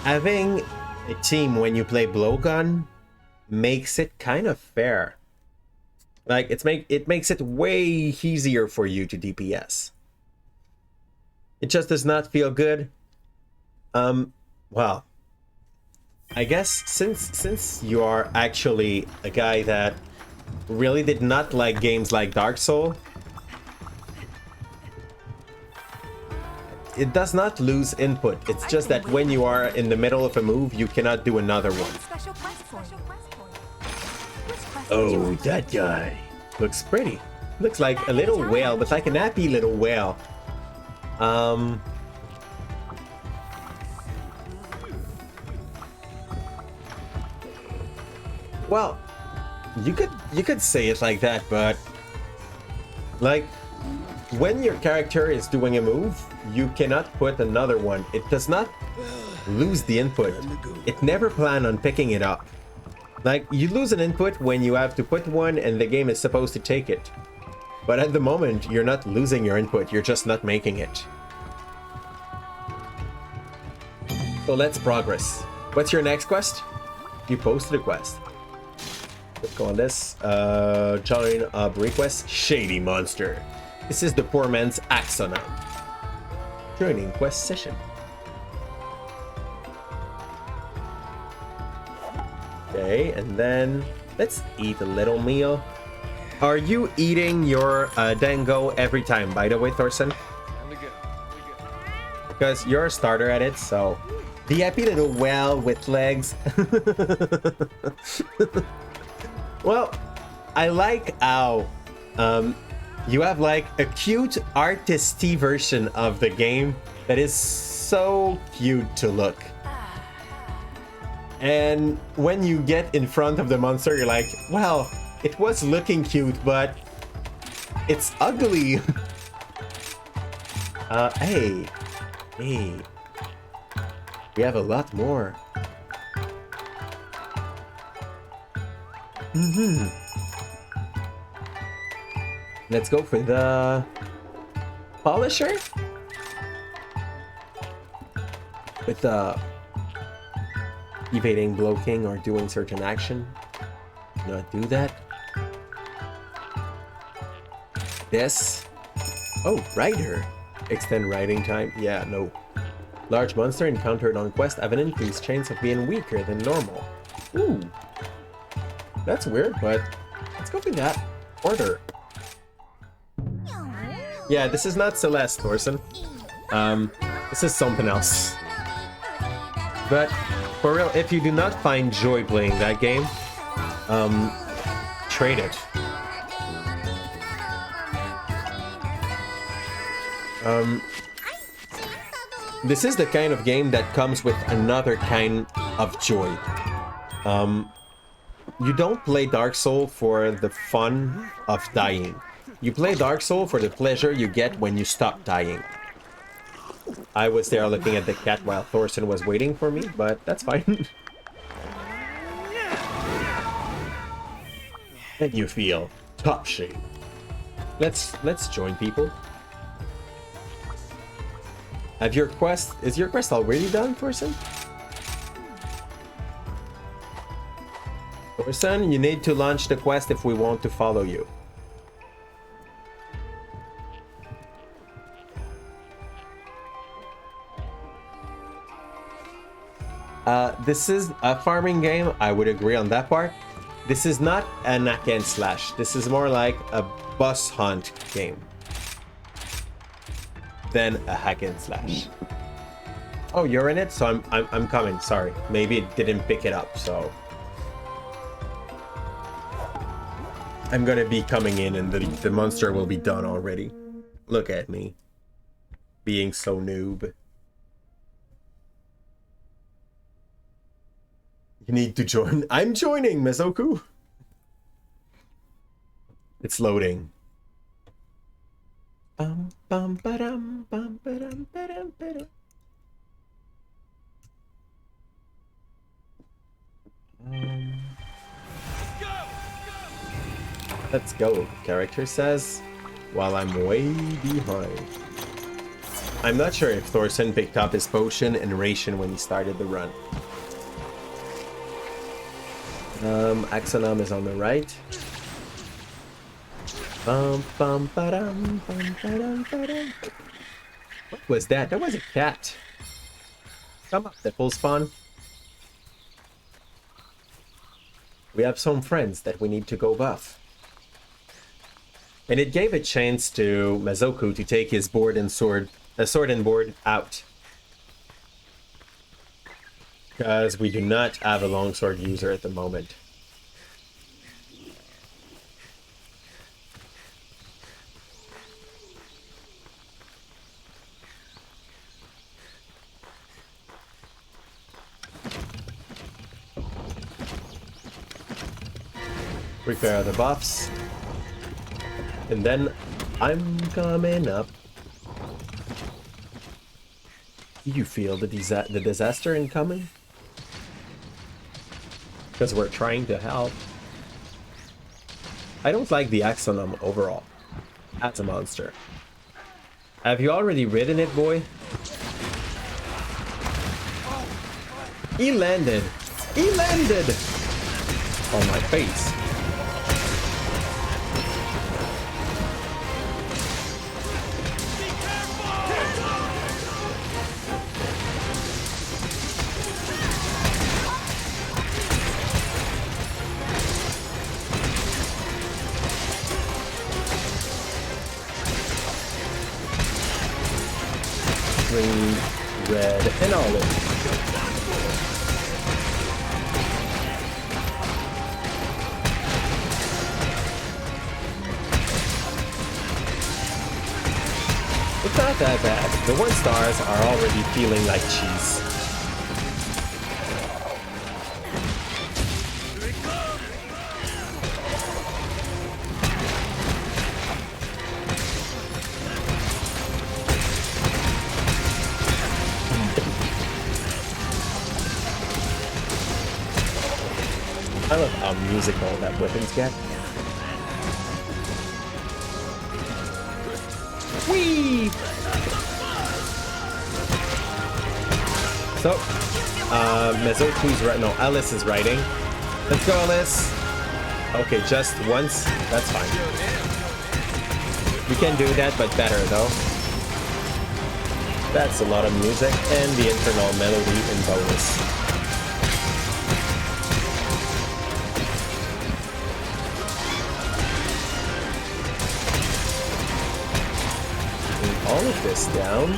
having a team when you play Blowgun makes it kind of fair. Like it makes it way easier for you to DPS. It just does not feel good. Well, I guess since you are actually a guy that really did not like games like Dark Souls, it does not lose input. It's just that when you are in the middle of a move, you cannot do another one. Oh, that guy looks pretty. Looks like a little whale, but like an happy little whale. Well, you could say it like that, but like when your character is doing a move, you cannot put another one. It does not lose the input. It never plan on picking it up. Like you lose an input when you have to put one and the game is supposed to take it. But at the moment, you're not losing your input, you're just not making it. So let's progress. What's your next quest? You posted a quest. Let's go on this. Join up request. Shady monster. This is the poor man's Axonam. Joining quest session. Okay, and then let's eat a little meal. Are you eating your dango every time, by the way, Thorson? Because you're a starter at it, so the happy little whale with legs. Well, I like how you have like a cute artisty version of the game that is so cute to look. And when you get in front of the monster, you're like, well, it was looking cute, but it's ugly. Hey. We have a lot more. Let's go for the polisher. With the evading, blocking, or doing certain action. Do not do that. This. Oh, rider. Extend riding time. Yeah, no. Large monster encountered on quest have an increased chance of being weaker than normal. Ooh. That's weird, but let's go for that. Order. Yeah, this is not Celeste, Thorson. This is something else. But for real, if you do not find joy playing that game, trade it. This is the kind of game that comes with another kind of joy. You don't play Dark Souls for the fun of dying. You play Dark Souls for the pleasure you get when you stop dying. I was there looking at the cat while Thorson was waiting for me, but that's fine. And you feel top shape. Let's join people. Is your quest already done, Thorson? Thorson, you need to launch the quest if we want to follow you. This is a farming game, I would agree on that part. This is not a hack and slash. This is more like a boss hunt game than a hack and slash. Oh, you're in it? So I'm coming, sorry. Maybe it didn't pick it up, so I'm gonna be coming in and the monster will be done already. Look at me. Being so noob. You need to join. I'm joining, Mezoku. It's loading. Bum, bum, ba-dum, bum, ba-dum, ba-dum, ba-dum. Let's go, character says, while I'm way behind. I'm not sure if Thorson picked up his potion and ration when he started the run. Axonum is on the right. Bum, bum, ba-dum, bum, ba-dum, ba-dum. What was that? That was a cat. Come up, the full spawn. We have some friends that we need to go buff. And it gave a chance to Mezoku to take his sword and board out. Because we do not have a longsword user at the moment. Prepare the buffs. And then I'm coming up. Do you feel the disaster incoming? Because we're trying to help. I don't like the Axonum overall. As a monster. Have you already ridden it, boy? He landed! He landed! On my face.
green, red, and olive. It's not that bad. The 1 stars are already feeling like cheese. I love how musical that weapons get. Whee! So, Mezoku's right. No, Alice is writing. Let's go, Alice. Okay, just once. That's fine. We can do that, but better though. That's a lot of music and the internal melody in bonus. All of this down.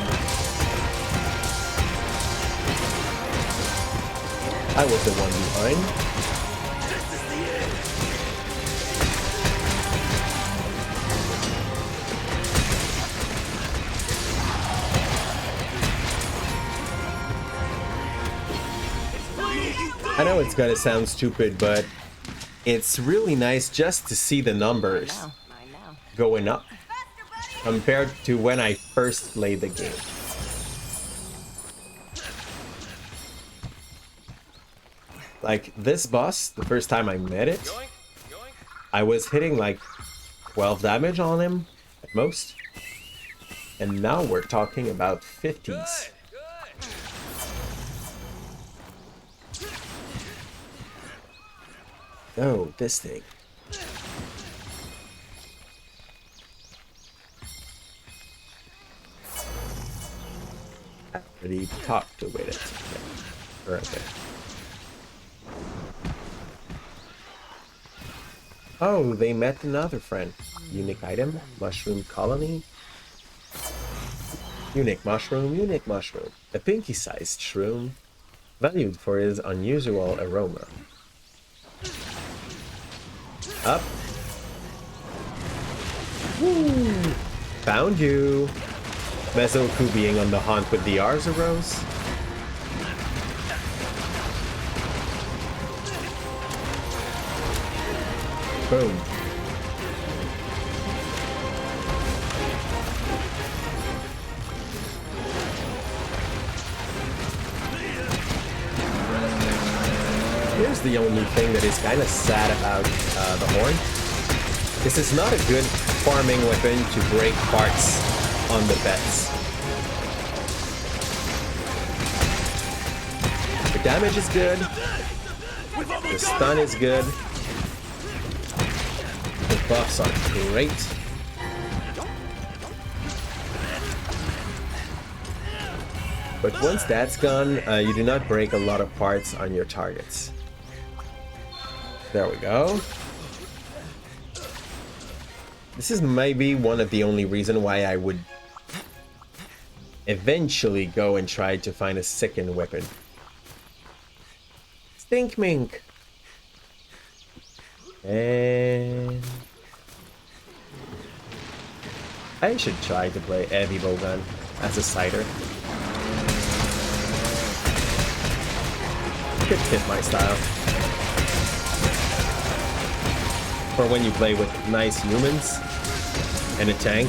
I was the one behind. I know it's gonna sound stupid, but it's really nice just to see the numbers going up compared to when I first played the game. Like this boss, the first time I met it, I was hitting like 12 damage on him at most. And now we're talking about 50s. Oh, this thing. I already talked with it. Yeah. Right there. Oh, they met another friend. Unique item, mushroom colony. Unique mushroom. A pinky-sized shroom, valued for his unusual aroma. Up. Woo! Found you. Mezoku being on the hunt with the Arzuros. Boom. Here's the only thing that is kind of sad about the horn. This is not a good farming weapon to break parts on the bets. The damage is good. The stun is good. The buffs are great. But once that's gone, you do not break a lot of parts on your targets. There we go. This is maybe one of the only reasons why I would eventually go and try to find a second weapon. Stink Mink! And I should try to play heavy bowgun as a sider. Could fit my style. For when you play with nice humans and a tank.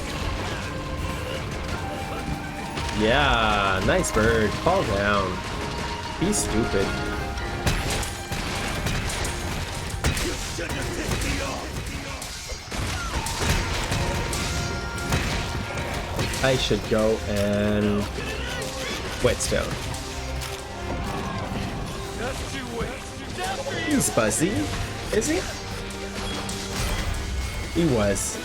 Yeah, nice bird. Fall down. Be stupid. I should go and whetstone. He's buzzy, is he? He was.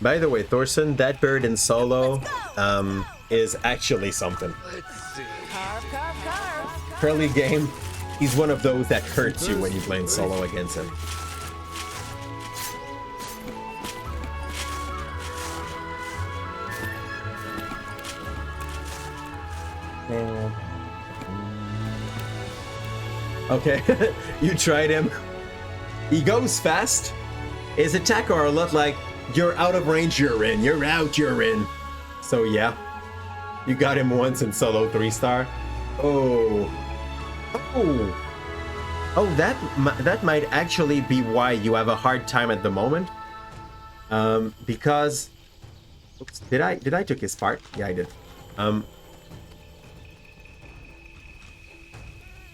By the way, Thorson, that bird in solo is actually something. Early game, he's one of those that hurts you when you play in solo against him. Okay, you tried him. He goes fast. His attack are a lot like, you're out of range, you're in. You're out, you're in. So yeah, you got him once in solo 3-star. Oh. Oh. Oh, that might actually be why you have a hard time at the moment. Because... Oops, did I took his part? Yeah, I did.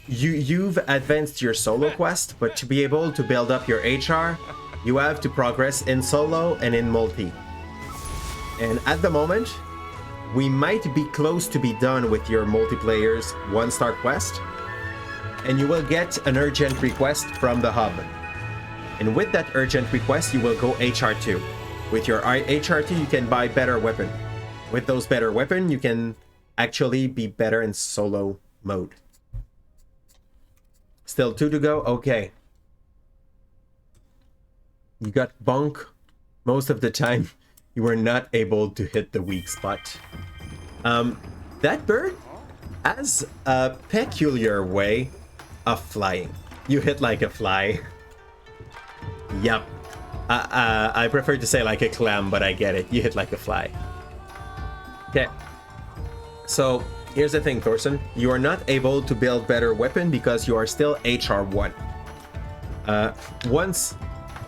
You've advanced your solo quest, but to be able to build up your HR, you have to progress in solo and in multi. And at the moment, we might be close to be done with your multiplayer's 1-star quest, and you will get an urgent request from the hub. And with that urgent request, you will go HR2. With your HR2, you can buy better weapon. With those better weapon, you can actually be better in solo mode. Still 2 to go? Okay. You got bonk. Most of the time, you were not able to hit the weak spot. That bird has a peculiar way of flying. You hit like a fly. Yup. I prefer to say like a clam, but I get it. You hit like a fly. Okay. So, here's the thing, Thorson. You are not able to build better weapon because you are still HR1. Once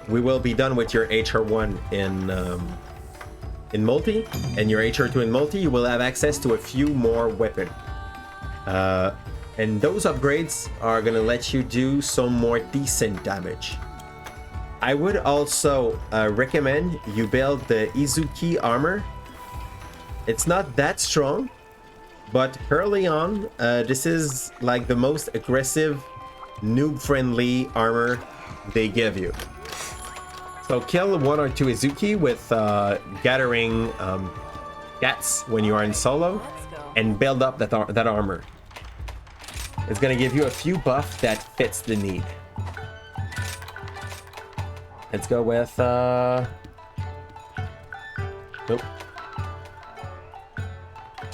we will be done with your HR1 in multi, and your HR2 in multi, you will have access to a few more weapon. And those upgrades are gonna let you do some more decent damage. I would also recommend you build the Izuki armor. It's not that strong, but early on, this is like the most aggressive, noob-friendly armor they give you. So kill 1 or 2 Izuki with gathering cats when you are in solo, and build up that armor. It's gonna give you a few buff that fits the need. Let's go with nope.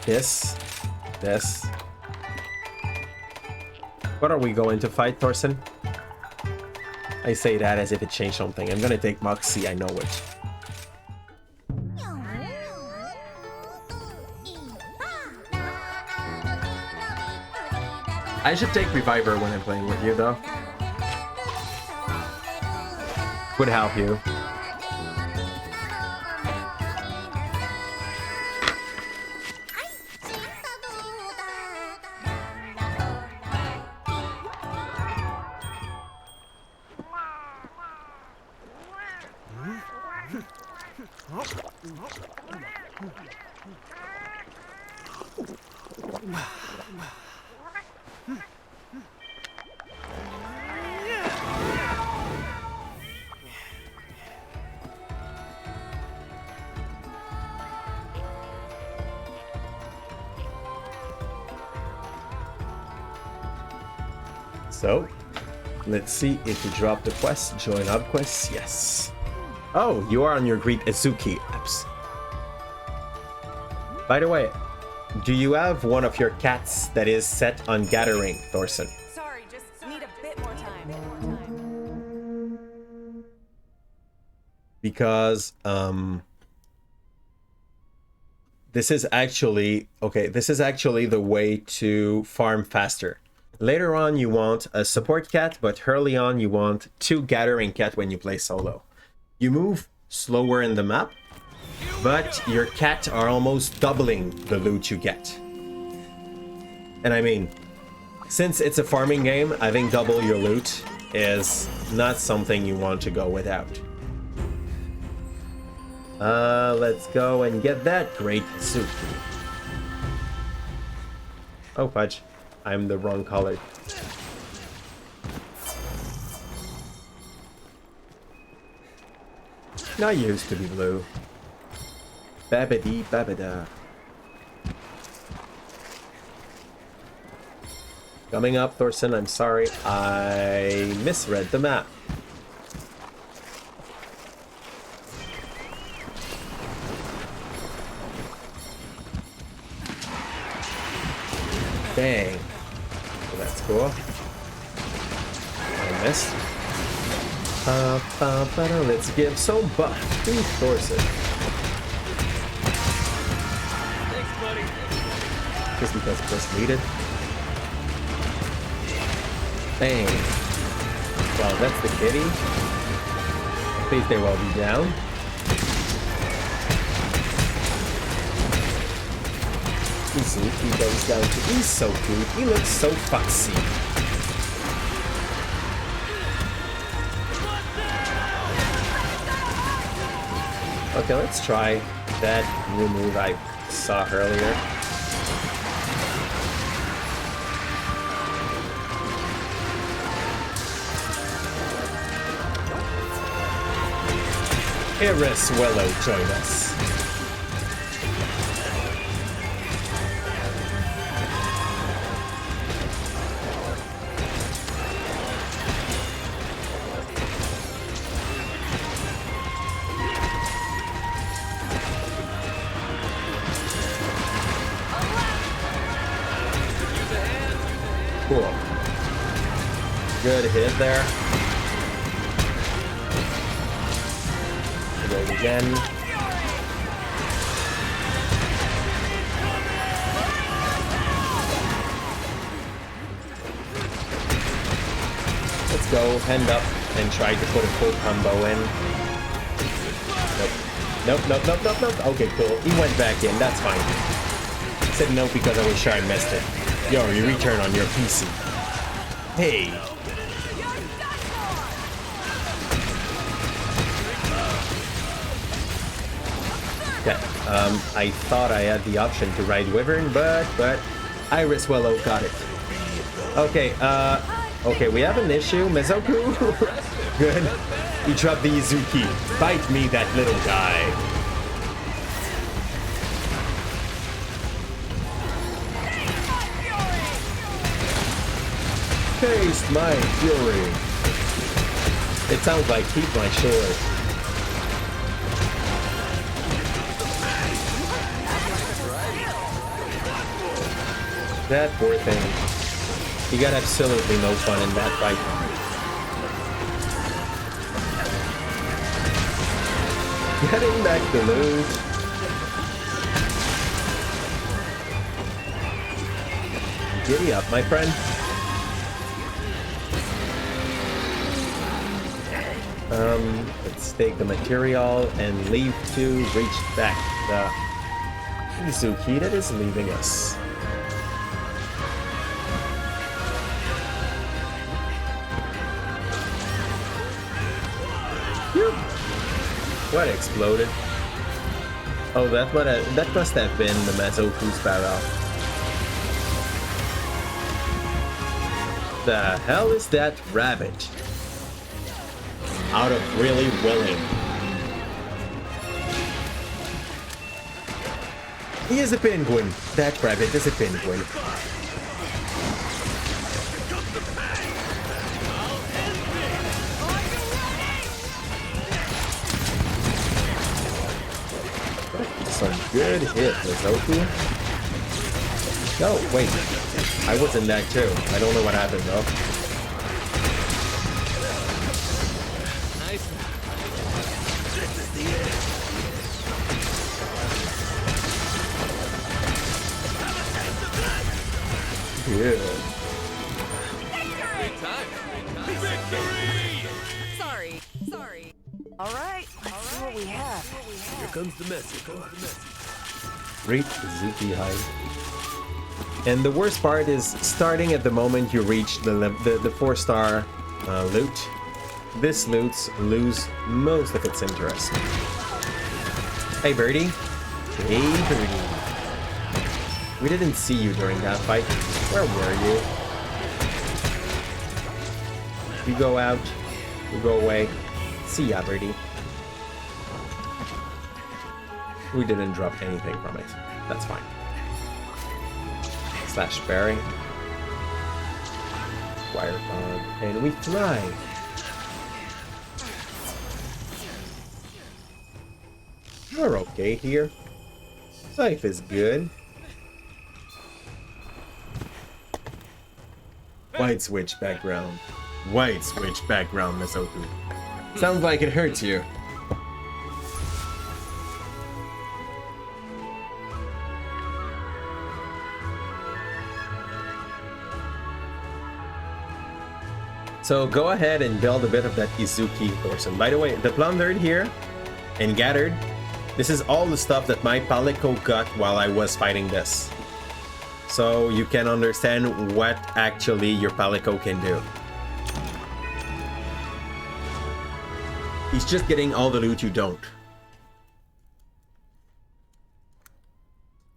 This. What are we going to fight, Thorson? I say that as if it changed something. I'm gonna take Moxie, I know it. I should take Reviver when I'm playing with you, though. Would help you. So, let's see if you drop the quest. Join up quest. Yes. Oh, you are on your Great Izuki apps. By the way, do you have one of your cats that is set on gathering, Thorson?
Sorry, just need a bit more time.
Because this is actually the way to farm faster. Later on you want a support cat, but early on you want 2 gathering cat when you play solo. You move slower in the map, but your cat are almost doubling the loot you get. And I mean, since it's a farming game, having double your loot is not something you want to go without. Let's go and get that Great Izuki. Oh fudge, I'm the wrong color. Not used to be blue. Babidi babida. Coming up, Thorson, I'm sorry, I misread the map. Dang. Well, that's cool. I missed. Let's give some buff to Thorson. Just because it was needed. Dang. Well, that's the kitty. At least they will be down. He goes down to. He's so cute. He looks so foxy. Okay, let's try that new move I saw earlier. Irresuelo join us. Cool. Good hit there. Go again. Let's go, hand up, and try to put a full combo in. Nope. Okay, cool. He went back in, that's fine. Said no because I was sure I missed it. Yo, you return on your PC. Hey. Okay, I thought I had the option to ride Wyvern, but Irresuelo got it. Okay, okay, we have an issue. Mezoku? Good. He dropped the Izuki. Fight me, that little guy. Taste my fury. It sounds like keep my sword. That poor thing. He got absolutely no fun in that fight. Getting back the loot. Giddy up, my friend. Let's take the material and leave to reach back the Izuki that is leaving us. Phew. What exploded? Oh, that must have been the Mezoku's barrel. The hell is that rabbit? Out of really willing. He is a penguin. That rabbit is a penguin. Some good hit, Mizoku. No, wait. I was in that too. I don't know what happened though. Yeah.
Sorry. All right, let's see what we have.
Here comes the message.
Great Izuki hide. And the worst part is starting at the moment you reach the 4-star loot. This loot lose most of its interest. Hey birdie. Hey birdie. We didn't see you during that fight. Where were you? You go out. You go away. See ya, birdie. We didn't drop anything from it. That's fine. Slash bearing. Wire bond. And we fly. We're okay here. Life is good.
White switch background. White switch background, Miss Oku. Sounds like it hurts you. So go ahead and build a bit of that Izuki Thorson. By the way, the plundered here and gathered, this is all the stuff that my Palico got while I was fighting this. So you can understand what actually your Palico can do. He's just getting all the loot you don't.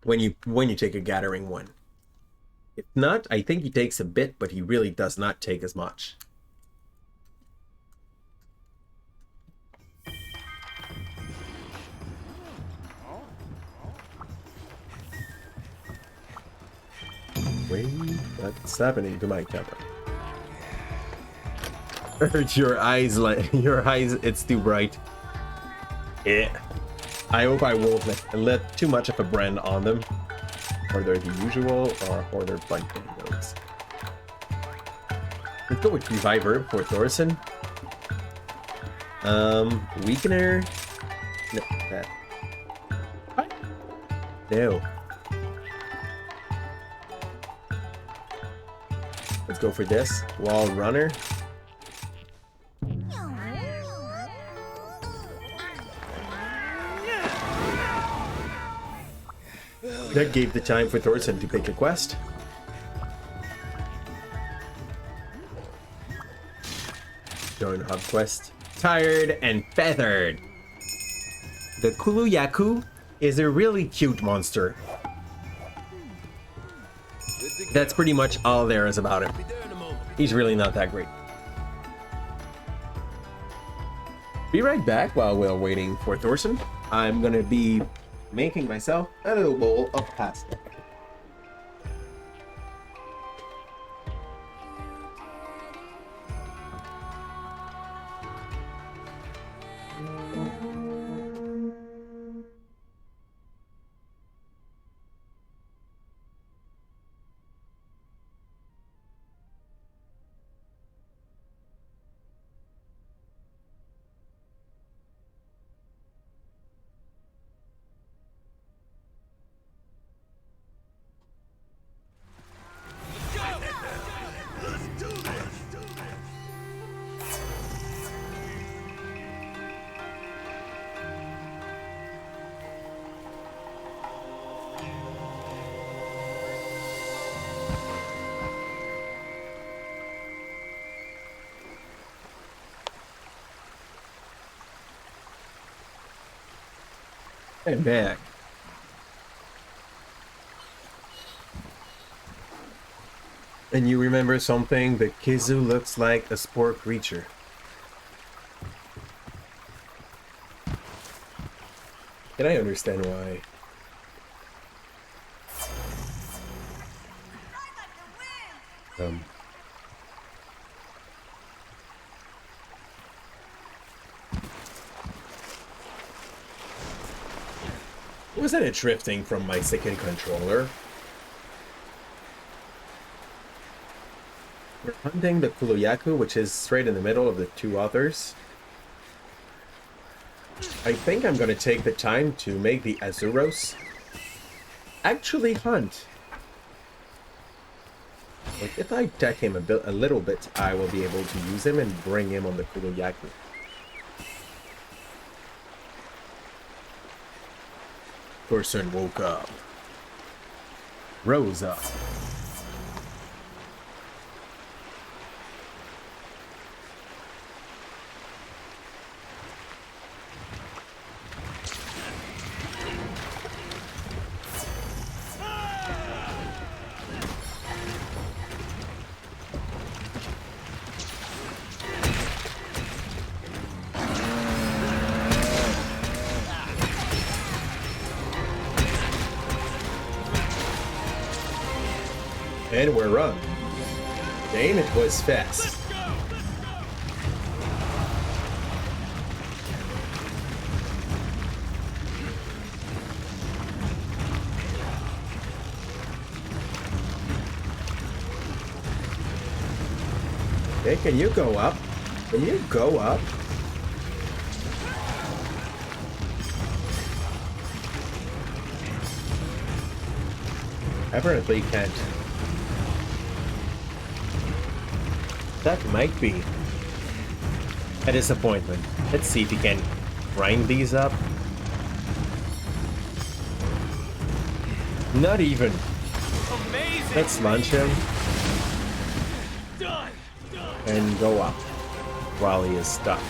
When you take a gathering one. If not, I think he takes a bit, but he really does not take as much. Wait, what's happening to my camera? Your eyes, it's too bright. Yeah. I hope I won't let too much of a brand on them. Or they're the usual, or they're blank windows. Let's go with Reviver for Thorson. Weakener. No, that. No. Let's go for this. Wall Runner. That gave the time for Thorson to pick a quest. Join Hub Quest. Tired and Feathered. The Kuluyaku is a really cute monster. That's pretty much all there is about him. He's really not that great. Be right back while we're waiting for Thorson. I'm gonna be making myself a little bowl of pasta. I'm back. And you remember something? The Kizu looks like a spore creature. Can I understand why? Wasn't it drifting from my second controller? We're hunting the Kuluyaku, which is straight in the middle of the two others. I think I'm gonna take the time to make the Azuros actually hunt. Like if I tech him a little bit, I will be able to use him and bring him on the Kuluyaku. Thorson woke up. Rose up. And we're run. Damn, it was fast. Hey, can you go up? Can you go up?
Apparently you can't. That might be a disappointment. Let's see if you can grind these up. Not even.
Amazing.
Let's launch him
Done.
and go up while he is stuck.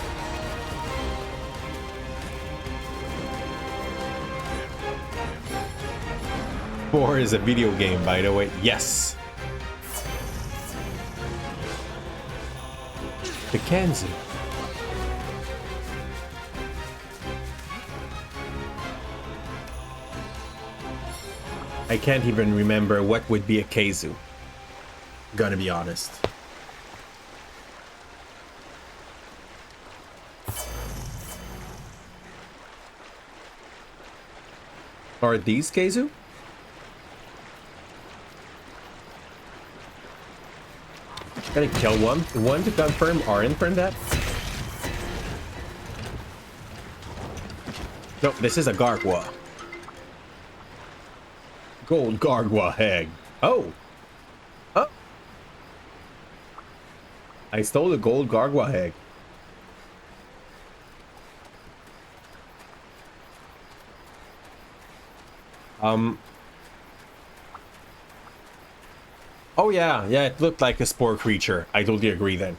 Four is a video game, by the way. Yes. The Kanzu. I can't even remember what would be a Keizu.
Gonna be honest.
Are these Keizu? Gotta kill one. One to confirm or infirm that. No, this is a Gargwa. Gold Gargwa Heg. Oh! Oh! I stole the gold Gargwa Heg. Oh yeah, it looked like a spore creature. I totally agree then.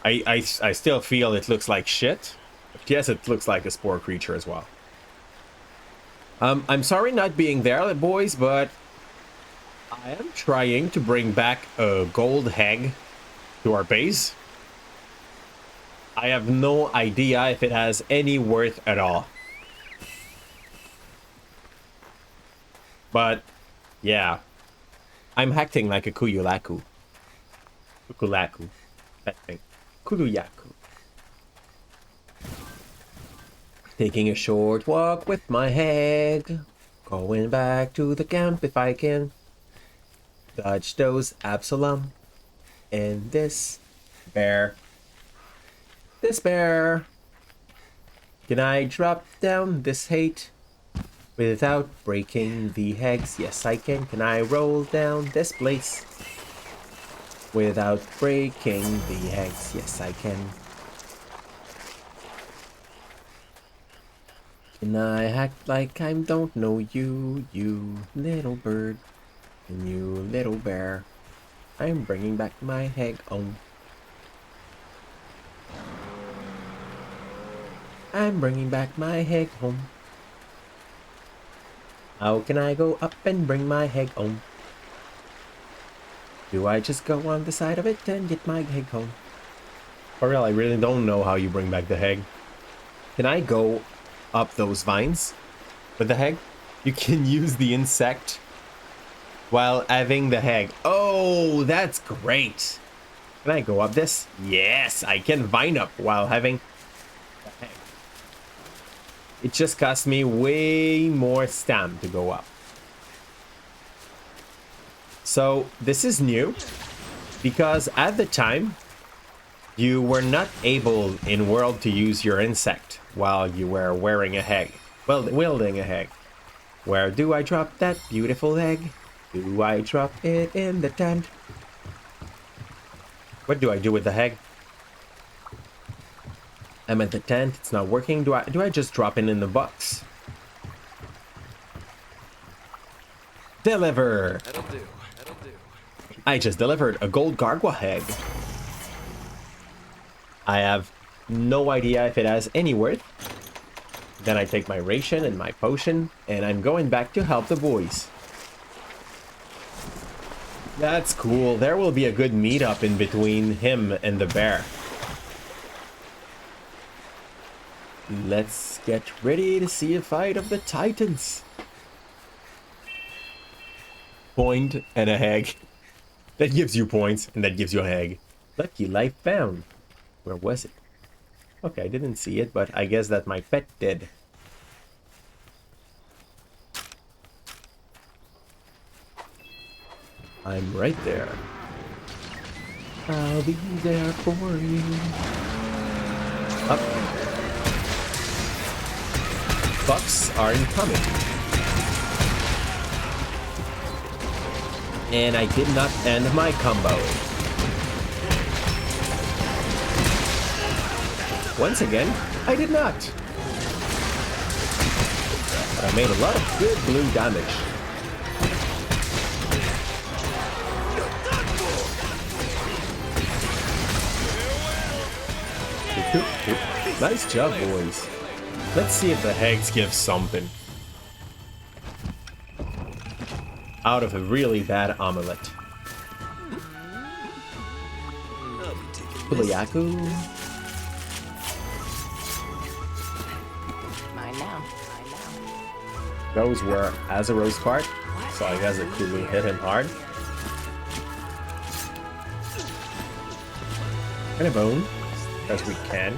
I still feel it looks like shit. But yes, it looks like a spore creature as well. I'm sorry not being there, boys, but I am trying to bring back a gold heg to our base. I have no idea if it has any worth at all. But yeah, I'm acting like a Kuyulaku. Kukulaku. That thing. Kuluyaku. Taking a short walk with my heg. Going back to the camp if I can. Dodge those Absalom. And this bear. This bear. Can I drop down this hate? Without breaking the hegs? Yes, I can. Can I roll down this place? Without breaking the hegs? Yes, I can. Can I act like I don't know you, you little bird, and you little bear? I'm bringing back my heg home. I'm bringing back my heg home. How can I go up and bring my heg home? Do I just go on the side of it and get my heg home? For real, I really don't know how you bring back the heg. Can I go up those vines with the heg? You can use the insect while having the heg. Oh, that's great. Can I go up this? Yes, I can vine up while having the heg. It just cost me way more stamp to go up. So this is new because at the time you were not able in world to use your insect while you were wearing a heg. Well, wielding a heg. Where do I drop that beautiful egg? Do I drop it in the tent? What do I do with the heg? I'm at the tent, it's not working. Do I just drop it in the box? Deliver!
That'll do. That'll do.
I just delivered a gold Gargwa heg. I have no idea if it has any worth. Then I take my ration and my potion, and I'm going back to help the boys. That's cool. There will be a good meetup in between him and the bear. Let's get ready to see a fight of the titans. Point and a heg. That gives you points, and that gives you a heg. Lucky life found. Where was it? Okay, I didn't see it, but I guess that my pet did. I'm right there. I'll be there for you. Up. Bucks are incoming. And I did not end my combo. Once again, I did not. But I made a lot of good blue damage. Nice job, boys. Let's see if the Hags give something out of a really bad omelet. Kuliaku.
Mine now. Mine now.
Those were Azeroth's part, so I guess it Kulu hit him hard. And a bone, as we can.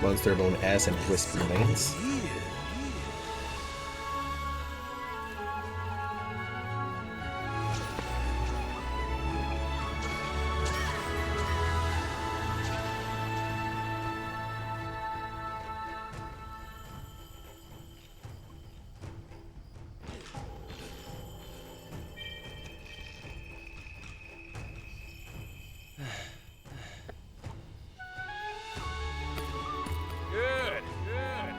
Monster Bone S and Wisp remains.
Good, good.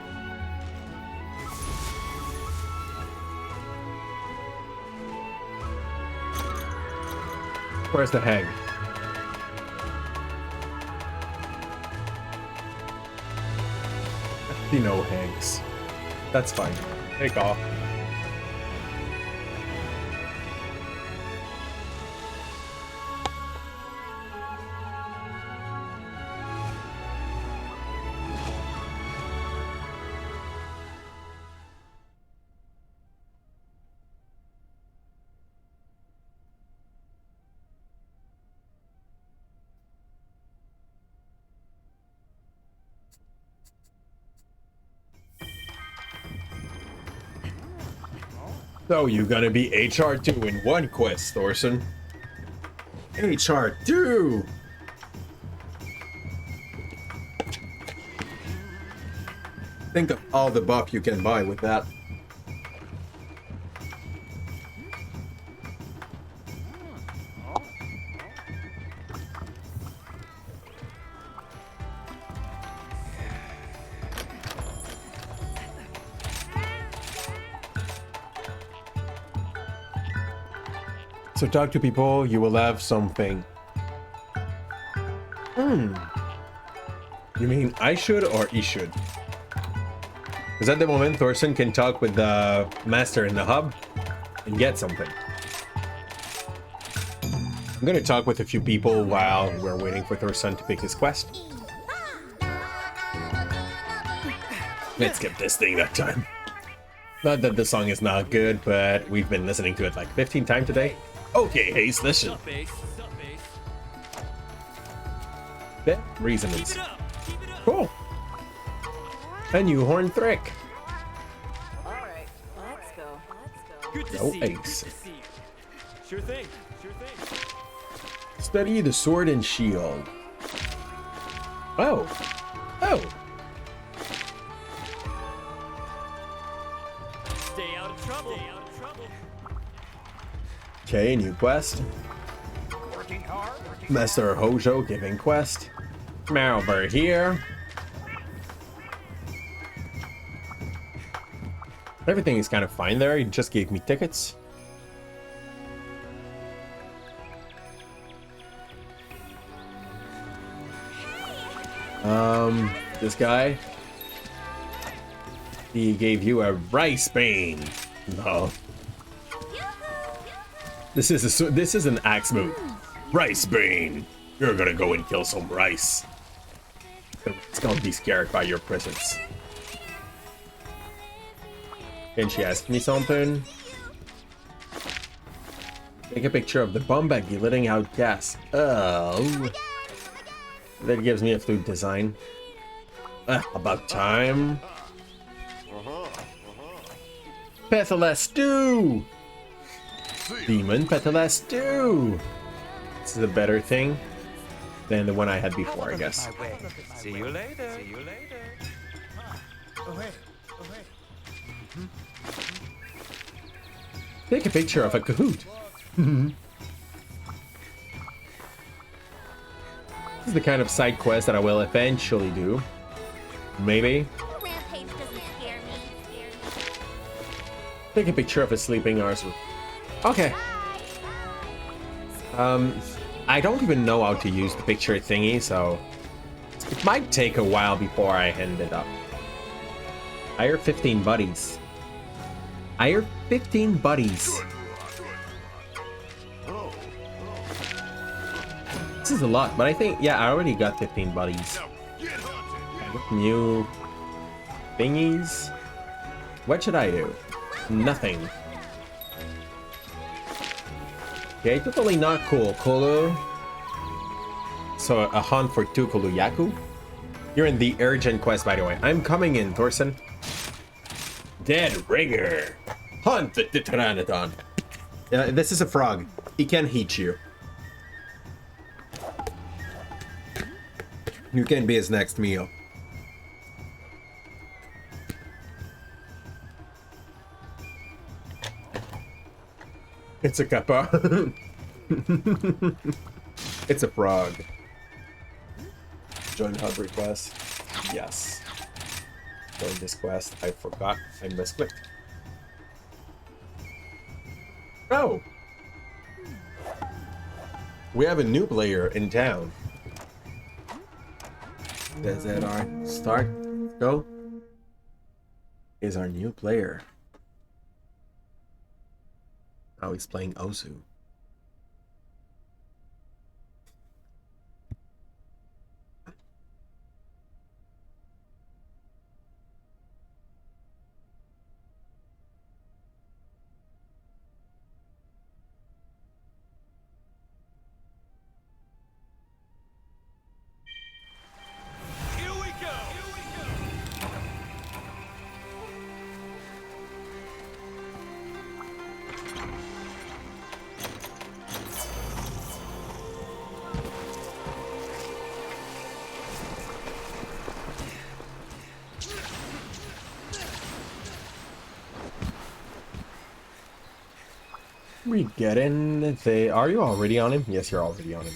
Where's the Hag? I see no Hags. That's fine. Take off. So you're gonna be HR2 in one quest, Thorson. HR2! Think of all the buff you can buy with that. So talk to people, you will have something. You mean I should or he should? Because at the moment, Thorson can talk with the master in the hub and get something. I'm gonna talk with a few people while we're waiting for Thorson to pick his quest. Let's skip this thing that time. Not that the song is not good, but we've been listening to it like 15 times today. Okay, Haze, listen.
Sup, Ace? Sup, Ace?
Bit reasonings.
Keep it up! Keep it up!
Cool. A new Horn Thrick.
Alright, let's go. Let's go.
Good to
No
see you. Good to
ace.
see you. Sure thing. Sure thing.
Study the sword and shield. Oh. Oh.
Stay out of trouble. Stay out of trouble.
Okay, new quest.
Working hard.
Master Hojo giving quest. Malber here. Everything is kind of fine there. He just gave me tickets. This guy. He gave you a rice bane. No. This is an axe move. Rice bane. You're gonna go and kill some rice. It's gonna be scared by your presence. Can she ask me something? Take a picture of the bomb baggie letting out gas. Oh. That gives me a flute design. About time. Pethalas stew! Demon Petal 2. This is a better thing than the one I had before, I guess.
See you later. See you later.
Take a picture of a Kahoot. This is the kind of side quest that I will eventually do. Maybe.
Rampage doesn't scare me.
Take a picture of a sleeping Arsu. Okay. I don't even know how to use the picture thingy, so it might take a while before I end it up. Hire 15 buddies. Hire 15 buddies. This is a lot, but I think, yeah, I already got 15 buddies. New thingies. What should I do? Nothing. Okay, totally not cool. Kolu. So a hunt for 2 Koluyaku. You're in the urgent quest, by the way. I'm coming in, Thorson. Dead Rigger. Hunt the Pteranodon. This is a frog. He can heat you. You can be his next meal. It's a kappa. It's a frog. Join hub request. Yes. Join this quest. I forgot. I misclicked. Oh! We have a new player in town. Is that our start? Go. Is our new player. Now he's playing Osu.
Here we go. Here we go.
We get in. Are you already on him? Yes, you're already on him.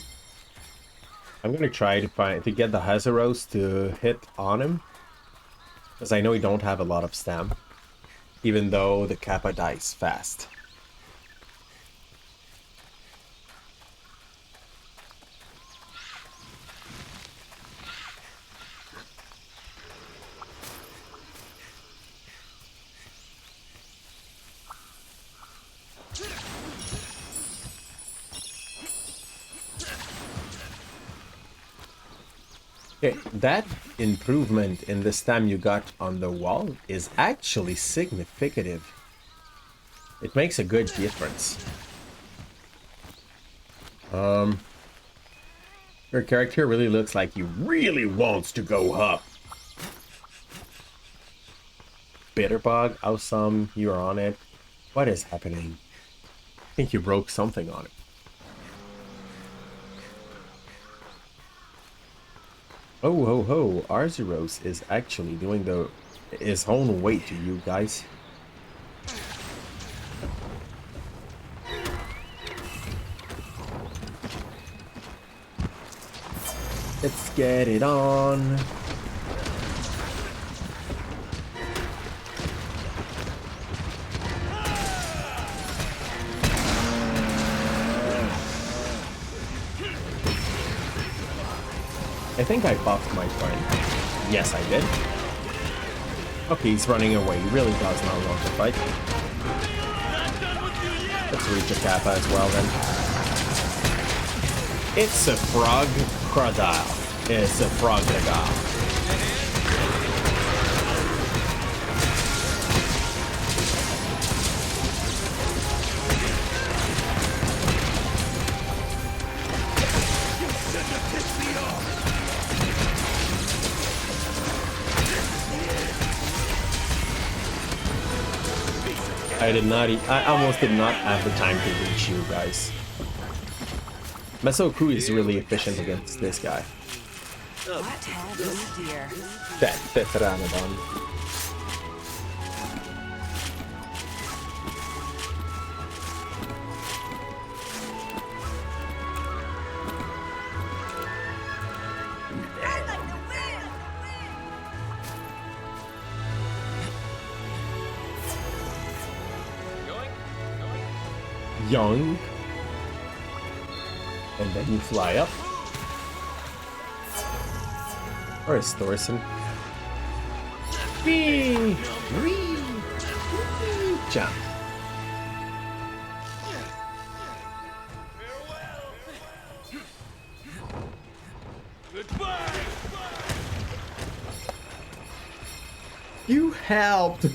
I'm gonna try to get the Hazaros to hit on him, because I know he don't have a lot of stam, even though the Kappa dies fast. Okay, that improvement in the stam you got on the wall is actually significant. It makes a good difference. Your character really looks like he really wants to go up. Bitterbug, awesome, you're on it. What is happening? I think you broke something on it. Oh ho ho, Arzuros is actually doing his own weight to you guys. Let's get it on. I think I buffed my friend. Yes, I did. Okay, he's running away. He really does not want to fight. Let's reach a Kappa as well then. It's a frog crocodile. It's a frog crocodile. I almost did not have the time to reach you guys. Mesoku is really efficient against this guy.
What? Oh dear.
That Tetranodan. Young. And then you fly up. Or is Thorson? Whee! Whee! Jump.
Goodbye.
You helped.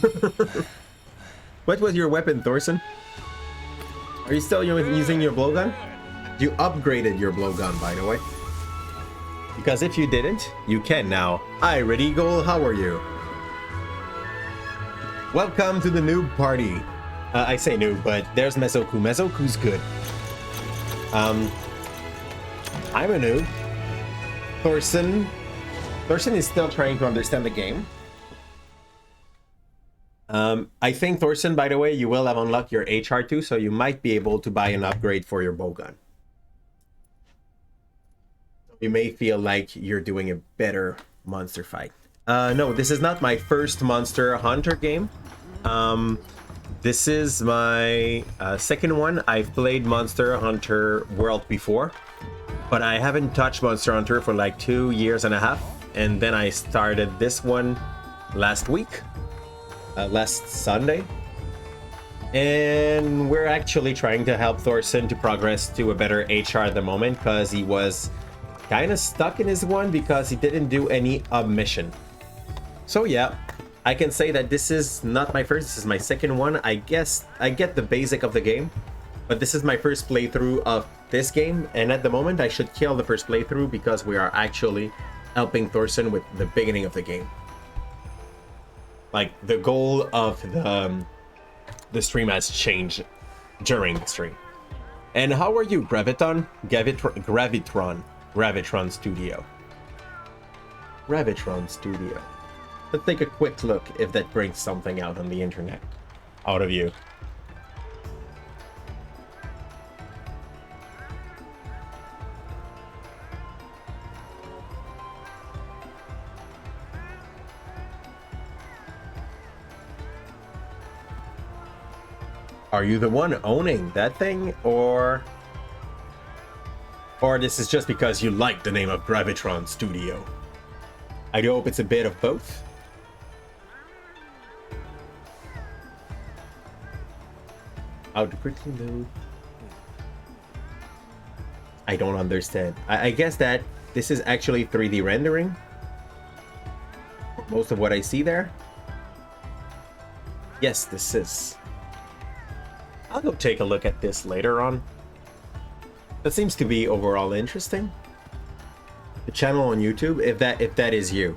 What was your weapon, Thorson? Are you still using your blowgun? You upgraded your blowgun, by the way.
Because if you didn't, you can now.
Hi, Red Eagle. How are you? Welcome to the noob party.
I say noob, but there's Mesoku. Mesoku's good. I'm a noob.
Thorson is still trying to understand the game.
I think Thorson, by the way, you will have unlocked your HR2, so you might be able to buy an upgrade for your bowgun. You may feel like you're doing a better monster fight. No, this is not my first Monster Hunter game. This is my second one. I've played Monster Hunter World before, but I haven't touched Monster Hunter for like 2.5 years, and then I started this one last week. Last Sunday, and we're actually trying to help Thorson to progress to a better HR at the moment because he was kind of stuck in his one because he didn't do any mission. So yeah, I can say that this is not my first, this is my second one. I guess I get the basic of the game, but this is my first playthrough of this game, and at the moment I should kill the first playthrough because we are actually helping Thorson with the beginning of the game. Like, the goal of the stream has changed during the stream. And how are you, Gravitron? Gravitron Studio. Gravitron Studio. Let's take a quick look if that brings something out on the internet. Out of you. Are you the one owning that thing, or this is just because you like the name of Gravitron Studio? I do hope it's a bit of both. How to quickly move. I don't understand. I guess that this is actually 3D rendering. Most of what I see there. Yes, this is. I'll go take a look at this later on. That seems to be overall interesting. The channel on YouTube, if that is you.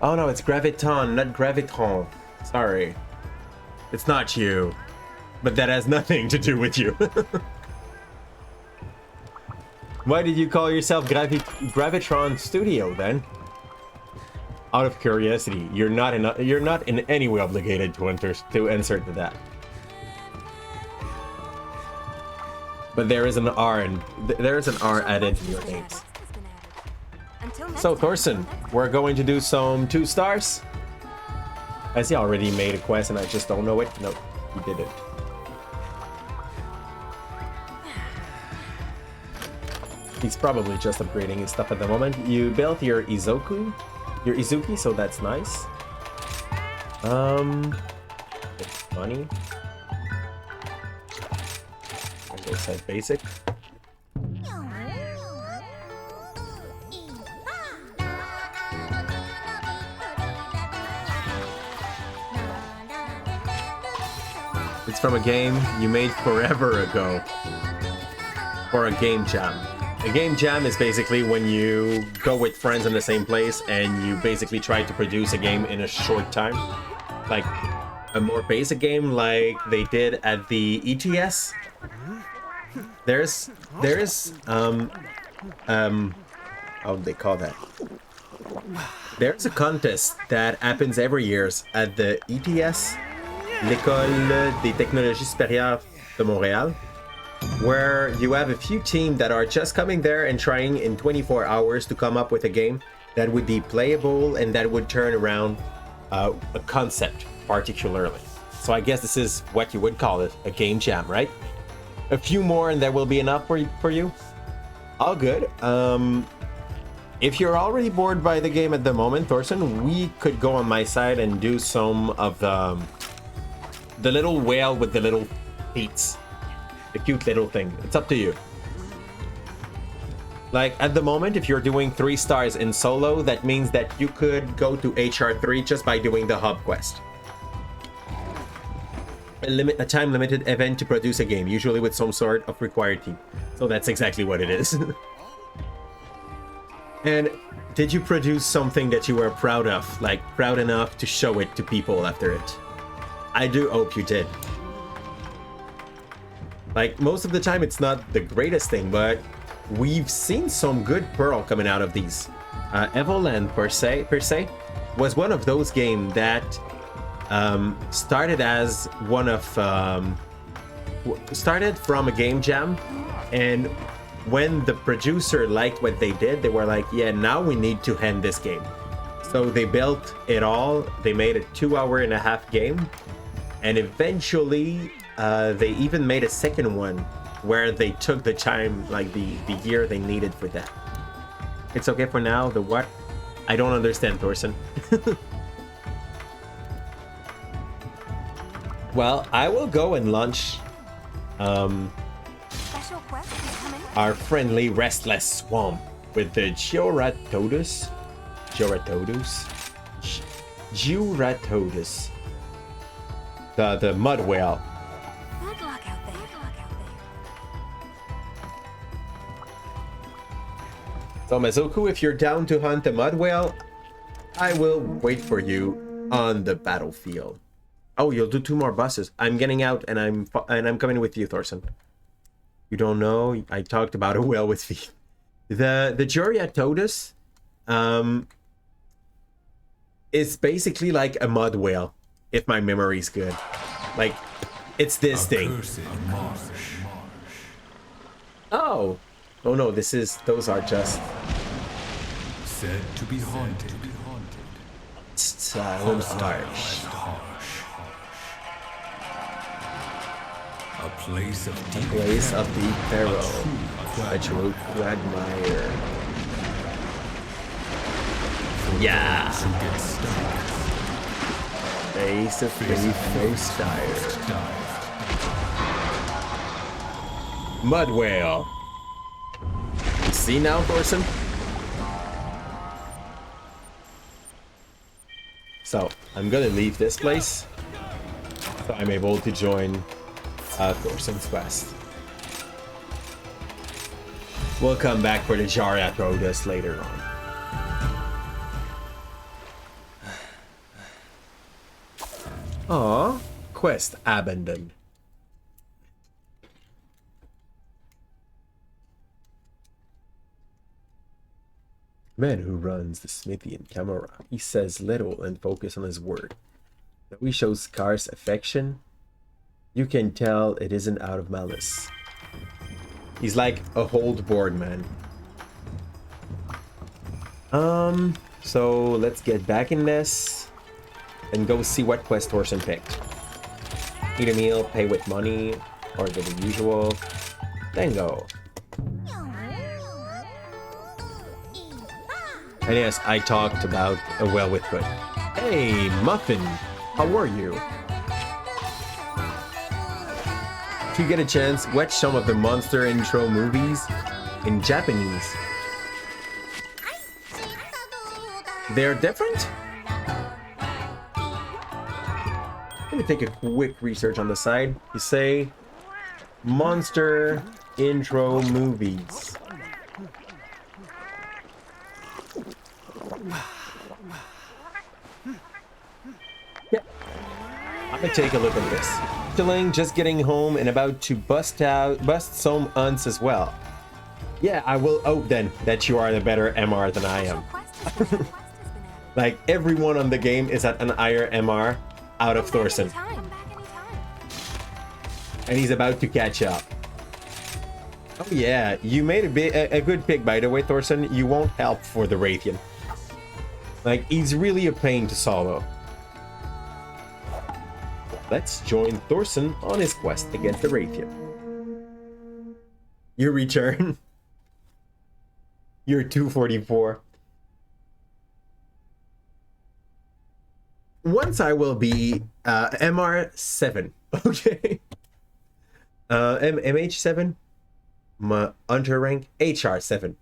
Oh no, it's Graviton, not Gravitron. Sorry. It's not you. But that has nothing to do with you. Why did you call yourself Gravitron Studio then? Out of curiosity, you're not in any way obligated to insert that. But there is an R and there is an R added to your names. So Thorson, we're going to do some 2 stars. Has he already made a quest and I just don't know it? No, he didn't. He's probably just upgrading his stuff at the moment. You built your Izuki, so that's nice. It's money. As I said, basic. It's from a game you made forever ago. Or a game jam. A game jam is basically when you go with friends in the same place and you basically try to produce a game in a short time. Like,
a more basic game like they did at the ETS, there's how do they call that? There's a contest that happens every year at the ETS, l'École des Technologies Supérieures de Montréal, where you have a few teams that are just coming there and trying in 24 hours to come up with a game that would be playable and that would turn around a concept particularly. So I guess this is what you would call it, a game jam, right? A few more and there will be enough for you. All good. If you're already bored by the game at the moment, Thorson, we could go on my side and do some of the little whale with the little feet. The cute little thing. It's up to you. Like, at the moment, if you're doing 3 stars in solo, that means that you could go to HR3 just by doing the hub quest. A time-limited event to produce a game, usually with some sort of required team. So that's exactly what it is. And did you produce something that you were proud of? Like, proud enough to show it to people after it? I do hope you did. Like, most of the time it's not the greatest thing, but we've seen some good pearl coming out of these. Evoland per se was one of those games that started as one of started from a game jam, and when the producer liked what they did, they were like, yeah, now we need to end this game. So they built it all. They made a 2.5-hour game, and eventually they even made a second one where they took the time, like the year they needed for that. It's okay for now. The what? I don't understand, Thorson. Well, I will go and launch
Special quest is coming.
our friendly restless swamp with the Geuratodus. The mud whale.
Good luck out there. Good luck out there.
So Mazoku, if you're down to hunt a mud whale, I will wait for you on the battlefield. Oh, you'll do 2 more buses. I'm getting out and I'm coming with you, Thorson. You don't know? I talked about a whale with feet. The Geuratodus is basically like a mud whale, if my memory's good. Like, it's this thing. Oh no, those are just
Said to be haunted.
silent harsh.
A place of deep
Place of deep peril. A true quagmire. Yeah.
who get stuck.
Face of faith most dire. Mud whale. You see now, Thorson? So, I'm gonna leave this place so I'm able to join Thorson's quest. We'll come back for the Geuratodus later on. Aww, quest abandoned. Man who runs the smithy in camera, he says little and focus on his work. Though he shows scarce affection, you can tell it isn't out of malice. He's like a hold board man. So let's get back in this and go see what quest Thorson picked. Eat a meal, pay with money, or the usual. Then go. And yes, I talked about a well with foot. Hey, Muffin, how are you? If you get a chance, watch some of the monster intro movies in Japanese. They're different? Let me take a quick research on the side. You say monster intro movies. Yeah. I
take a look at this. Chilling, just getting home and about to bust some unts as well. Yeah, I will hope then that you are the better MR than I am. Like, everyone on the game is at an higher MR out of Thorson. And he's about to catch up. Oh yeah, you made a good pick, by the way, Thorson. You won't help for the Raytheon. Like, he's really a pain to solo. Let's join Thorson on his quest against the Raytheon. You return. You're 244. Once I will be MR7. Okay. MH7. My under rank HR7.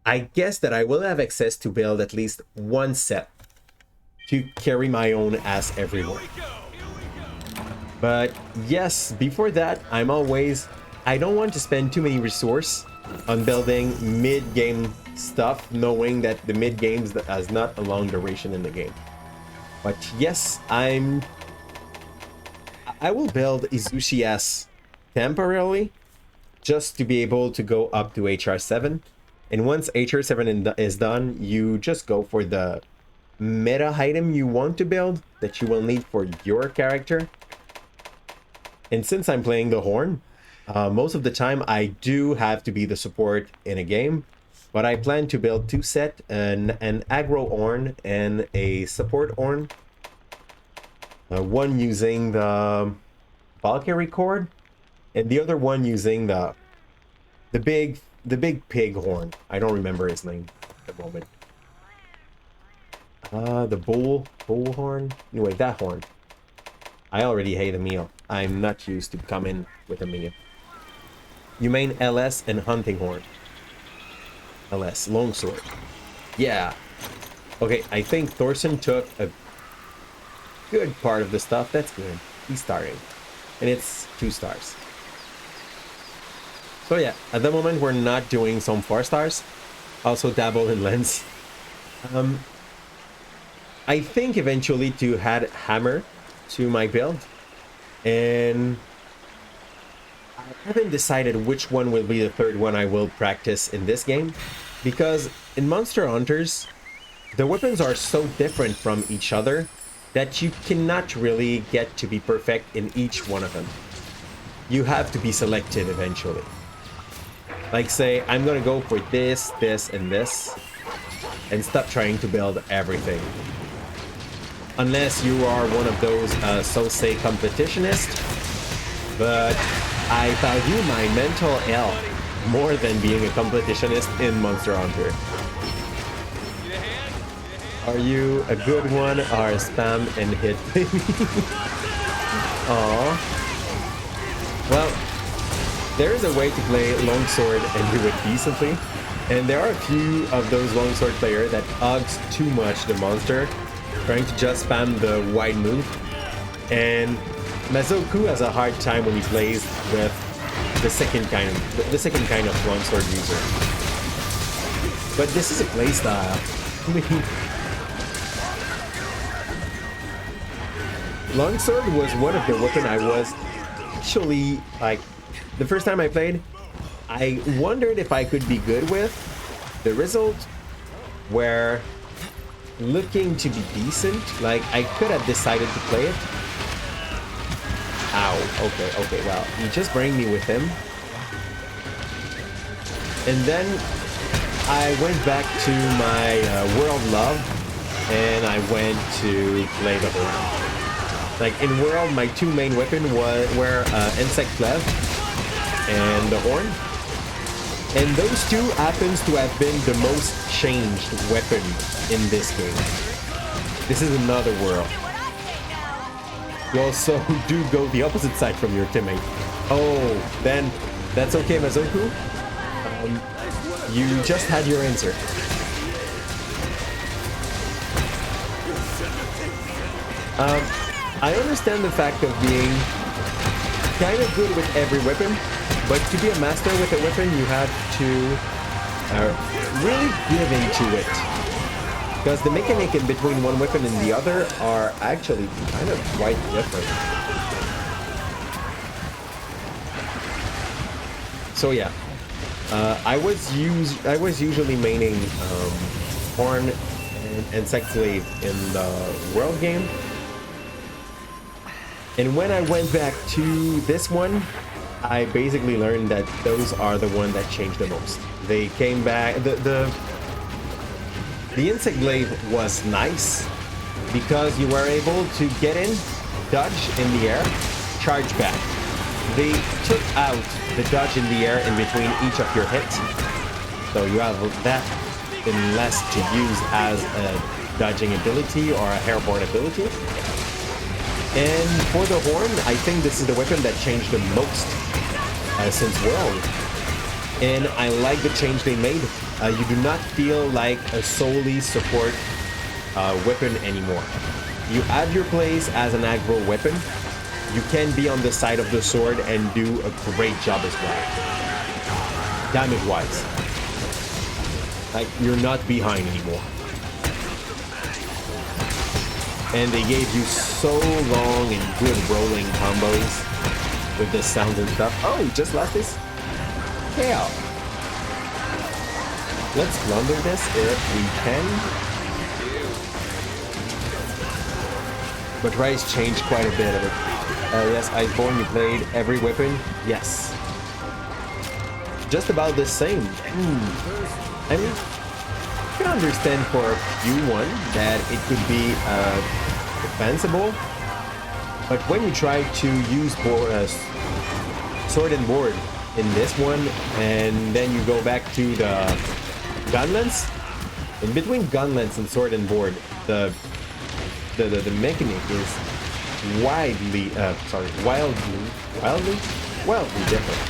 I guess that I will have access to build at least one set to carry my own ass everywhere. But yes, before that, I don't want to spend too many resources on building mid-game stuff, knowing that the mid-games has not a long duration in the game. But yes, I will build Izushi S temporarily, just to be able to go up to HR7. And once HR7 is done, you just go for the meta item you want to build that you will need for your character. And since I'm playing the Horn, most of the time I do have to be the support in a game. But I plan to build two sets, an aggro Horn and a support Horn. One using the Valkyrie cord, and the other one using the big pig horn. I don't remember his name at the moment. The bull horn. Anyway, that horn. I already hate a meal. I'm not used to come in with a meal. You mean LS and hunting horn. LS, longsword. Yeah. Okay, I think Thorson took a good part of the stuff. That's good. He's starting. And it's 2 stars. So yeah, at the moment we're not doing some 4 stars. Also dabble in lens. I think eventually to add hammer to my build. And I haven't decided which one will be the third one I will practice in this game. Because in Monster Hunters, the weapons are so different from each other that you cannot really get to be perfect in each one of them. You have to be selected eventually. Like say, I'm gonna go for this, this, and this, and stop trying to build everything. Unless you are one of those so-say competitionists, but I value my mental health more than being a competitionist in Monster Hunter. Are you a good one or a spam and hit baby? Aww. Well, there is a way to play longsword and do it decently, and there are a few of those longsword players that hugs too much the monster, trying to just spam the wide move. And Mazoku has a hard time when he plays with the second kind of longsword user. But this is a playstyle. Longsword was one of the weapons I was actually, like, the first time I played, I wondered if I could be good with. The result were looking to be decent. Like, I could have decided to play it. Ow, okay, well, you just bring me with him. And then I went back to my World Love, and I went to play the Horn. Like, in World, my 2 main weapons were Insect Clef and the Horn. And those 2 happens to have been the most changed weapon in this game. This is another world. You also do go the opposite side from your teammate. Oh, then that's okay, Mazoku. You just had your answer. I understand the fact of being kind of good with every weapon, but to be a master with a weapon, you have to really give into it. because the mechanic in between one weapon and the other are actually kind of quite different. So yeah, I was usually maining Horn and Sexglaive in the World game, and when I went back to this one, I basically learned that those are the one that changed the most. They came back. The Insect Glaive was nice because you were able to get in, dodge in the air, charge back. They took out the dodge in the air in between each of your hits, so you have that and less to use as a dodging ability or a airborne ability. And for the Horn, I think this is the weapon that changed the most since World. And I like the change they made. You do not feel like a solely support weapon anymore. You have your place as an aggro weapon. You can be on the side of the sword and do a great job as well. Damage-wise. Like, you're not behind anymore. And they gave you so long and good rolling combos with the sounds and stuff. Oh, just lost this? Hell. Let's plunder this if we can. But Rise changed quite a bit of it. Yes, Iceborne, you played every weapon? Yes. Just about the same. I mean, I can understand for a few one that it could be defensible, but when you try to use sword and board in this one, and then you go back to the Gunlance, in between Gunlance and sword and board, the mechanic is wildly different.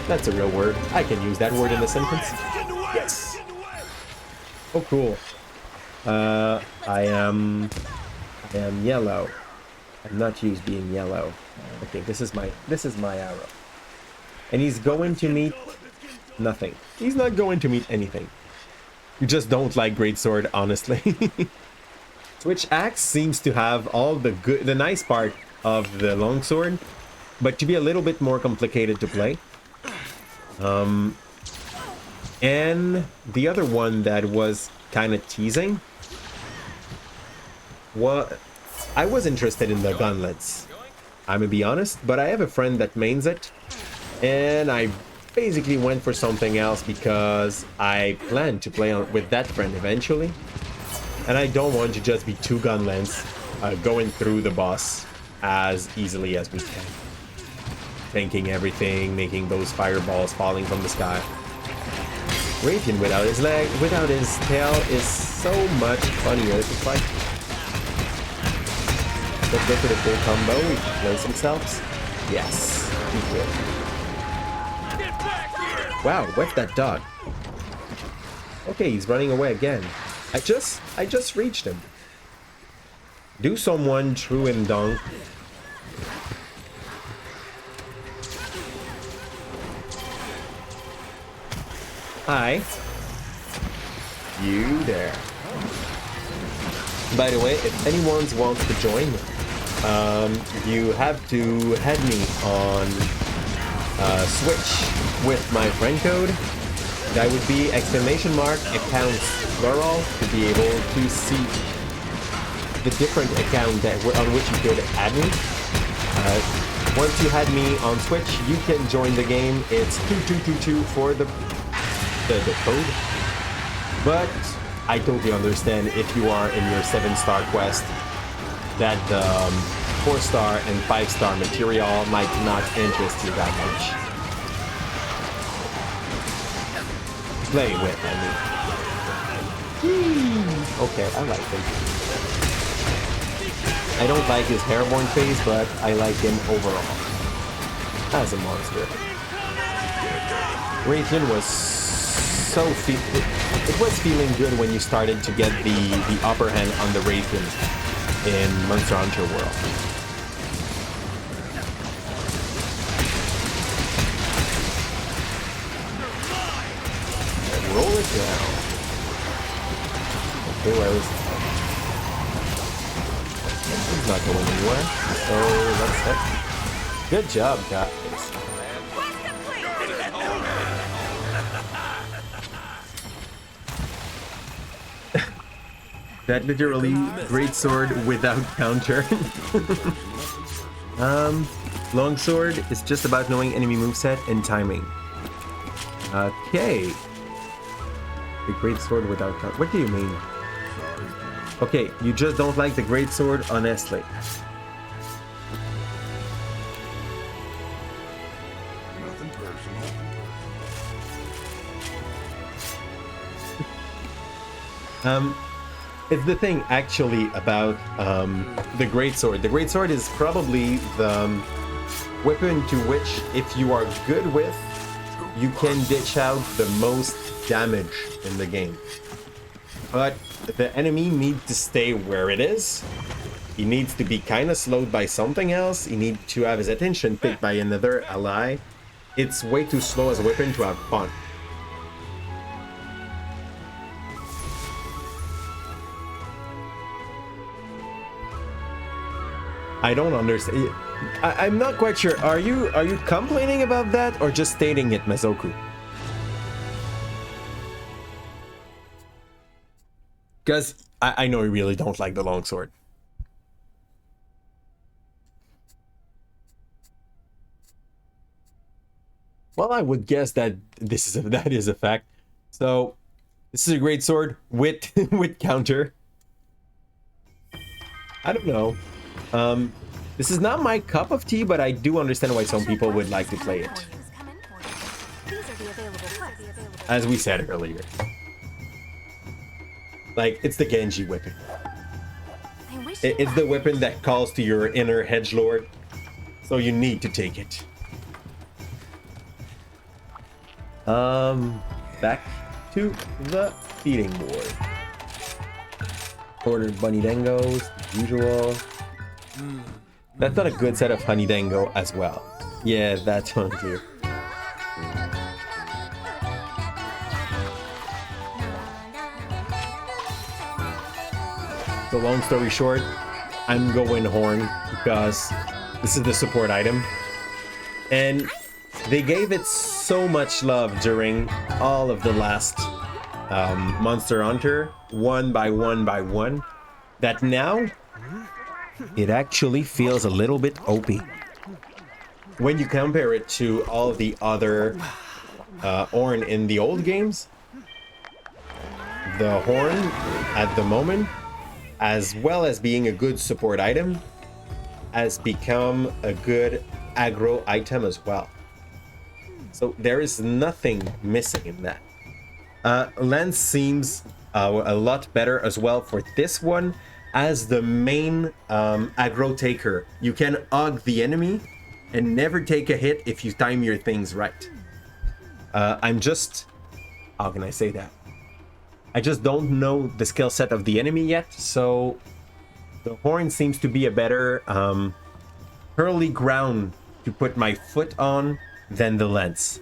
That's a real word. I can use that word in a sentence. Yes. Oh, cool. I am yellow. I'm not used being yellow. Okay, this is my arrow. And he's going to meet nothing. He's not going to meet anything. You just don't like greatsword, honestly. Switch axe seems to have all the nice part of the longsword, but to be a little bit more complicated to play. And the other one that was kind of teasing, I was interested in the Gauntlets, I'm gonna be honest, but I have a friend that mains it, and I basically went for something else because I plan to play with that friend eventually, and I don't want to just be two Gauntlets going through the boss as easily as we can. Tanking everything, making those fireballs falling from the sky. Raytheon without his leg, without his tail is so much funnier. It's like, let's go for the full combo. He plays himself. Yes, he did. Wow, what's that dog? Okay, he's running away again. I just reached him. Do someone true and dunk. Hi. You there. By the way, if anyone wants to join, you have to add me on Switch with my friend code. That would be !accounts plural to be able to see the different account on which you could add me. Once you had me on Switch, you can join the game. It's 2222 for the code, but I totally understand if you are in your 7-star quest that the 4-star and 5-star material might not interest you that much. Play with, I mean. Okay, I like him. I don't like his airborne phase, but I like him overall as a monster. Raytheon was it was feeling good when you started to get the upper hand on the Raytheon in Monster Hunter World. And roll it down. Okay, where is it? He's not going anywhere. So let's hit. Good job, guys. That literally great sword without counter. Long sword is just about knowing enemy moveset and timing. Okay. The great sword without counter. What do you mean? Okay, you just don't like the great sword, honestly. It's the thing actually about the greatsword. The greatsword is probably the weapon to which, if you are good with, you can dish out the most damage in the game. But the enemy needs to stay where it is. He needs to be kind of slowed by something else. He needs to have his attention picked by another ally. It's way too slow as a weapon to have fun. I don't understand. I'm not quite sure. Are you complaining about that or just stating it, Mazoku? Because I know you really don't like the longsword. Well, I would guess that that is a fact. So this is a great sword with with counter. I don't know. This is not my cup of tea, but I do understand why some people would like to play it. As we said earlier. Like, it's the Genji weapon. It's the weapon that calls to your inner hedgelord, so you need to take it. Back to the feeding board. Ordered bunny dangos, usual. That's not a good set of honey dango as well. Yeah, that's one too. So long story short, I'm going horn because this is the support item. And they gave it so much love during all of the last Monster Hunter, one by one, that now it actually feels a little bit OP. When you compare it to all of the other Horn in the old games, the Horn at the moment, as well as being a good support item, has become a good aggro item as well. So there is nothing missing in that. Lance seems a lot better as well for this one as the main aggro taker. You can hug the enemy and never take a hit if you time your things right. I'm just... how can I say that? I just don't know the skill set of the enemy yet, so the Horn seems to be a better early ground to put my foot on than the Lance.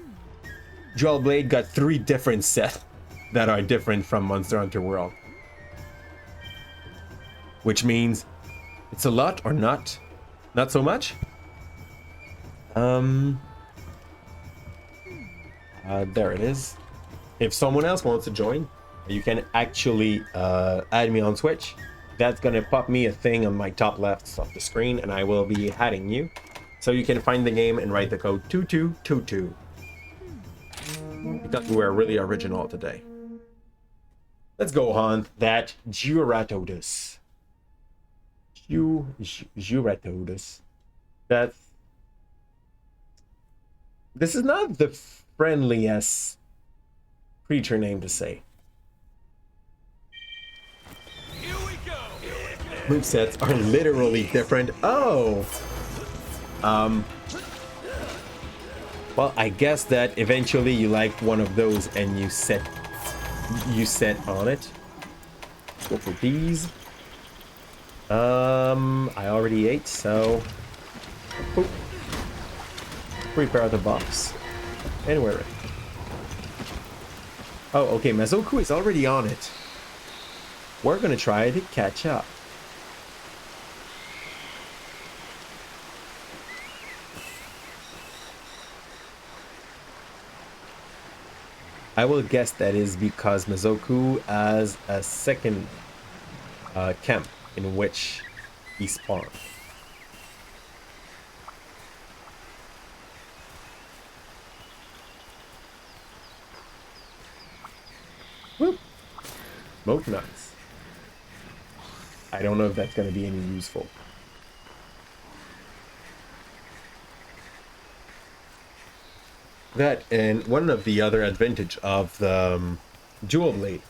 Dual Blade got 3 different sets that are different from Monster Hunter World. Which means it's a lot or not? Not so much? There it is. If someone else wants to join, you can actually add me on Twitch. That's gonna pop me a thing on my top left of the screen and I will be adding you. So you can find the game and write the code 2222. I thought we were really original today. Let's go on that Gyuratodus. Gyuratodus. That's... this is not the friendliest creature name to say.
Here we go.
Movesets are literally different. Oh! Well, I guess that eventually you like one of those and you set on it. Go for these. I already ate, so boop. Prepare the box. And we're ready. Oh, okay, Mazoku is already on it. we're gonna try to catch up. I will guess that is because Mazoku has a second camp in which he spawned. Whoop. Smoke nuts. I don't know if that's going to be any useful. That, and one of the other advantage of the Dual Blade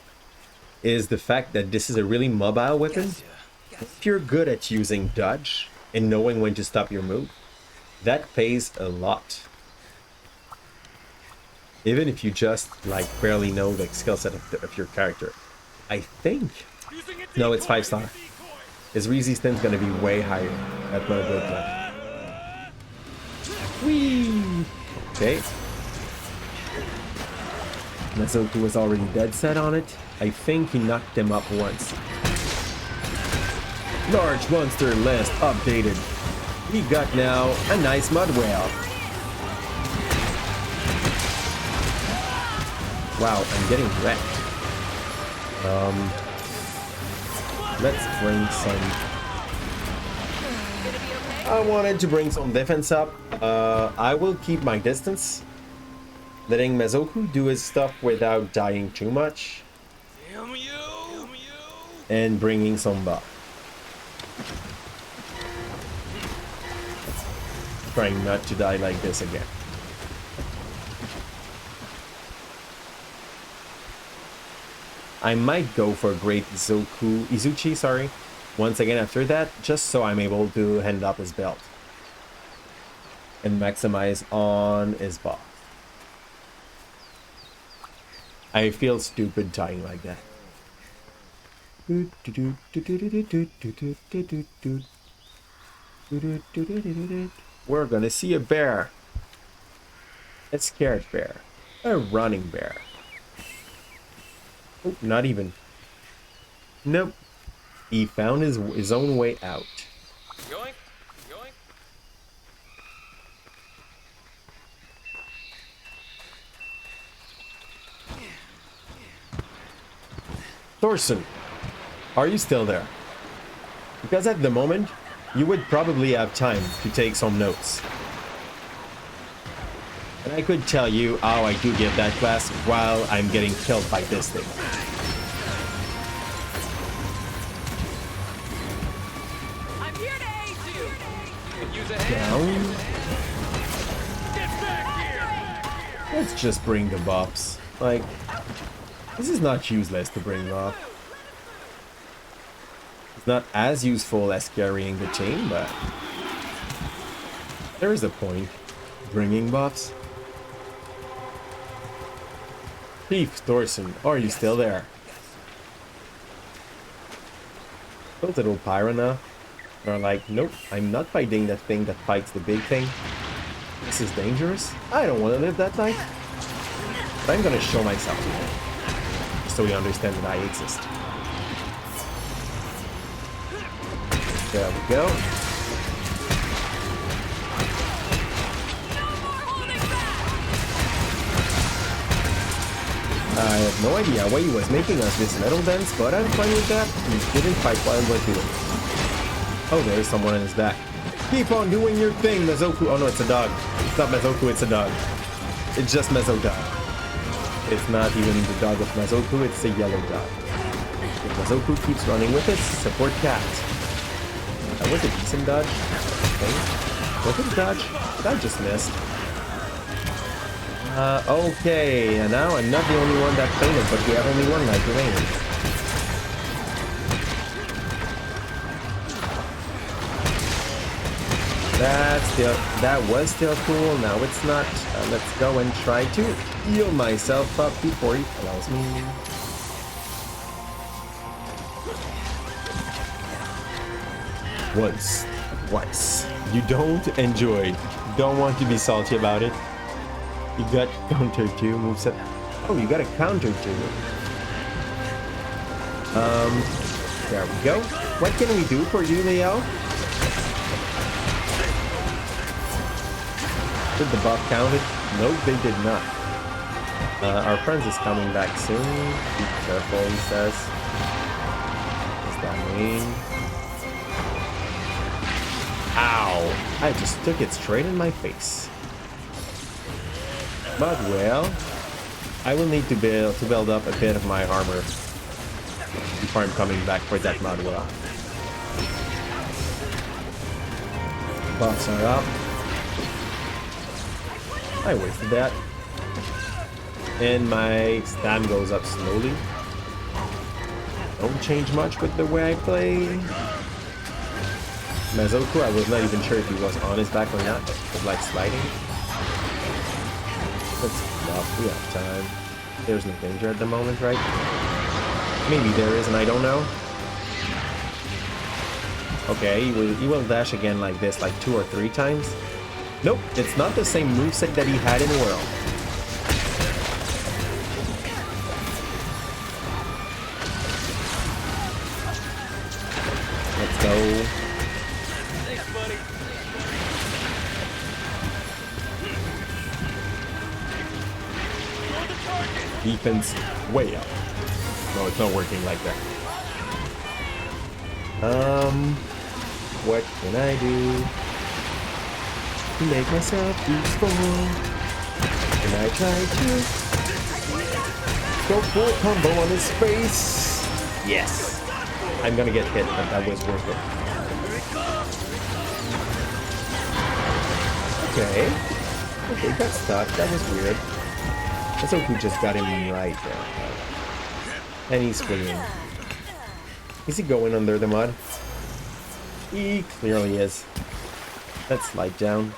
is the fact that this is a really mobile weapon. If you're good at using dodge and knowing when to stop your move, that pays a lot. Even if you just like barely know the skill set of your character. I think, no, it's 5-star. His resistance is going to be way higher at my build plan. Whee! Okay. Mazoku was already dead set on it. I think he knocked him up once. Large monster list updated. We got now a nice mud whale. Wow, I'm getting wrecked. Let's bring some... I wanted to bring some defense up. I will keep my distance, letting Mazoku do his stuff without dying too much, and bringing some buff. Trying not to die like this again. I might go for Great Izuchi, sorry, once again after that, just so I'm able to hand up his belt and maximize on his buff. I feel stupid dying like that. We're gonna see a bear. A scared bear. A running bear. Oh, not even. Nope. He found his own way out.
Yoink, yoink.
Thorson, are you still there? Because at the moment, you would probably have time to take some notes. And I could tell you how I do give that class while I'm getting killed by this thing.
I'm here to aid you.
Could use a hand.
Down.
Get back here.
Let's just bring the buffs. Like, this is not useless to bring buff. It's not as useful as carrying the chain, but there is a point bringing buffs. Thief Thorson, are you still there? Those little piranha are like, nope, I'm not fighting that thing that fights the big thing. This is dangerous. I don't want to live that life. But I'm gonna show myself so you understand that I exist. There we go. I have no idea why he was making us this metal dance, but I'm fine with that. He didn't fight while I was doing it. Oh, there's someone on his back. Keep on doing your thing, Mazoku. Oh no, it's a dog. It's not Mazoku, it's a dog. It's just Mezo dog. It's not even the dog of Mazoku, it's a yellow dog. If Mazoku keeps running with it, support cat. That was a decent dodge. Okay. Was it a dodge? Did I just miss? Okay, and now I'm not the only one that fainted, but we have only one life remaining. That was still cool, now it's not. Let's go and try to heal myself up before he allows me. Once. You don't enjoy, don't want to be salty about it. You got counter 2 moveset. Oh, you got a counter 2.
There we go. What can we do for you, Leo? Did the buff count it? Nope, they did not. Our friends is coming back soon. Be careful, he says. Is that mean? Ow! I just took it straight in my face. But well, I will need to build up a bit of my armor before I'm coming back for that Madwell. Buffs are up. I wasted that. And my stam goes up slowly. Don't change much with the way I play. Mazoku, I was not even sure if he was on his back or not. It was like sliding. Let's bluff, we have time. There's no danger at the moment, right? Maybe there is and I don't know. Okay, he will dash again like this, like 2 or 3 times. Nope, it's not the same moveset that he had in World. Let's go.
Thanks, buddy. On the target.
Defense way up. No, it's not working like that. What can I do to make myself useful? Can I try to go full combo on his face? Yes. I'm gonna get hit, but that was worth it. Okay. Okay, got stuck. That was weird. Let's hope we just got him right there. And he's fleeing. Is he going under the mud? He clearly is. Let's slide down.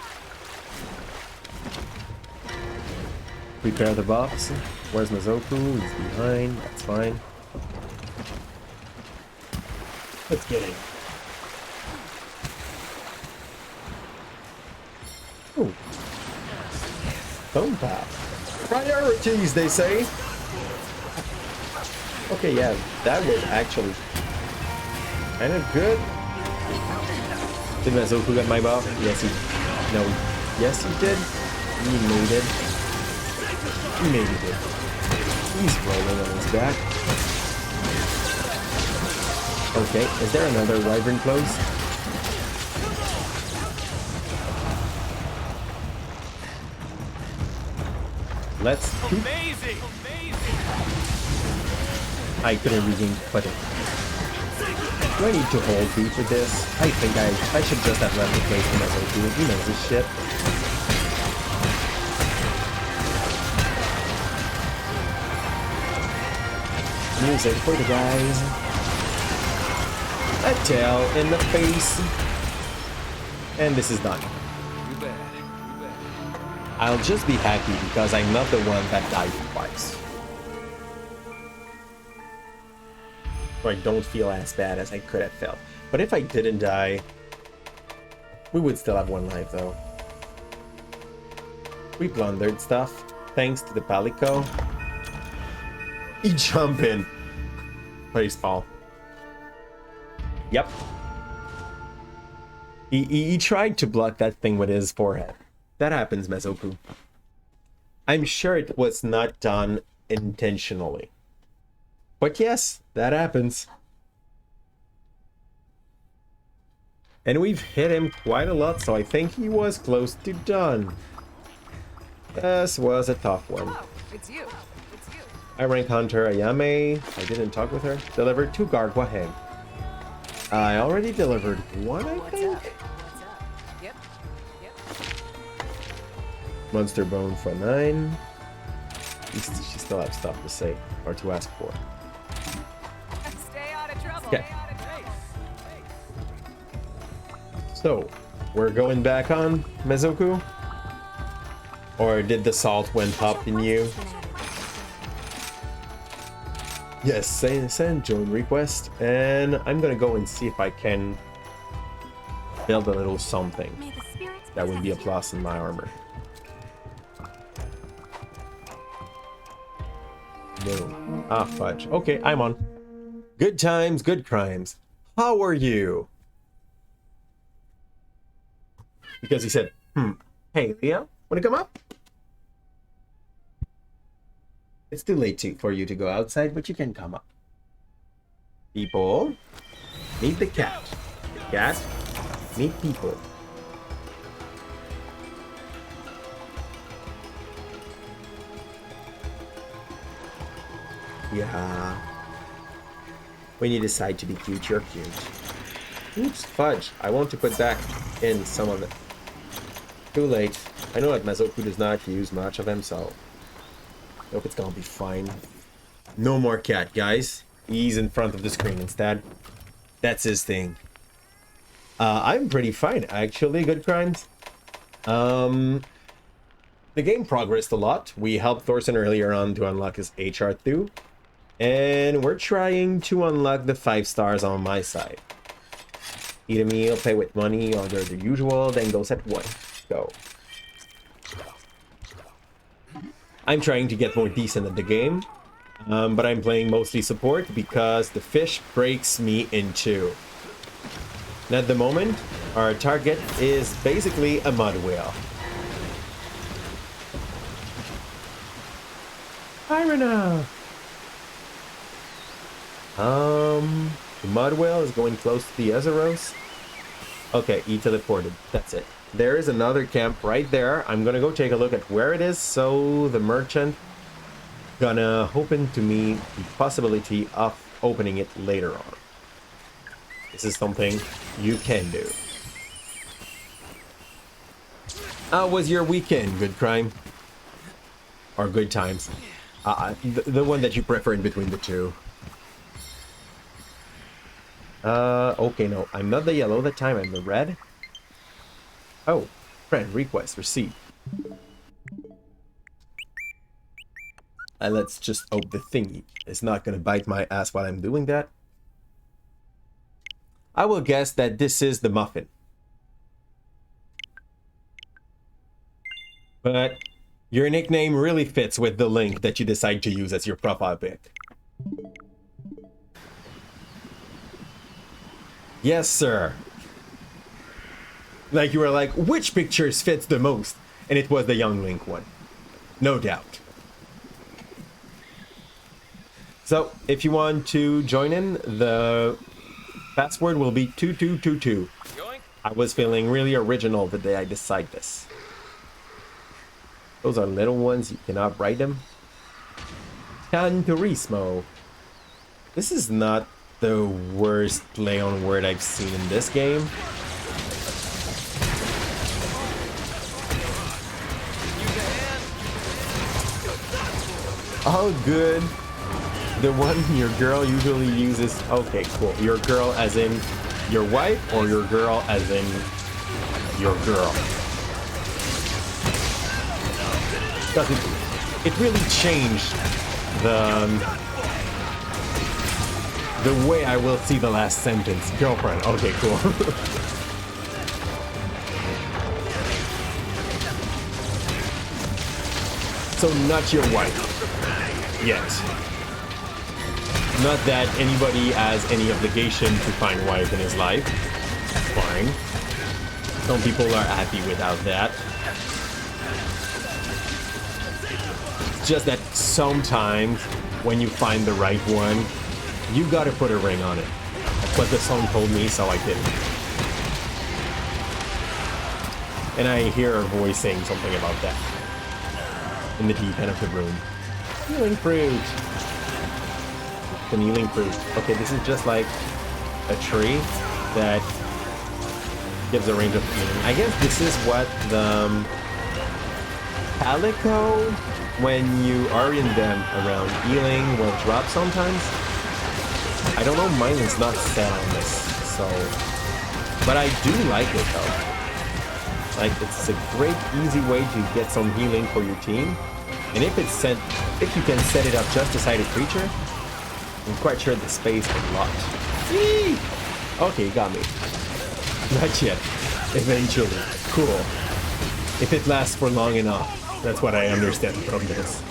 Prepare the buffs. Where's Mazoku? He's behind. That's fine. Let's get him. Ooh. Phone pop. Priorities, they say. Okay, yeah, that was actually kind of good. Did Mazoku get my buff? Yes, he... No. Yes, he did. He made it. He made it. He's rolling on his back. Okay, is there another Wyvern close? Let's...
Amazing.
I couldn't regain footing. Do I need to hold B for this? I think I should just have left the place for Mazoku. He knows his shit. Music for the guys. A tail in the face. And this is done.
You bet. You bet.
I'll just be happy because I'm not the one that died twice. So I don't feel as bad as I could have felt. But if I didn't die, we would still have 1 life though. We blundered stuff, thanks to the Palico. He jump in. Place fall. Yep. He tried to block that thing with his forehead. That happens, Mazoku. I'm sure it was not done intentionally. But yes, that happens. And we've hit him quite a lot, so I think he was close to done. This was a tough one.
Oh, it's you. It's you.
I rank Hunter Ayame. I didn't talk with her. Delivered 2 Gargwa Hang. I already delivered 1, I think.
What's up? Yep. Yep.
Monster Bone for 9. She still has stuff to say or to ask for.
Stay out of trouble.
Okay.
Stay out of trouble.
So, we're going back on Mazoku? Or did the salt went up in you? Yes, send join request. And I'm gonna go and see if I can build a little something.
May the spirits
That would be a
protect you.
plus in my armor. No. Ah, fudge. Okay, I'm on.
Good times, good crimes. How are you? Because he said, hey, Leo, want to come up? It's too late for you to go outside, but you can come up. People, meet the cat. Cat, meet people. Yeah. When you decide to be cute, you're cute. Oops, fudge. I want to put back in some of it. Too late. I know that Mazoku does not use much of himself. Hope it's gonna be fine. No more cat, guys. He's in front of the screen instead. That's his thing. I'm pretty fine, actually. Good crimes. The game progressed a lot. We helped Thorson earlier on to unlock his HR2. And we're trying to unlock the 5 stars on my side. Eat a meal, pay with money, order the usual, then go set 1. Go. I'm trying to get more decent at the game, but I'm playing mostly support because the fish breaks me in two. And at the moment, our target is basically a mud whale. Irina! The mud whale is going close to the Azeros. Okay, he teleported. That's it. There is another camp right there. I'm gonna go take a look at where it is, so the merchant gonna open to me the possibility of opening it later on. This is something you can do. How was your weekend, good crime? Or good times? The one that you prefer in between the two. Okay, no, I'm not the yellow that time, I'm the red. Oh, friend request received. Let's just hope the thingy is not gonna bite my ass while I'm doing that. I will guess that this is the muffin. But your nickname really fits with the link that you decide to use as your profile pic. Yes, sir. Like you were like, which pictures fits the most? And it was the Young Link one. No doubt. So, if you want to join in, the password will be 2222. I was feeling really original the day I decided this. Those are little ones, you cannot write them. Can Turismo. This is not the worst play on word I've seen in this game. Oh, good. The one your girl usually uses. Okay, cool. Your girl as in your wife, or your girl as in your girl? Because it really changed the way I will see the last sentence. Girlfriend. Okay, cool. So not your wife. Yet. Not that anybody has any obligation to find a wife in his life. Fine. Some people are happy without that. It's just that sometimes when you find the right one, you gotta put a ring on it. That's what the song told me, so I did. And I hear her voice saying something about that in the deep end of the room. Healing fruit. The healing fruit. Okay, this is just like a tree that gives a range of healing. I guess this is what the Calico, when you orient them around healing, will drop sometimes. I don't know, mine is not set on this, so... But I do like it though. Like, it's a great, easy way to get some healing for your team. And if it's set, if you can set it up just beside a creature, I'm quite sure the space is locked. Eee! Okay, got me. Not yet. Eventually. Cool. If it lasts for long enough. That's what I understand from this.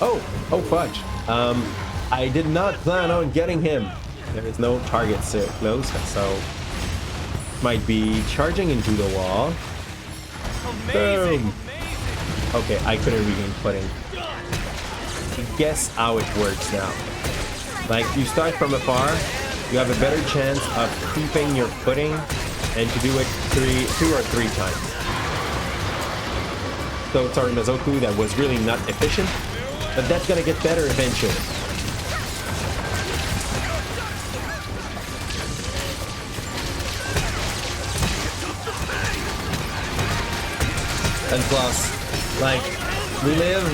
Oh fudge. I did not plan on getting him. There is no target so close, so might be charging into the wall.
Amazing!
Boom.
Amazing!
Okay, I couldn't regain footing. Guess how it works now. Like, you start from afar, you have a better chance of keeping your footing and to do it two or three times. So sorry, Mazoku, that was really not efficient, but that's gonna get better eventually. And plus, like, we live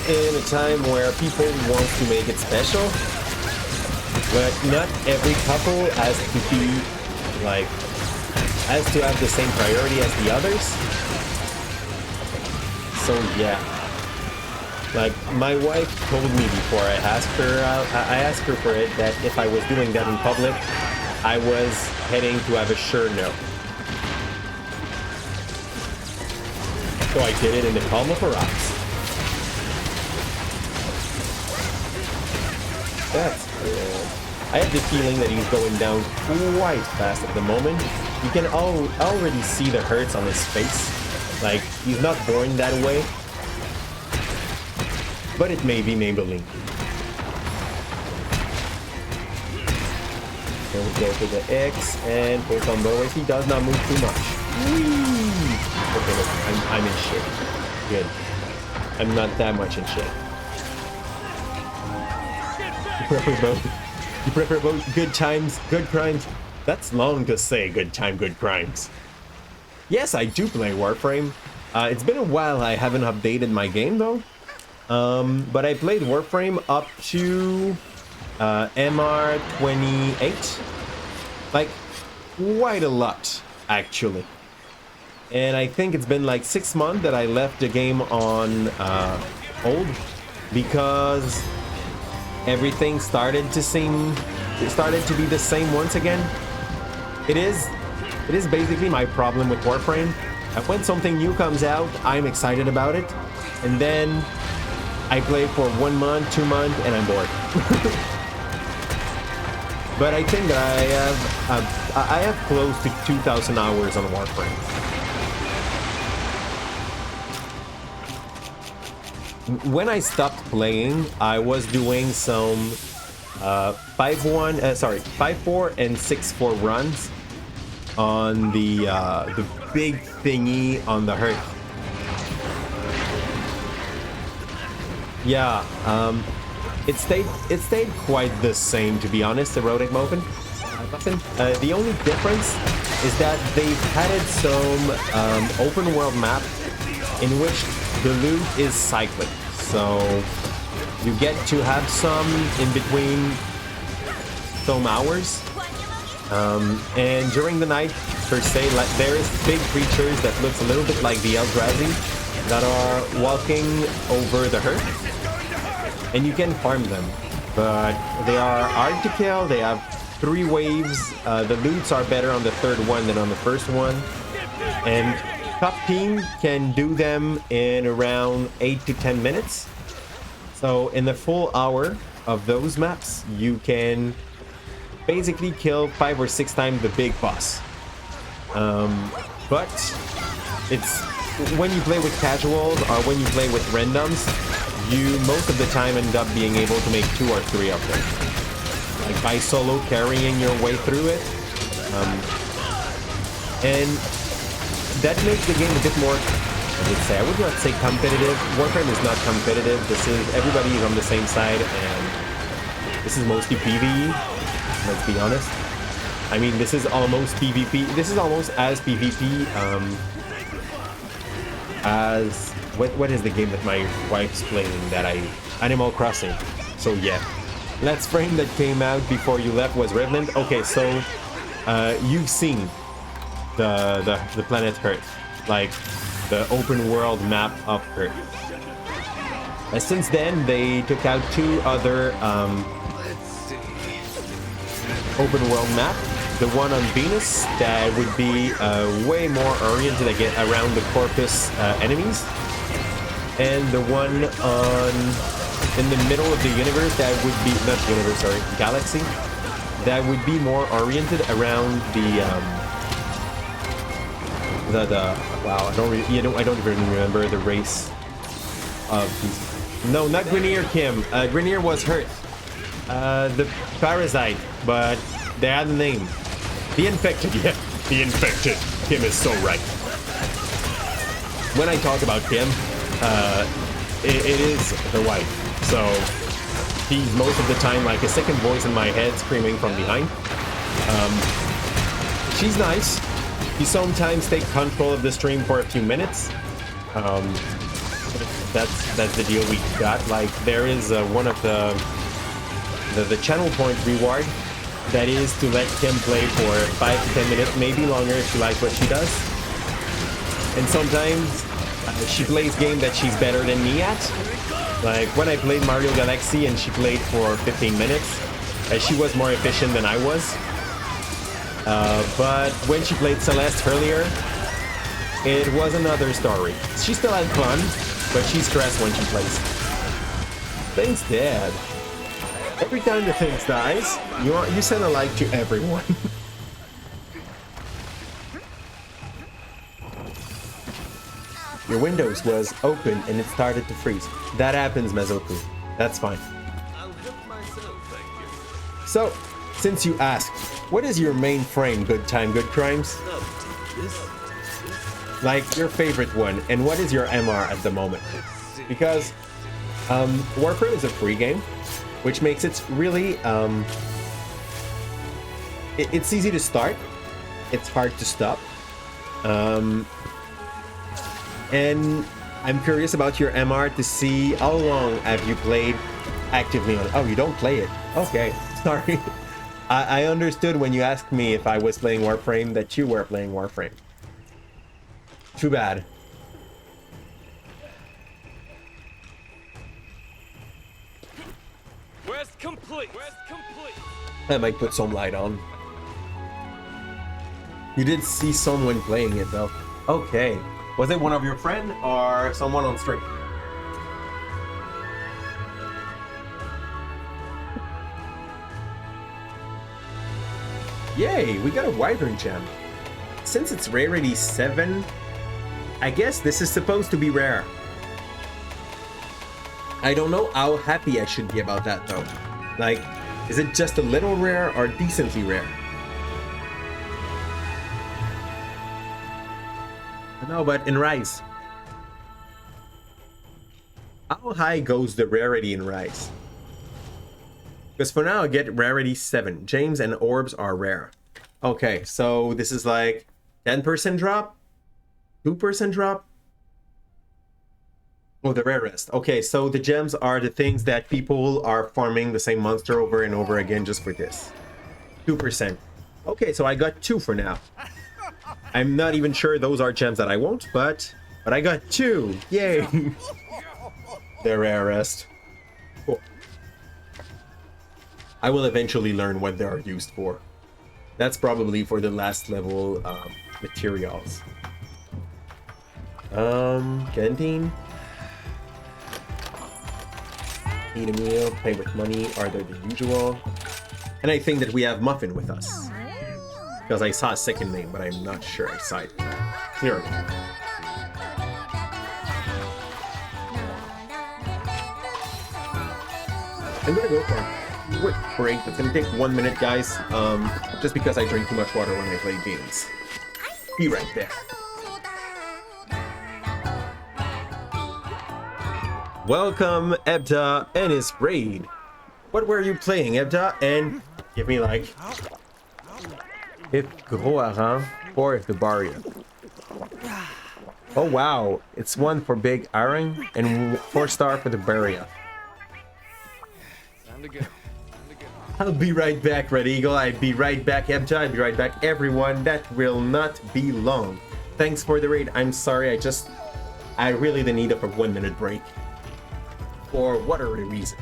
in a time where people want to make it special, but not every couple has to be, like, has to have the same priority as the others. So yeah, like, my wife told me before I asked her for it, that if I was doing that in public, I was heading to have a sure no. So I did it in the calm of a rocks. That's good. I have the feeling that he's going down quite fast at the moment. You can already see the hurts on his face. Like, he's not born that way. But it may be Maybelline. Here we go to the X and full combo as he does not move too much. Whee! Okay, look, I'm in shape. Good. I'm not that much in shape. You prefer both good times, good crimes? That's long to say, good time, good crimes. Yes, I do play Warframe. It's been a while I haven't updated my game though. But I played Warframe up to MR28. Like, quite a lot, actually. And I think it's been like 6 months that I left the game on hold, because everything started to be the same once again. It is basically my problem with Warframe. When something new comes out, I'm excited about it, and then I play for 1 month, 2 months, and I'm bored. But I think that I have close to 2,000 hours on Warframe. When I stopped playing, I was doing some 5-4 and 6-4 runs on the big thingy on the Hearth. Yeah, it stayed quite the same, to be honest, Erotic Muffin. The only difference is that they've added some open world map in which the loot is cyclic, so you get to have some in between some hours, and during the night per se, like, there is big creatures that looks a little bit like the Eldrazi that are walking over the Hearth, and you can farm them, but they are hard to kill. They have 3 waves. The loots are better on the 3rd one than on the 1st one, and top team can do them in around 8 to 10 minutes. So in the full hour of those maps, you can basically kill 5 or 6 times the big boss. But it's when you play with casuals or when you play with randoms, you most of the time end up being able to make 2 or 3 of them, like by solo carrying your way through it, and that makes the game a bit more, I would not say competitive. Warframe is not competitive. Everybody is on the same side, and this is mostly PvE, let's be honest. I mean, this is almost PvP. This is almost as PvP as what is the game that my wife's playing that Animal Crossing. So yeah, Let's Frame that came out before you left was Revenant. Okay, so you've seen the planet Earth, like the open world map of Earth. Since then, they took out 2 other open world map. The one on Venus that would be way more oriented around the Corpus enemies, and the one on in the middle of the universe that would be not universe, sorry, galaxy, that would be more oriented around the wow, I don't even remember the race of these. No, not Grenier Kim. Grenier was hurt. The parasite, but they had a name. The infected, yeah. The infected. Kim is so right. When I talk about Kim, it is the wife. So he's most of the time like a second voice in my head screaming from behind. She's nice. She sometimes takes control of the stream for a few minutes. That's the deal we got. Like there is one of the channel point reward that is to let Kim play for 5 to 10 minutes, maybe longer if she likes what she does. And sometimes she plays game that she's better than me at. Like when I played Mario Galaxy and she played for 15 minutes, she was more efficient than I was. But when she played Celeste earlier, it was another story. She still had fun, but she's stressed when she plays. Thanks, Dad. Every time the thing dies, you send a like to everyone. Your Windows was open and it started to freeze. That happens, Mazoku. That's fine.
I'll help myself, thank you.
So, since you asked, what is your main frame, Good Time, Good Crimes? Like, your favorite one, and what is your MR at the moment? Because, Warframe is a free game, which makes it really, it's easy to start, it's hard to stop, and I'm curious about your MR to see how long have you played actively on it. Oh, you don't play it. Okay, sorry. I understood when you asked me if I was playing Warframe that you were playing Warframe. Too bad.
Quest complete. Quest complete.
I might put some light on. You did see someone playing it though. Okay. Was it one of your friends or someone on stream? Yay, we got a Wyvern gem. Since it's rarity 7, I guess this is supposed to be rare. I don't know how happy I should be about that though. Like, is it just a little rare or decently rare? No, but in Rise. How high goes the rarity in Rise? Because for now I get rarity 7. Gems and orbs are rare. Okay, so this is like 10% drop? 2% drop? Oh, the rarest. Okay, so the gems are the things that people are farming the same monster over and over again just for this. 2%. Okay, so I got 2 for now. I'm not even sure those are gems that I want, but I got 2. Yay! The rarest. Cool. I will eventually learn what they are used for. That's probably for the last level materials. Canteen. Eat a meal, pay with money, are they the usual? And I think that we have Muffin with us. Because I saw a second name, but I'm not sure I saw it clearly. I'm gonna go for a quick break. It's gonna take 1 minute, guys. Just because I drink too much water when I play games. Be right there. Welcome, Ebda and his raid. What were you playing, Ebda? And give me like... If Gros Aran or if the Barrier. Oh wow, it's 1 for Big Aran and 4-star for the Barrier.
Time to go.
I'll be right back, Red Eagle. I'll be right back, Ebja. I'll be right back, everyone. That will not be long. Thanks for the raid. I'm sorry, I really the need of a 1 minute break. For whatever reason.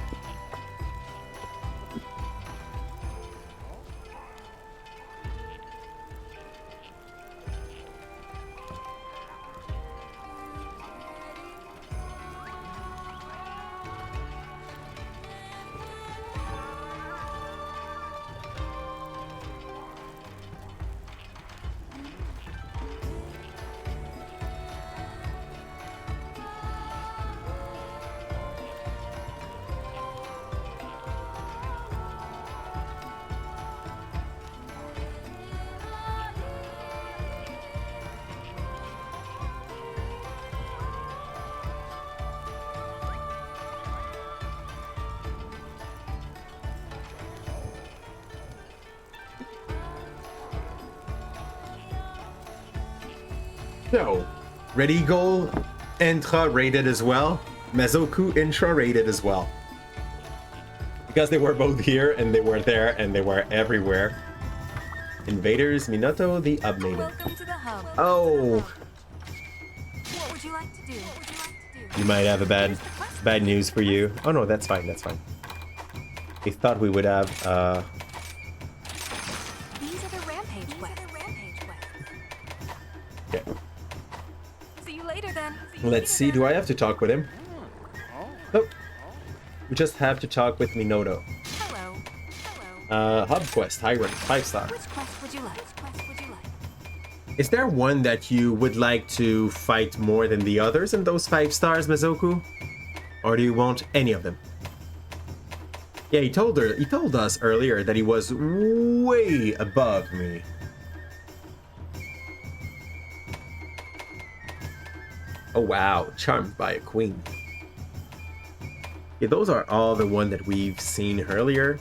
So, Red Eagle intra rated as well. Mezoku intra rated as well. Because they were both here and they were there and they were everywhere. Invaders, Minato, the Upmaiden.
Welcome to the hub.
Oh,
What would you like to do? What would you like to do?
You might have a bad news for you. Oh no, that's fine, that's fine. We thought we would have
These are the rampage quests.
okay.
See you later then.
Let's see, do I have to talk with him? Nope. We just have to talk with Minato.
Hello. Hello.
Hub quest, high rank, 5-star.
Which quest would you like? Which quest would you like?
is there one that you would like to fight more than the others in those 5 stars, Mezoku? Or do you want any of them? Yeah, he told us earlier that he was way above me. Oh wow, charmed by a queen. Yeah, those are all the one that we've seen earlier.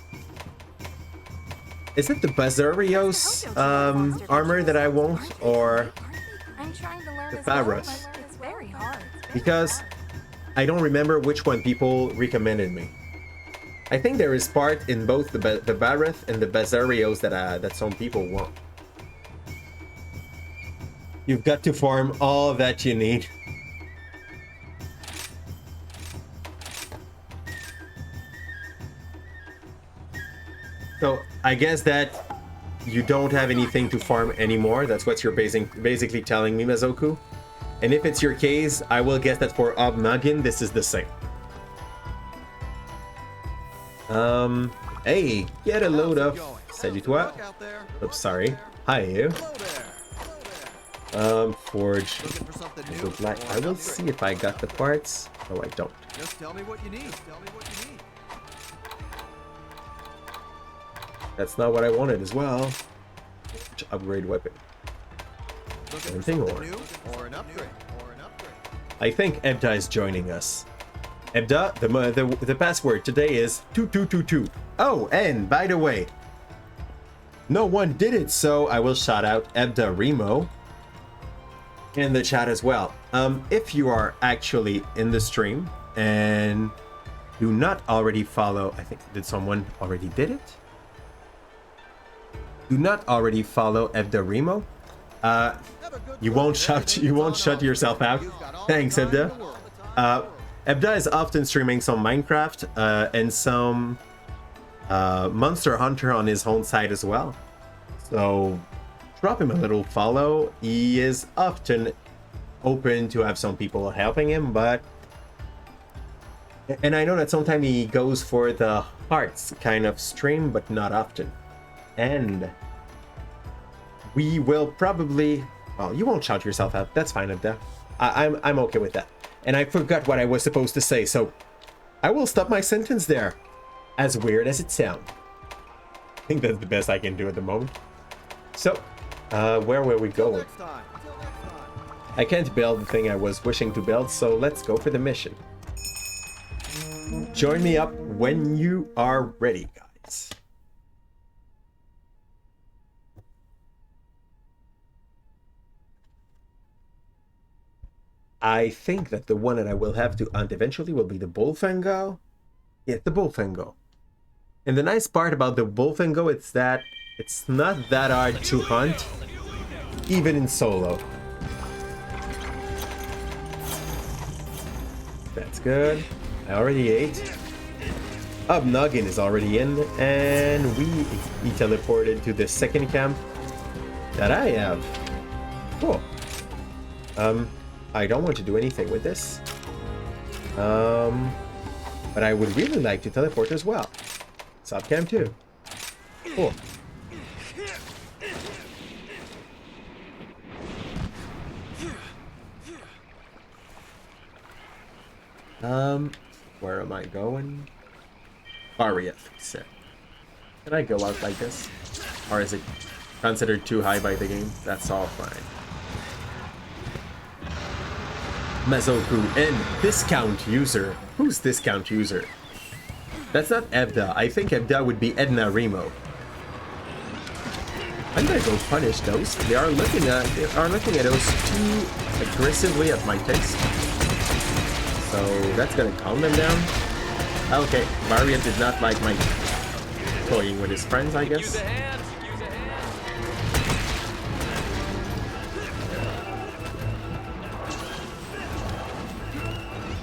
Is it the Bazarios armor that I want, or
I'm trying to learn
the
as well.
Favros?
It's very hard.
Because I don't remember which one people recommended me. I think there is part in both the Bareth and the Bazarios that some people want. You've got to farm all that you need. So I guess that you don't have anything to farm anymore. That's what you're basically telling me, Mezoku. And if it's your case, I will guess that for Obnagin, this is the same. Hey, get a load of... Salut toi. Oops, sorry. Hi, you. Forge. I will see if I got the parts. No, I don't.
Just tell me what you need. Tell me what you need.
That's not what I wanted as well. Upgrade weapon.
Looking for
Anything
something
or?
new or an upgrade? Or an upgrade?
I think Ebda is joining us. Ebda, the password today is 2222. Oh, and by the way, no one did it, so I will shout out Ebda Remo in the chat as well. If you are actually in the stream and do not already follow, I think, did someone already did it? Do not already follow Ebda Remo. You won't shut yourself out. Thanks, Ebda. Ebda is often streaming some Minecraft and some Monster Hunter on his own side as well. So drop him a little follow. He is often open to have some people helping him, but... And I know that sometimes he goes for the hearts kind of stream, but not often. And we will probably... Well, you won't shout yourself out. That's fine, Ebda. I'm okay with that. And I forgot what I was supposed to say, so I will stop my sentence there. As weird as it sounds. I think that's the best I can do at the moment. So, where will we go?
Next time. Until next time.
I can't build the thing I was wishing to build, so let's go for the mission. Join me up when you are ready, guys. I think that the one that I will have to hunt eventually will be the Bullfango. Yeah, the Bullfango. And the nice part about the Bullfango is that it's not that hard to hunt, even in solo. That's good. I already ate. Obnoggin is already in, and we teleported to the second camp that I have. Cool. I don't want to do anything with this. But I would really like to teleport as well. Sub camp 2. Cool. Where am I going? Arieth said. Can I go out like this? Or is it considered too high by the game? That's all fine. Mezoku and discount user. Who's discount user? That's not Ebda. I think Ebda would be Edna Remo. I'm gonna go punish those. They are looking at those too aggressively at my taste. So that's gonna calm them down. Okay, Varian did not like my toying with his friends, I guess.
Use a hand. Use a hand.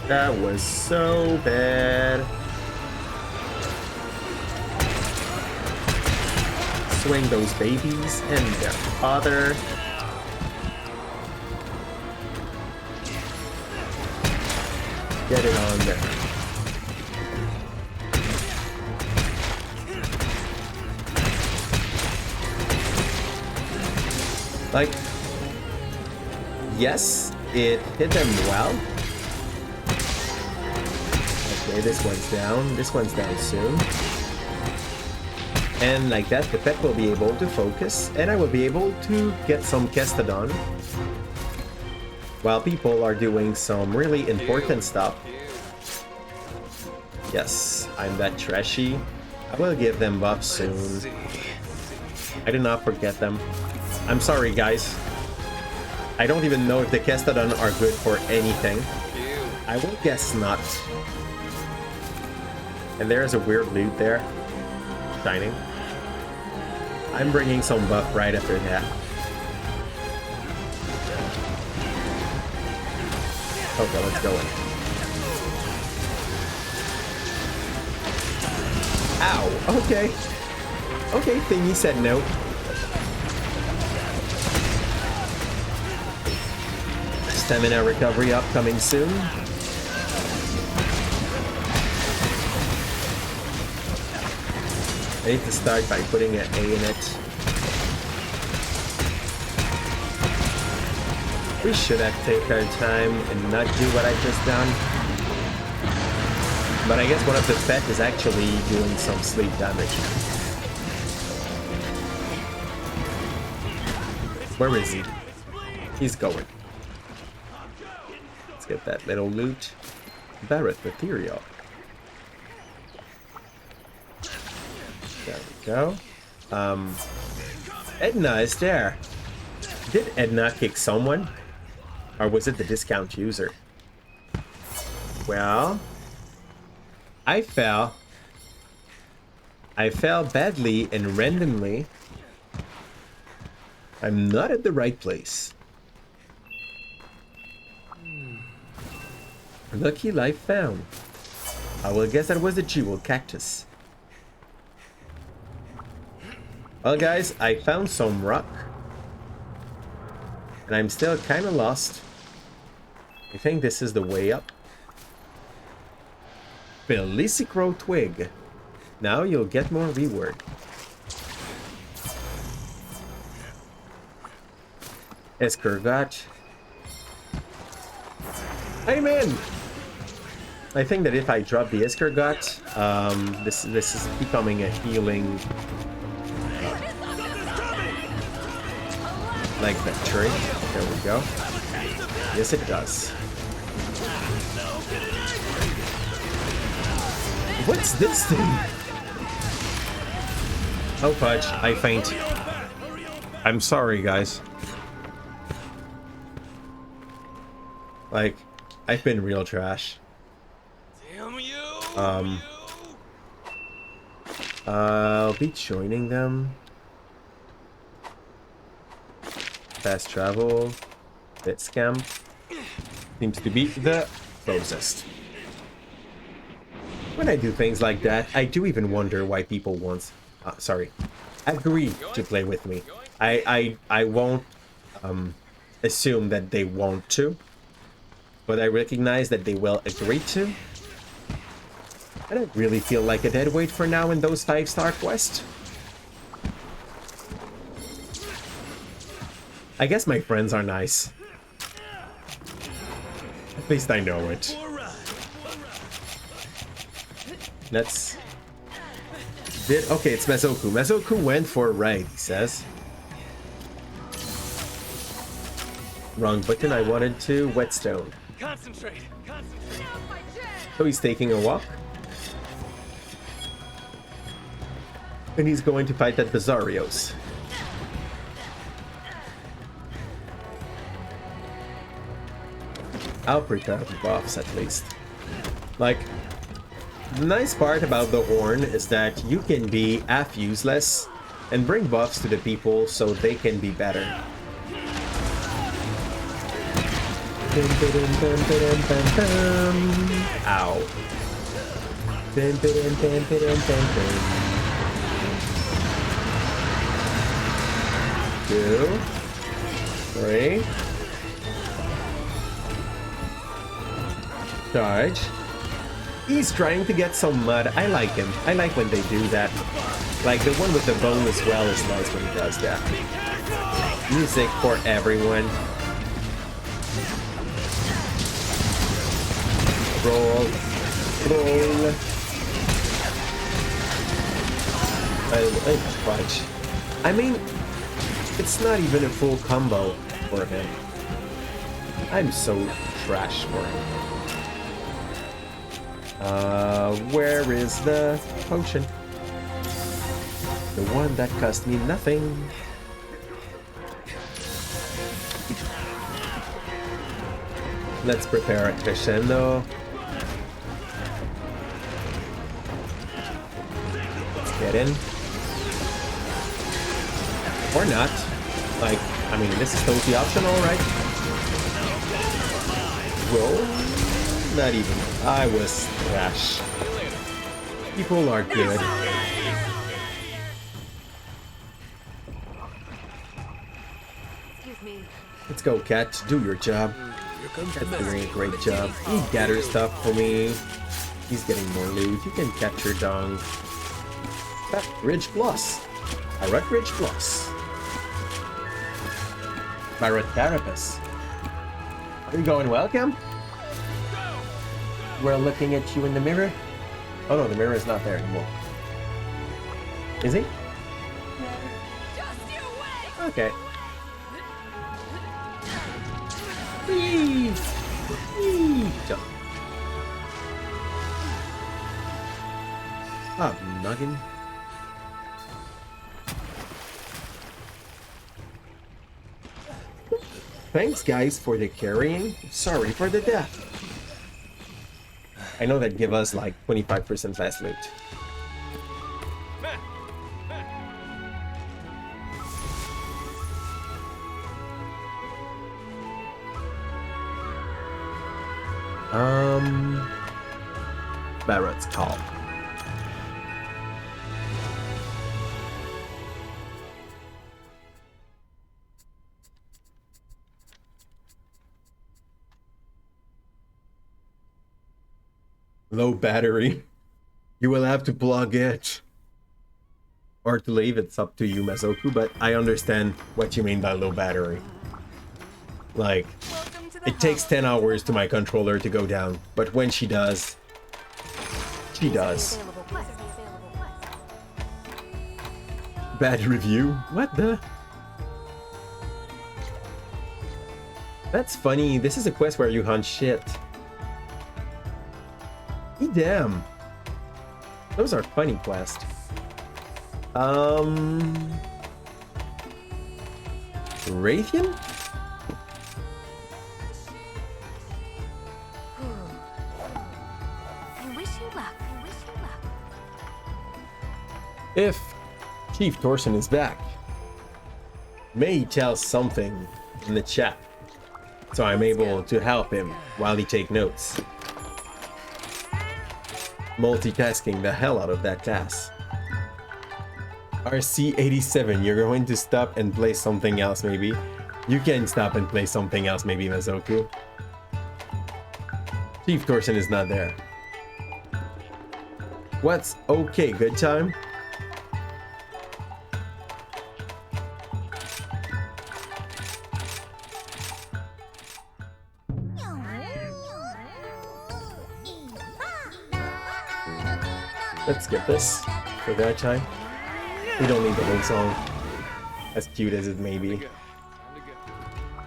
That was so bad. Swing those babies and their father. Get it on there. Like, yes, it hit them well. Okay, this one's down. This one's down soon. And like that, the pet will be able to focus, and I will be able to get some Kestodon while people are doing some really important stuff. Yes, I'm that trashy. I will give them buffs soon. I did not forget them. I'm sorry, guys. I don't even know if the Kestodon are good for anything. I will guess not. And there's a weird loot there. Shining. I'm bringing some buff right after that. Okay, let's go in. Ow! Okay. Okay, thingy said no. Stamina recovery upcoming soon. I need to start by putting an A in it. We should have taken our time and not do what I just done. But I guess one of the pet is actually doing some sleep damage. Where is he? He's going. Let's get that little loot. Barret material. There we go. Edna is there. Did Edna kick someone? Or was it the discount user? Well, I fell badly and randomly. I'm not at the right place. Lucky life found. I will guess that was the jewel cactus. Well, guys, I found some rock. And I'm still kind of lost. I think this is the way up. Felicicro twig. Now you'll get more reward. Escargot. I'm in! I think that if I drop the Escargot, this is becoming a healing... like that tree. There we go. Yes, it does. What's this thing? Oh, fudge. I faint. I'm sorry, guys. Like, I've been real trash.
Damn you!
I'll be joining them. Fast travel. Bit scam. Seems to be the closest. When I do things like that, I do even wonder why people agree to play with me. I won't assume that they want to, but I recognize that they will agree to. I don't really feel like a deadweight for now in those 5-star quests. I guess my friends are nice. At least I know it. Let's... Okay, it's Mezoku. Mezoku went for a raid, he says. Wrong button, I wanted to. Whetstone.
Concentrate! Concentrate!
So he's taking a walk. And he's going to fight that Bizarrios.
I'll prepare the buffs at least. Like, the nice part about the horn is that you can be half useless and bring buffs to the people so they can be better. Ow. 2, 3. Charge. He's trying to get some mud. I like him. I like when they do that. Like the one with the bone as well is nice when he does that. Music for everyone. Roll. Roll. I fudge. I mean, it's not even a full combo for him. I'm so trash for him. Where is the potion? The one that cost me nothing. Let's prepare a crescendo. Let's get in. Or not. Like, I mean, this is totally optional, right? Whoa. Not even. I was trash. People are good.
Excuse me.
Let's go, Cat. Do your job. Cat's doing a great job. He gathers stuff for me. He's getting more loot. You can capture dung. Ridge Plus. Pirate Ridge Plus. Pirate Carapace. Are you going welcome? We're looking at you in the mirror. Oh no, the mirror is not there anymore. Is he? Okay. Whee! Whee! Jump. Ah, noggin. Thanks, guys, for the carrying. Sorry for the death. I know that give us like 25% fast loot. Barrett's call. Low battery. You will have to plug it. Or to leave, it's up to you, Mazoku, but I understand what you mean by low battery. Like, it takes 10 hours to my controller to go down, but when she does, she does. Bad review? What the? That's funny. This is a quest where you hunt shit. Damn. Those are funny quests. Raytheon?
I wish you luck. I wish you luck.
If Chief Torsen is back, may he tell something in the chat so I'm able to help him while he take notes. Multitasking the hell out of that task. RC87, you're going to stop and play something else maybe? You can stop and play something else maybe, Mazoku. Chief Torsen is not there. What's okay, good time? Let's skip this for that time. We don't need the whole song, as cute as it may be.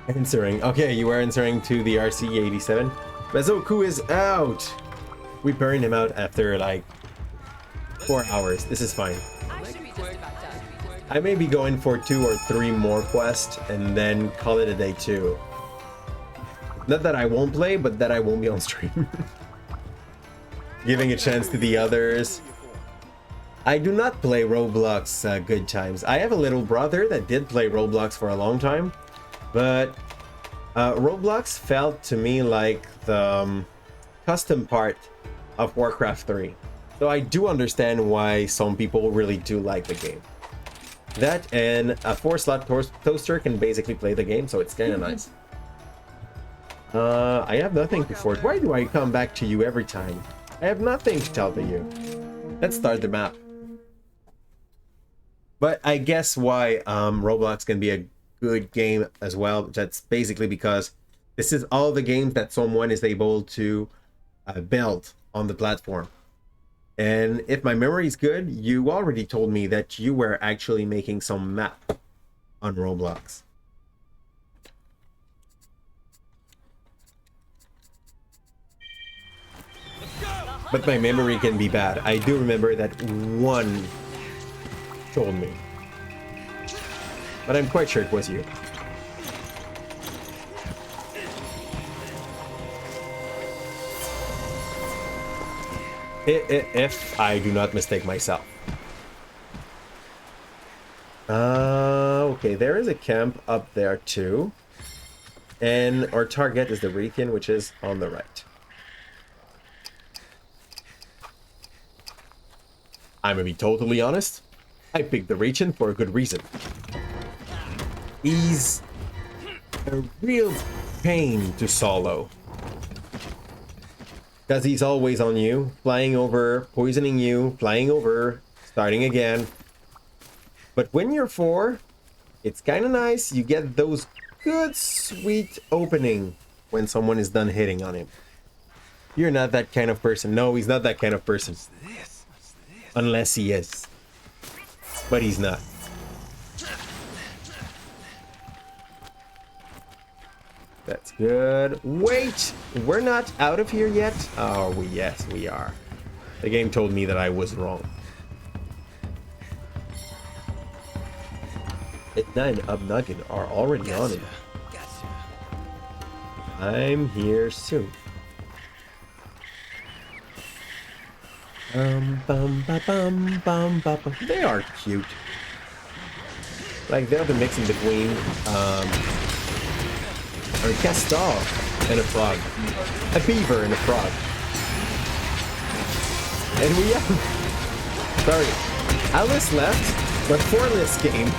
Answering. Okay, you are answering to the RC87. Mazoku is out! We burned him out after like 4 hours. This is fine. I may be going for 2 or 3 more quests and then call it a day too.
Not that I won't play, but that I won't be on stream. Giving a chance to the others. I do not play Roblox good times. I have a little brother that did play Roblox for a long time, but Roblox felt to me like the custom part of Warcraft 3. So I do understand why some people really do like the game. That and a 4-slot toaster can basically play the game, so it's kind of nice. I have nothing to forge. Why do I come back to you every time? I have nothing to tell to you. Let's start the map. But I guess why Roblox can be a good game as well. That's basically because this is all the games that someone is able to build on the platform. And if my memory is good, you already told me that you were actually making some map on Roblox. But my memory can be bad. I do remember that one told me. But I'm quite sure it was you. If I do not mistake myself. Okay, there is a camp up there too. And our target is the Raytheon, which is on the right. I'm gonna be totally honest. I picked the Raytheon for a good reason. He's a real pain to solo. Because he's always on you, flying over, poisoning you, flying over, starting again. But when you're 4, it's kind of nice. You get those good, sweet opening when someone is done hitting on him. You're not that kind of person. No, he's not that kind of person. Unless he is. But he's not. That's good. Wait! We're not out of here yet? Oh, yes, we are. The game told me that I was wrong. Etna and Obnuggen are already on it. I'm here soon. They are cute. Like, they're the mixing between a castor and a frog. A beaver and a frog. And we have... Sorry. Alice left, but for this game...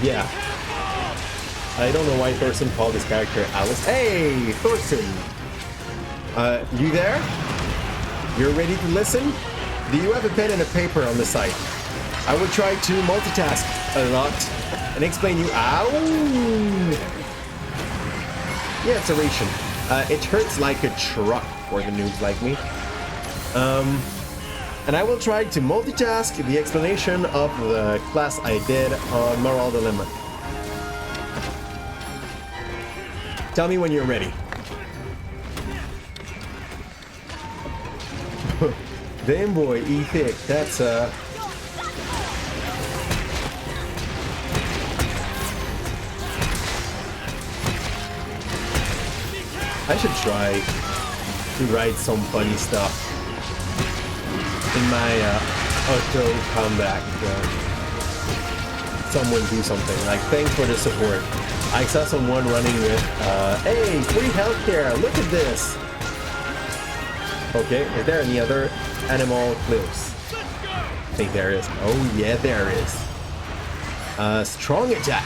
Yeah. I don't know why Thorson called his character Alice. Hey, Thorson! You there? You're ready to listen? Do you have a pen and a paper on the side? I will try to multitask a lot and explain you... Ow! Yeah, it's a ration. It hurts like a truck for the noobs like me. And I will try to multitask the explanation of the class I did on Moral Dilemma. Tell me when you're ready. Damn boy, E-Thick, that's I should try to write some funny stuff in my auto comeback. Someone do something like, thanks for the support. I saw someone running with, hey, free healthcare, look at this. Okay, is there any other animal clips? I think there is. Oh yeah, there is. Strong attack.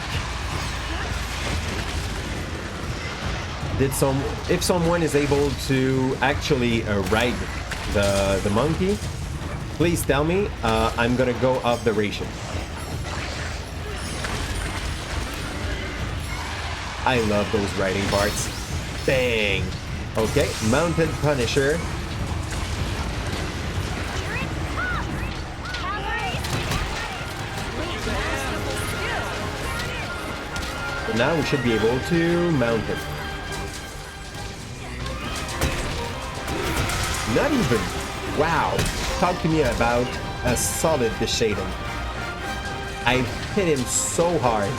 If someone is able to actually ride the monkey, please tell me. I'm gonna go off the ration. I love those riding parts. Bang. Okay, mounted Punisher. Now we should be able to mount it. Not even. Wow. Talk to me about a solid Deshaden. I hit him so hard.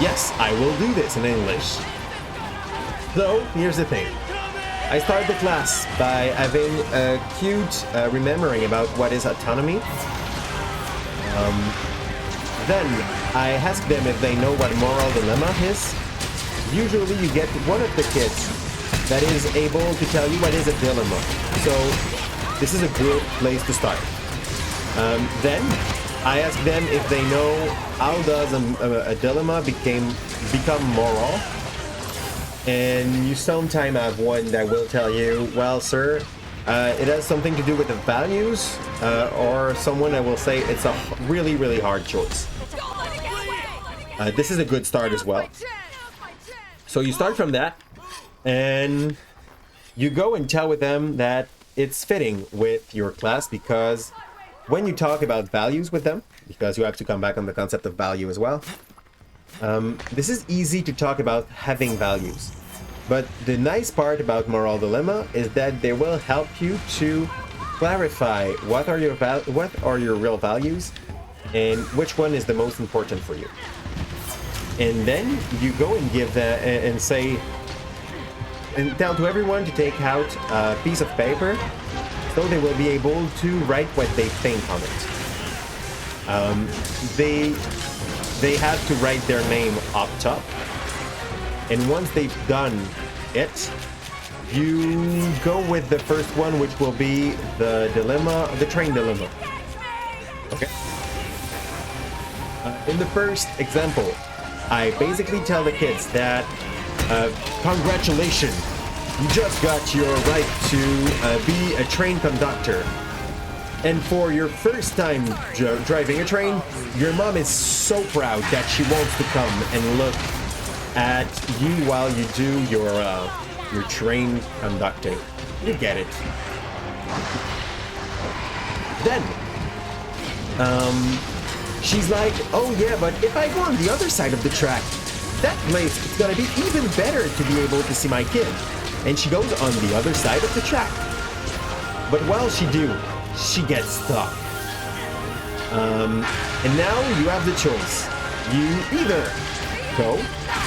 Yes, I will do this in English. So, here's the thing. I start the class by having a cute remembering about what is autonomy. Then I ask them if they know what moral dilemma is. Usually you get one of the kids that is able to tell you what is a dilemma. So this is a good place to start. Then I ask them if they know how does a dilemma become moral. And you sometimes have one that will tell you, well, sir, it has something to do with the values, or someone that will say it's a really, really hard choice. This is a good start as well. So you start from that, and you go and tell with them that it's fitting with your class, because when you talk about values with them, because you have to come back on the concept of value as well, this is easy to talk about having values. But the nice part about Moral Dilemma is that they will help you to clarify what are your real values and which one is the most important for you. And then you go and give that and say and tell to everyone to take out a piece of paper so they will be able to write what they think on it. They have to write their name up top. And once they've done it, you go with the first one, which will be the dilemma, the train dilemma. Okay. In the first example, I basically tell the kids that, congratulations, you just got your right to be a train conductor. And for your first time driving a train, your mom is so proud that she wants to come and look at you while you do your train conducting. You get it. Then she's like, oh yeah, but if I go on the other side of the track, that place is gonna be even better to be able to see my kid. And she goes on the other side of the track. But while she gets stuck. And now you have the choice. You either go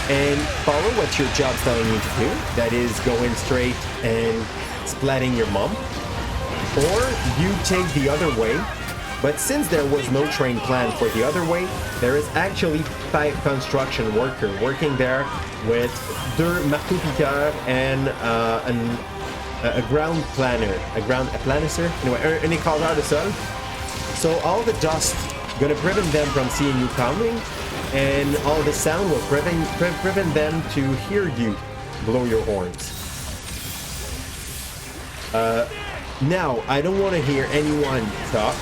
and follow what your job's telling you to do, that is going straight and splatting your mom, or you take the other way. But since there was no train plan for the other way, there is actually 5 construction workers working there with deux marteaux-piqueurs and a ground planner, a planisser, anyway, un écraseur de sol. So all the dust gonna prevent them from seeing you coming, and all the sound will prevent them to hear you blow your horns. Now, I don't want to hear anyone talk.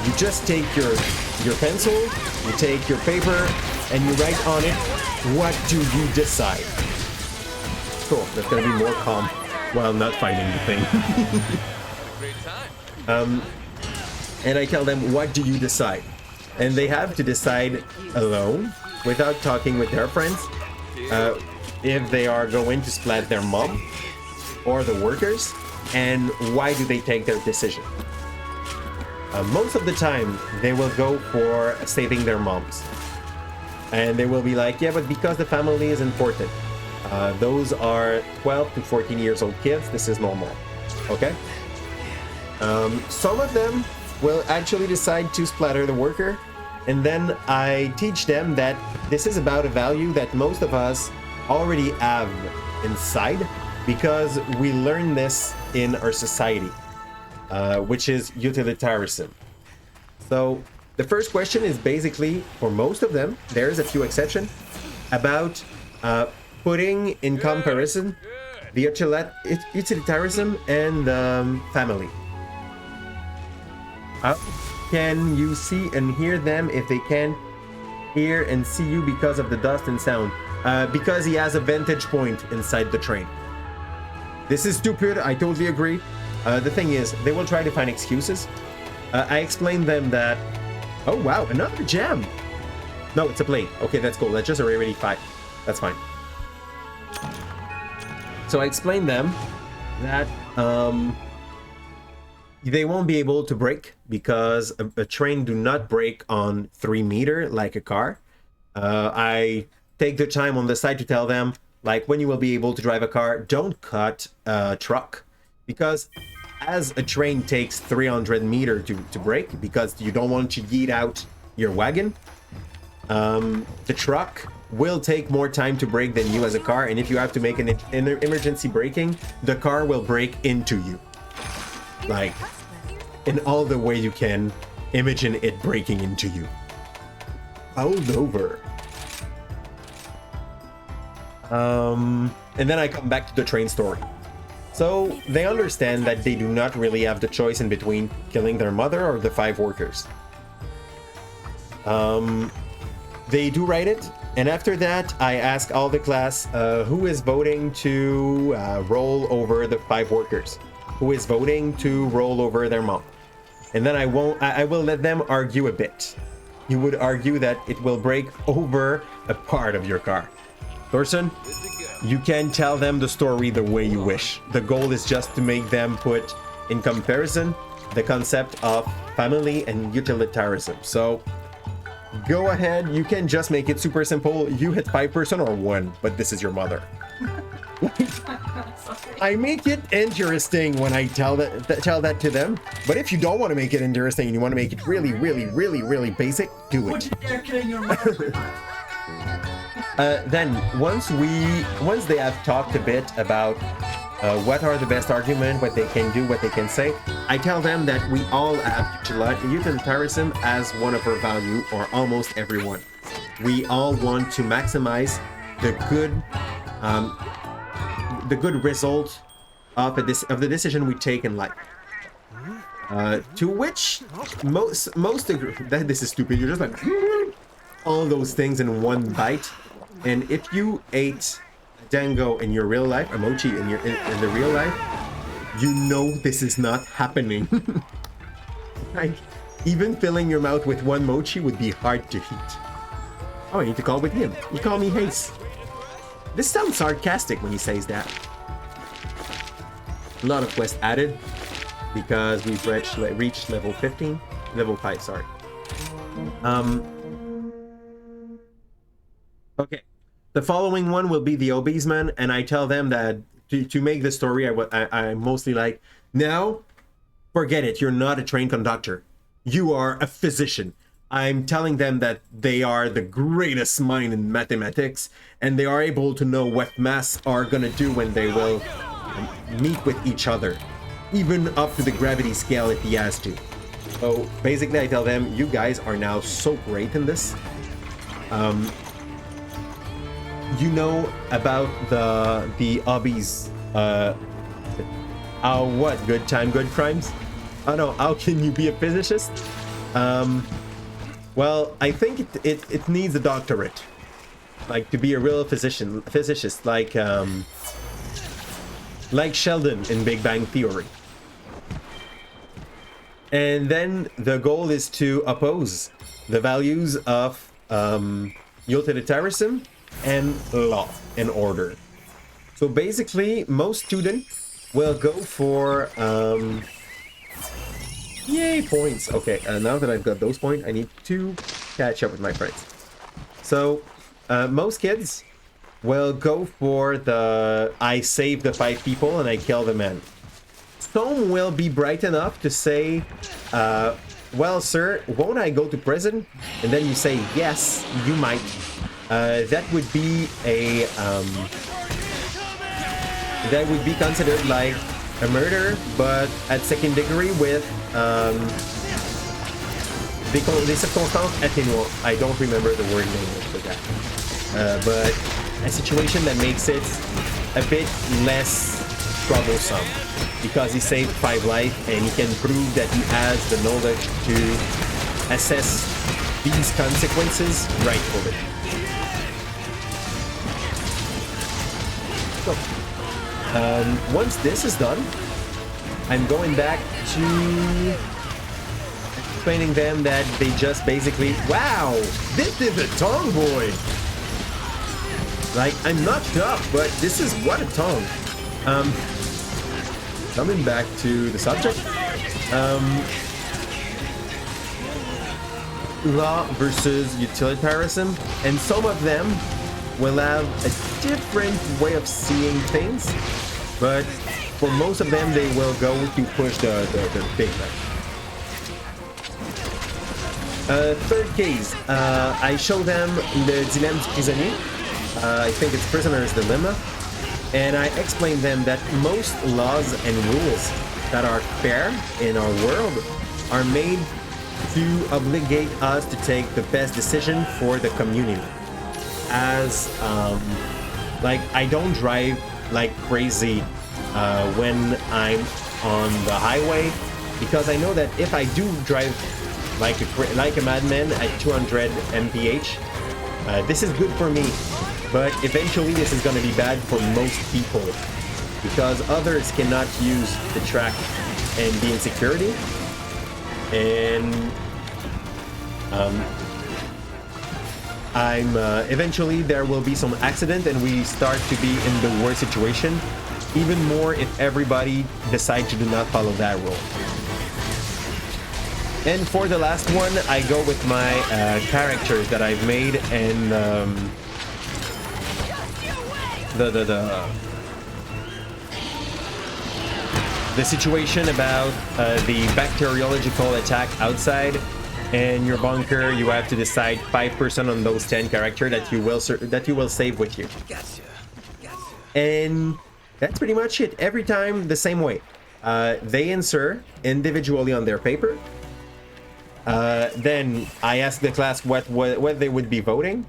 You just take your pencil, you take your paper, and you write on it, what do you decide? Cool, that's gonna be more calm while not fighting the thing. And I tell them, what do you decide? And they have to decide alone, without talking with their friends, if they are going to splat their mom or the workers, and why do they take their decision. Most of the time, they will go for saving their moms. And they will be like, yeah, but because the family is important. Those are 12 to 14 years old kids. This is normal. Okay? Some of them will actually decide to splatter the worker. And then I teach them that this is about a value that most of us already have inside, because we learn this in our society, which is utilitarianism. So the first question is basically, for most of them, there's a few exceptions, about putting in comparison the utilitarianism and family. Can you see and hear them if they can hear and see you because of the dust and sound? Because he has a vantage point inside the train. This is stupid, I totally agree. The thing is, they will try to find excuses. I explained them that, oh wow, another gem. No, it's a plate. Okay, that's cool. That's just a rarity 5. That's fine. So I explained them that they won't be able to brake, because a train do not brake on 3 meters like a car. I
take the time on the side to tell them, like, when you will be able to drive a car, don't cut a truck. Because as a train takes 300 meters to brake, because you don't want to yeet out your wagon, the truck will take more time to brake than you as a car, and if you have to make an emergency braking, the car will brake into you. Like, in all the way you can imagine it breaking into you. Hold over. And then I come back to the train story. So they understand that they do not really have the choice in between killing their mother or the 5 workers. They do write it, and after that I ask all the class who is voting to roll over the 5 workers, who is voting to roll over their mom. And then I will let them argue a bit. You would argue that it will break over a part of your car. Thorson, you can tell them the story the way you wish. The goal is just to make them put in comparison the concept of family and utilitarianism. So go ahead, you can just make it super simple. You hit 5 person or 1, but this is your mother. I make it interesting when I tell that to them. But if you don't want to make it interesting and you want to make it really, really, really, really basic, do it. Then once they have talked a bit about what are the best arguments, what they can do, what they can say, I tell them that we all have utilitarianism as one of our value, or almost everyone. We all want to maximize the good result of the decision we take in life. To which most agree that this is stupid. You're just like all those things in one bite. And if you ate dango in your real life, a mochi in the real life, you know this is not happening. Like, even filling your mouth with one mochi would be hard to eat. Oh, I need to call with him. You call me Haze. This sounds sarcastic when he says that. A lot of quests added because we've reached level 15, level 5. Sorry. Okay. The following one will be the obese man, and I tell them that to make the story, I mostly like, now, forget it, you're not a train conductor. You are a physician. I'm telling them that they are the greatest mind in mathematics, and they are able to know what maths are gonna do when they will meet with each other, even up to the gravity scale if he has to. So basically I tell them, you guys are now so great in this. You know about the hobbies, what, good time, good crimes? Oh no, how can you be a physicist? Well, I think it needs a doctorate, like to be a real physicist, like Sheldon in Big Bang Theory. And then the goal is to oppose the values of utilitarianism and law and order. So basically, most students will go for yay, points. Okay, now that I've got those points, I need to catch up with my friends. So most kids will go for the I save the 5 people and I kill the man. Some will be bright enough to say, well, sir, won't I go to prison? And then you say, yes, you might. That would be a that would be considered like a murder, but at 2nd degree with des circonstances atténuantes. I don't remember the word name for that, but a situation that makes it a bit less troublesome because he saved 5 lives and he can prove that he has the knowledge to assess these consequences rightfully. So, once this is done, I'm going back to explaining them that they just basically, wow, this is a tongue boy. Like, I'm not tough, but this is what a tongue. Coming back to the subject, law versus utilitarianism, and some of them will have a different way of seeing things, but for most of them, they will go to push the big bang. Third case, I show them Le Dilemme du Prisonnier. I think it's Prisoner's Dilemma. And I explain them that most laws and rules that are fair in our world are made to obligate us to take the best decision for the community. As, like, I don't drive like crazy when I'm on the highway, because I know that if I do drive like a madman at 200 mph, this is good for me, but eventually this is going to be bad for most people, because others cannot use the track and be in security, and eventually there will be some accident and we start to be in the worst situation, even more if everybody decides to do not follow that rule. And for the last one, I go with my characters that I've made, and the situation about the bacteriological attack outside and your bunker. You have to decide 5% on those 10 characters that you will save with you. And that's pretty much it. Every time the same way. They answer individually on their paper. Then I ask the class what they would be voting.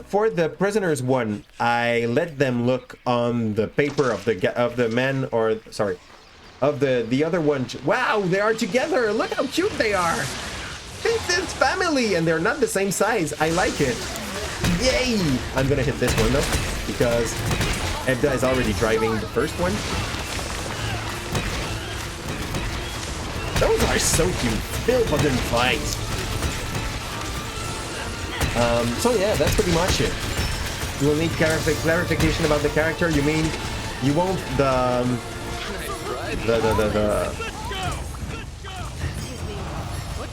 For the prisoners one, I let them look on the paper of the men, or sorry, of the other one. Wow, they are together. Look how cute they are. This is family, and they're not the same size. I like it. Yay! I'm gonna hit this one though, because Ebda is already driving the first one. Those are so cute. Bill didn't fight. So yeah, that's pretty much it. You will need clarification about the character. You mean you won't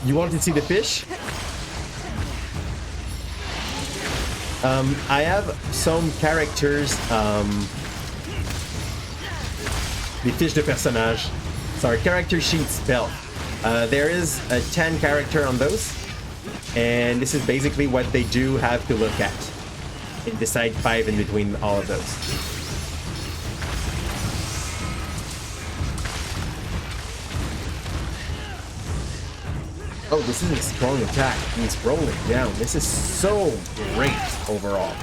you want to see the fish? I have some characters. Les fiches de personnage. Sorry, character sheet spell. There is a 10 character on those, and this is basically what they do have to look at and decide 5 in between all of those. Oh, this is a strong attack. He's rolling down. This is so great overall.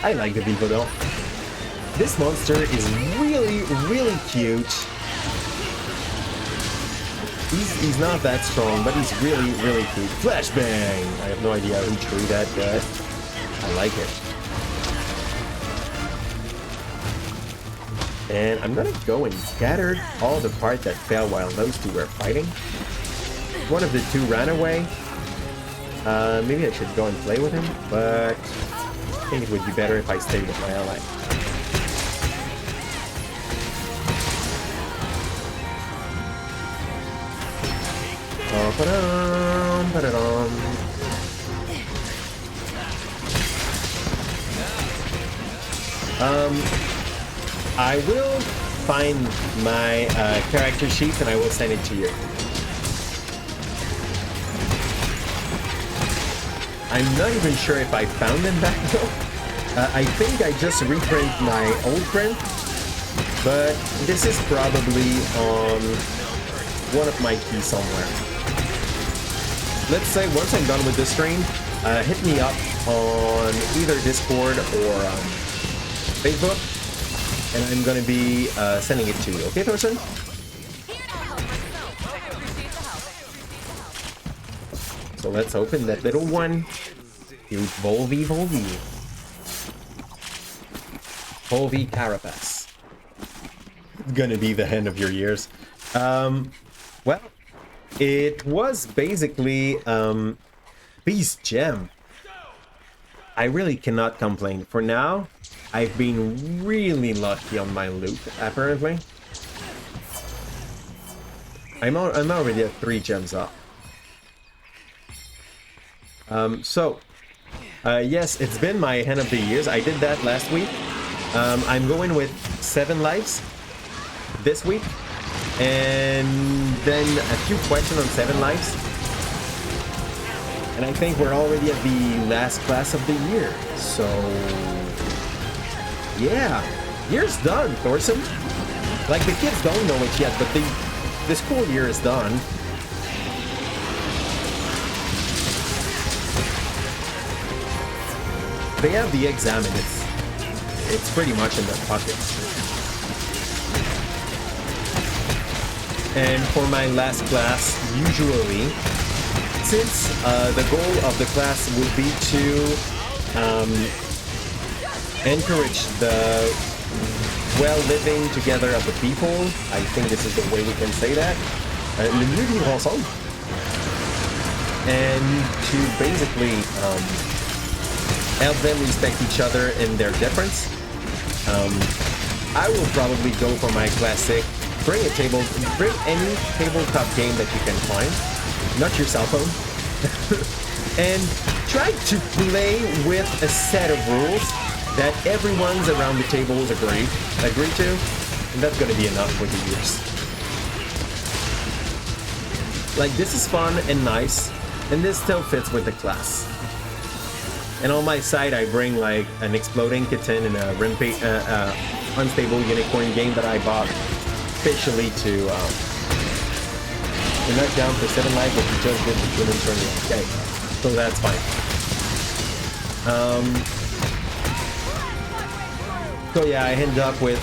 I like the Vivo though. This monster is really, really cute. He's not that strong, but he's really, really cute. Flashbang! I have no idea who drew that, but I like it. And I'm gonna go and scatter all the part that fell while those two were fighting. One of the two ran away. Maybe I should go and play with him, but I think it would be better if I stayed with my ally. I will find my character sheet and I will send it to you. I'm not even sure if I found them back though. I think I just reprint my old print, but this is probably on one of my keys somewhere. Let's say once I'm done with this stream, hit me up on either Discord or Facebook, and I'm gonna be sending it to you. Okay, Thorson? So let's open that little one. Huge Volvi. Volvi Carapace. It's gonna be the end of your years. Well, it was basically Beast Gem. I really cannot complain. For now, I've been really lucky on my loot, apparently. I'm already at 3 gems up. So,
Yes, it's been my hand of the years. I did that last week. I'm going with 7 lives this week. And then a few questions on 7 lives. And I think we're already at the last class of the year. So, yeah, year's done, Thorson. Like, the kids don't know it yet, but the school year is done. They have the exam and it's pretty much in their pockets. And for my last class, usually, since the goal of the class would be to encourage the well-living together of the people, I think this is the way we can say that, le mieux vivre ensemble, and to basically help them respect each other in their difference. I will probably go for my classic, bring any tabletop game that you can find, not your cell phone, and try to play with a set of rules that everyone's around the tables agree to, and that's going to be enough for the years. Like, this is fun and nice, and this still fits with the class. And on my side, I bring like an exploding kitten and a unstable unicorn game that I bought officially to you're not down for 7 lives, but you just did the human turn. Okay, so that's fine. So yeah, I ended up with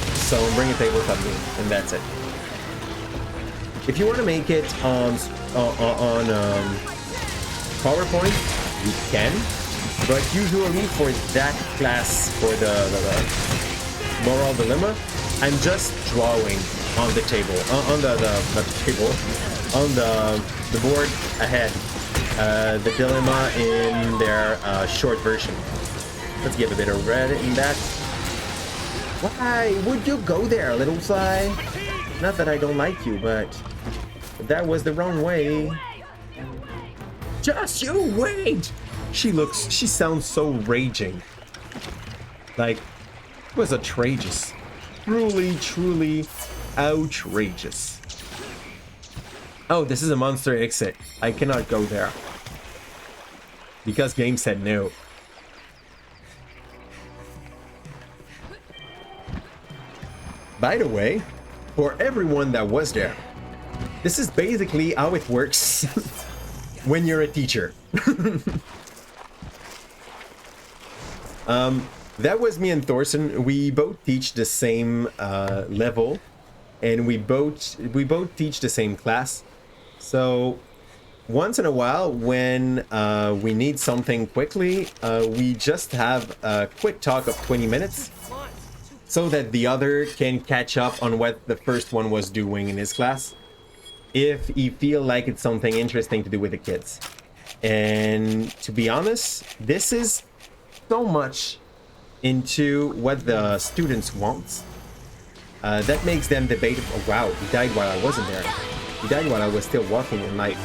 bring a tabletop game, and that's it. If you want to make it on PowerPoint, you can, but usually for that class, for the moral dilemma, I'm just drawing on the table, on the board ahead, the dilemma in their short version. Let's give a bit of red in that. Why would you go there, little fly? Not that I don't like you, but that was the wrong way. Just you wait! She sounds so raging. Like, it was outrageous. Truly outrageous. Oh, this is a monster exit. I cannot go there. Because game said no. By the way, for everyone that was there, this is basically how it works when you're a teacher. That was me and Thorson. We both teach the same level, and we both teach the same class. So once in a while, when we need something quickly, we just have a quick talk of 20 minutes, so that the other can catch up on what the first one was doing in his class, if he feel like it's something interesting to do with the kids. And to be honest, this is so much into what the students want that makes them debate. Oh wow, he died while I wasn't there. He died while I was still walking in light.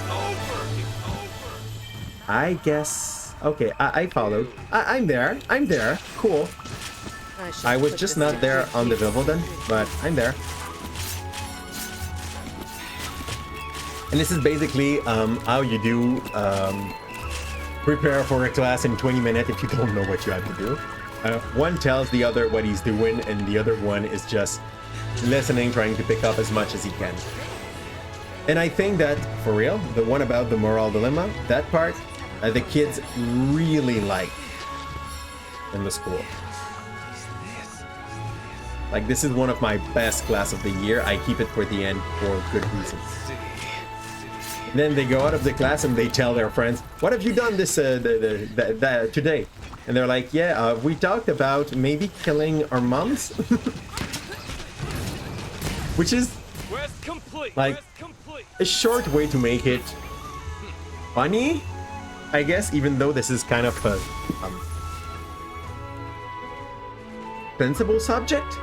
I guess. Okay, I followed. I'm there. Cool. I was just not there on the Wimbledon, but I'm there. And this is basically how you do prepare for a class in 20 minutes if you don't know what you have to do. One tells the other what he's doing, and the other one is just listening, trying to pick up as much as he can. And I think that, for real, the one about the moral dilemma, that part, the kids really like in the school. Like, this is one of my best class of the year. I keep it for the end for good reasons. And then they go out of the class and they tell their friends, "What have you done this today?" And they're like, "Yeah, we talked about maybe killing our moms," which is like a short way to make it funny, I guess. Even though this is kind of a sensible subject.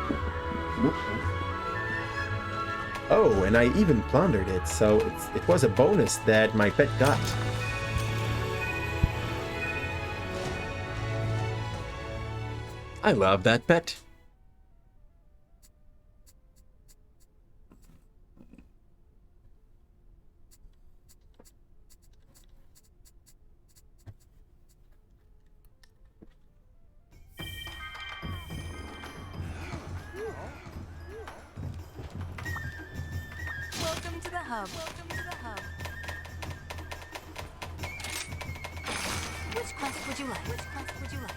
Oh, and I even plundered it, so it was a bonus that my pet got. I love that pet.
Welcome to the hub. Welcome to the hub.
Which quest would you like? Which quest would you like?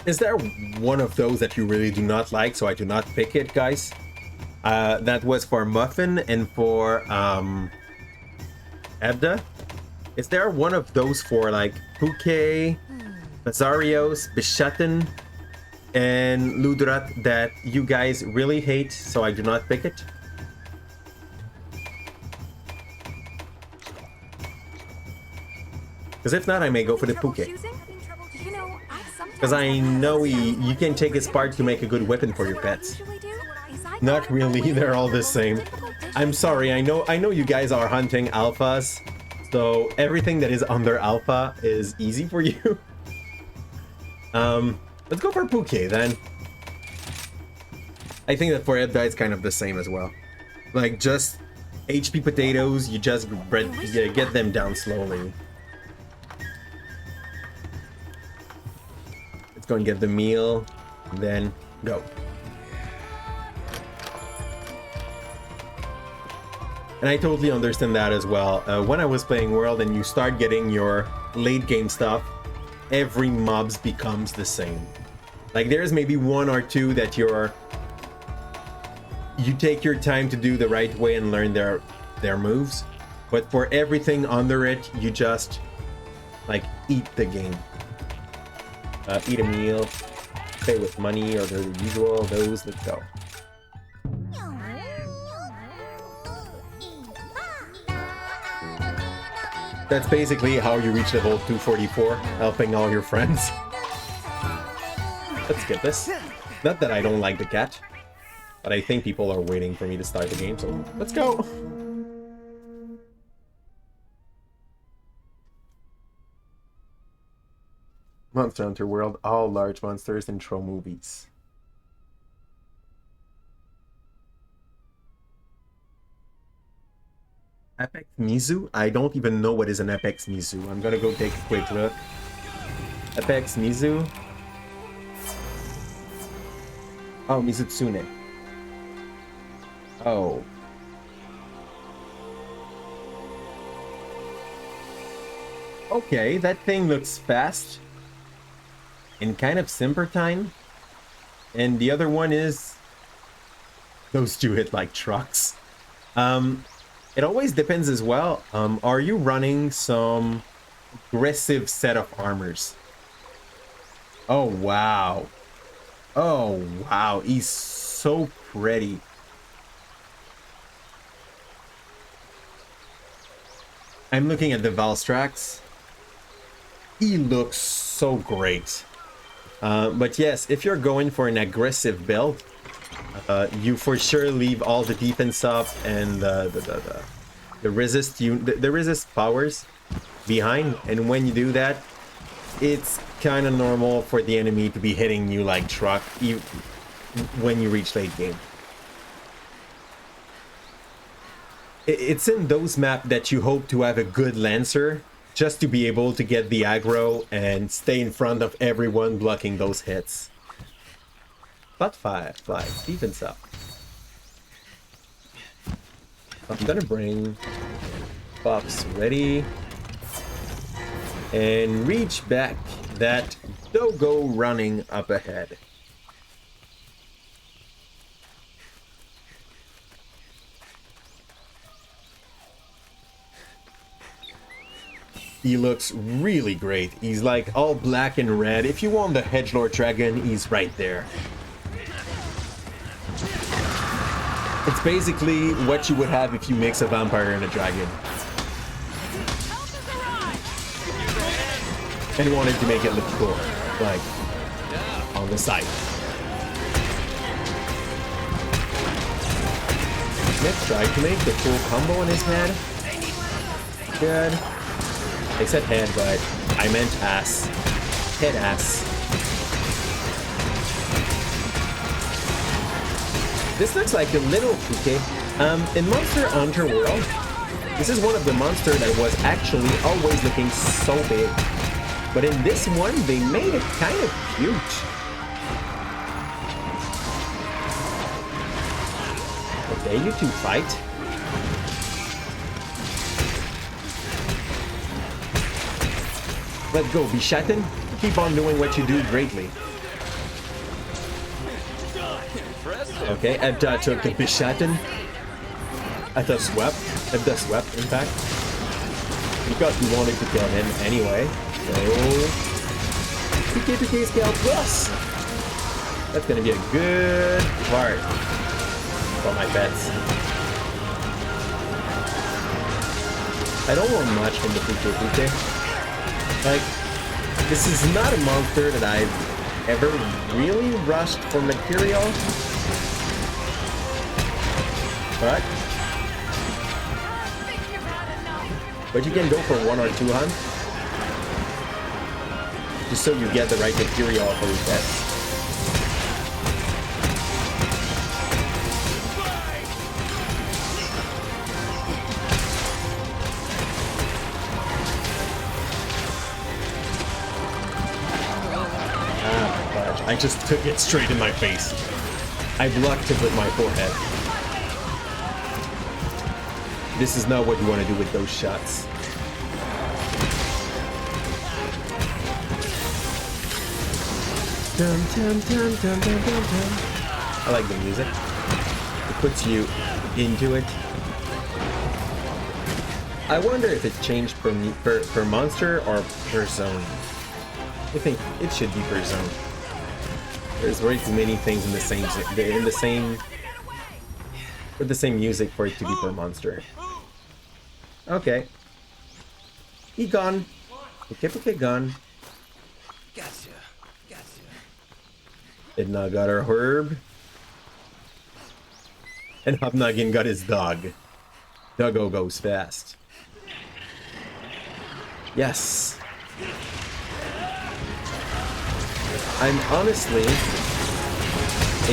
Is there one of those that you really do not like, so I do not pick it, guys? That was for Muffin and for Ebda. Is there one of those for like Puke, Bazarios, Bishaten, and Ludrat that you guys really hate, so I do not pick it? Because if not, I may go for the
Trouble
Puke.
choosing? You know,
Because I know you can take his part to make a good weapon for your pets. Not really, they're all the same. I'm sorry, I know you guys are hunting alphas, so everything that is under alpha is easy for you. Let's go for Puke then. I think that for Ebda it's kind of the same as well. Like just HP potatoes, you just get them down slowly. Let's go and get the meal, then go. And I totally understand that as well. When I was playing World and you start getting your late game stuff, every mobs becomes the same. Like there's maybe one or two that you take your time to do the right way and learn their moves. But for everything under it, you just like eat the game. Eat a meal, pay with money or the usual, let's go. That's basically how you reach level 244, helping all your friends. Let's get this. Not that I don't like the cat, but I think people are waiting for me to start the game, so let's go! Monster Hunter World, all large monsters intro movies. Apex Mizu? I don't even know what is an Apex Mizu. I'm gonna go take a quick look. Apex Mizu? Oh, Mizutsune. Oh. Okay, that thing looks fast. And kind of Simpertine. And the other one is... Those two hit like trucks. It always depends as well. Are you running some aggressive set of armors? Oh, wow. Oh, wow. He's so pretty. I'm looking at the Valstrax. He looks so great. But yes, if you're going for an aggressive build, you for sure leave all the defense up and the resist powers behind, and when you do that, it's kind of normal for the enemy to be hitting you like truck when you reach late game. It's in those maps that you hope to have a good Lancer just to be able to get the aggro and stay in front of everyone blocking those hits. But flies, defense up. I'm gonna bring Pops ready and reach back that Dogo running up ahead. He looks really great. He's like all black and red. If you want the Hedgelord Dragon, he's right there. It's basically what you would have if you mix a vampire and a dragon. And wanted to make it look cool, like on the side. Let's try to make the full combo on his head. Good. I said head, but I meant ass. Head ass. This looks like a little okay. In Monster Hunter World, this is one of the monsters that was actually always looking so big. But in this one, they made it kind of huge. Okay, you two fight. Let's go, Bishaten. Keep on doing what you do greatly. Okay, Ebda took the Bishaten. Ebda swept, in fact. Because we wanted to kill him anyway. So... PK scale plus! That's gonna be a good part for my pets. I don't want much from the PK. Like, this is not a monster that I've ever really rushed for material. But you can go for 1 or 2 hunts. Just so you get the right material for your pets. I just took it straight in my face. I blocked it with my forehead. This is not what you want to do with those shots. Dum, dum, dum, dum, dum, dum, dum. I like the music. It puts you into it. I wonder if it changed per monster or per zone. I think it should be per zone. There's way too many things in the same with the same music for it to be per monster. Okay. He gone. Okay, gone.
Gotcha.
Edna got her herb. And Hobnoggin got his dog. Doggo goes fast. Yes. I'm honestly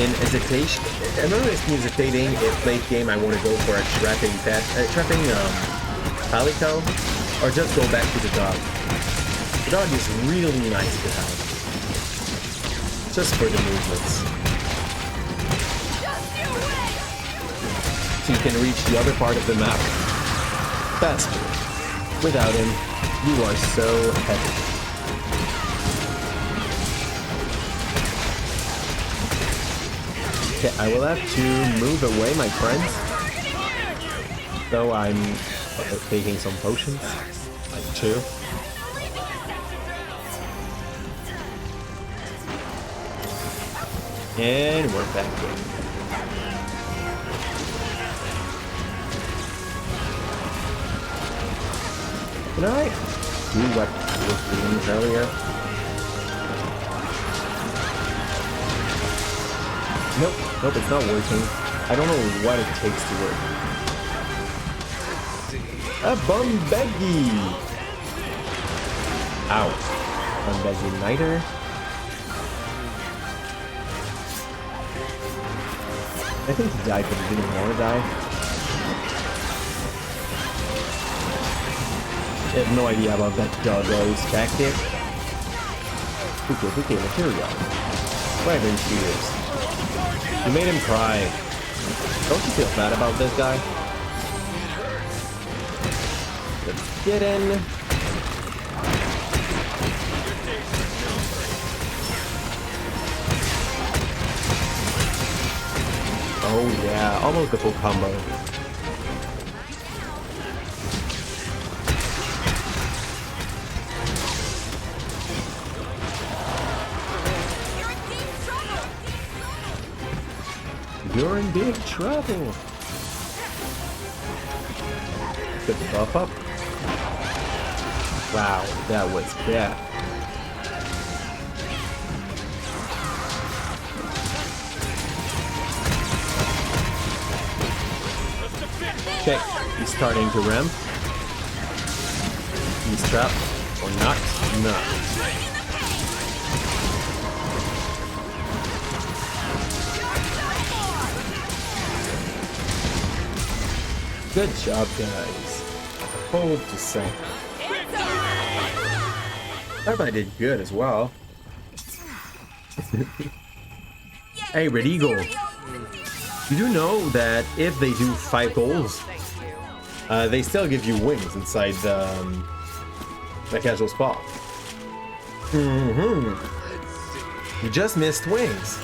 in hesitation. I'm honestly hesitating if late game I want to go for a trapping Palico, or just go back to the dog. The dog is really nice to have, just for the movements. So you can reach the other part of the map faster. Without him, you are so heavy. Okay, I will have to move away, my friends. So I'm taking some potions, like 2. And we're back in. Can I do what I was doing earlier? Nope, it's not working. I don't know what it takes to work. A Bumbegi! Ow. Bumbegi Niter. I think he died, but he didn't want to die. I have no idea about that doggo's tactic. Okay, material. Wyvern Spears. You made him cry. Don't you feel bad about this guy? Let's get in. Oh yeah, almost the full combo. You're in big trouble. Get the buff up. Wow, that was bad. Okay, he's starting to ramp. He's trapped or not? No. Good job, guys. Hold to say. Thought I did good as well. Hey, Red Eagle. You do know that if they do 5 goals, they still give you wings inside the casual spot. You just missed wings.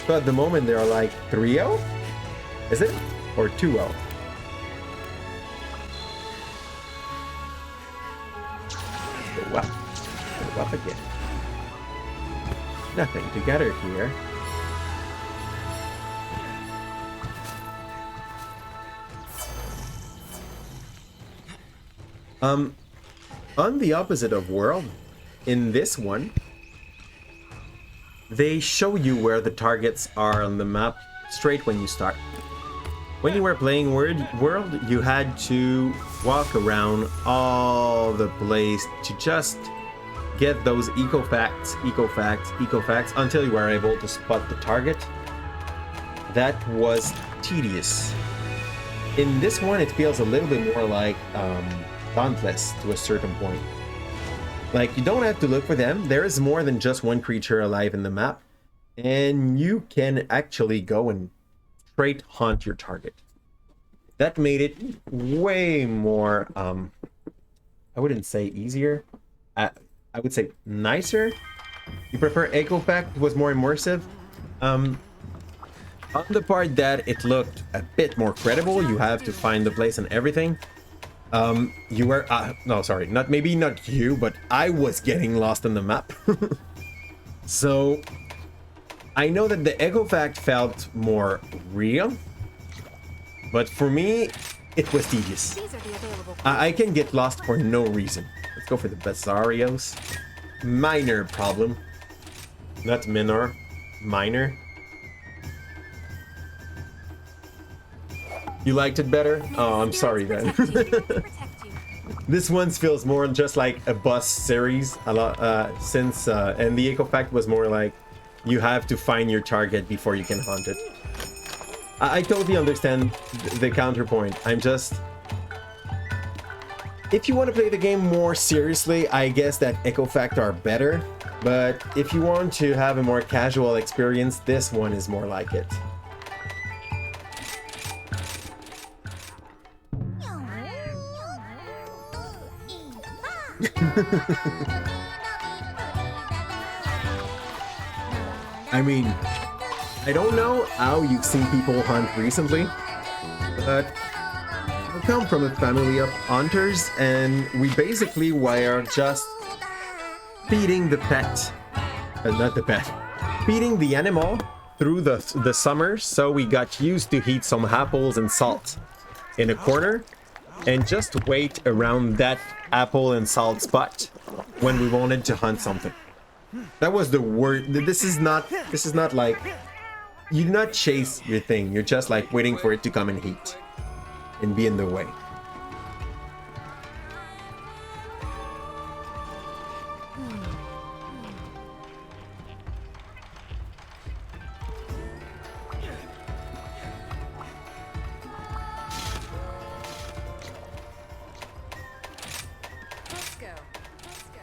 So at the moment they're like 3-0? Is it? Or 2-0? Go up again. Nothing together here. On the opposite of World, in this one, they show you where the targets are on the map straight when you start. When you were playing World, you had to walk around all the place to just get those eco facts until you were able to spot the target. That was tedious. In this one, it feels a little bit more like Dauntless to a certain point. Like, you don't have to look for them. There is more than just one creature alive in the map, and you can actually go and straight haunt your target. That made it way more, I wouldn't say easier, I would say nicer. You prefer Echo Fact, it was more immersive. On the part that it looked a bit more credible, you have to find the place and everything. You were, no, sorry, maybe not you, but I was getting lost on the map. So, I know that the Echo Fact felt more real, but for me, it was tedious.
These are the available.
I can get lost for no reason. Let's go for the Bezzarios. Minor problem. Not minor, minor. You liked it better? Oh, I'm sorry then.
Protect you.
This one feels more just like a bus series a lot, and the Echo Fact was more like you have to find your target before you can hunt it. I totally understand the counterpoint. I'm just, if you want to play the game more seriously, I guess that Echo Fact are better, but if you want to have a more casual experience, this one is more like it. I mean, I don't know how you've seen people hunt recently, but I come from a family of hunters, and we basically were just feeding the pet, not the pet, feeding the animal through the summer, so we got used to eat some apples and salt in a corner, and just wait around that apple and salt spot when we wanted to hunt something. That was the word. This is not like, you do not chase your thing. You're just like waiting for it to come and eat and be in the way.
Let's go. Let's go.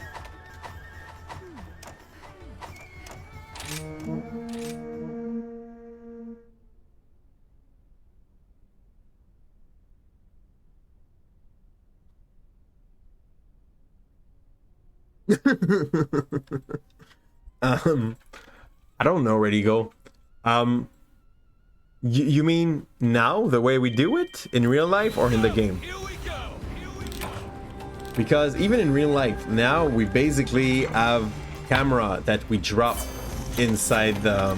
I don't know, Red Eagle. You mean now, the way we do it in real life or in the game?
Here we go. Here we go.
Because even in real life, now we basically have camera that we drop inside the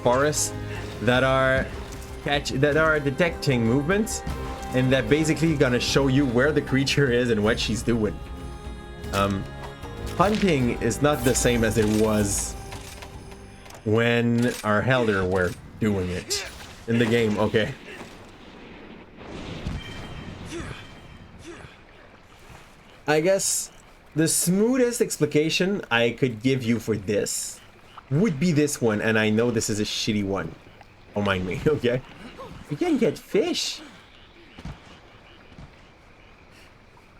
forest that are detecting movements, and that basically gonna show you where the creature is and what she's doing. Hunting is not the same as it was when our Helder were doing it in the game. Okay. I guess the smoothest explication I could give you for this would be this one, and I know this is a shitty one. Don't mind me, okay? You can get fish.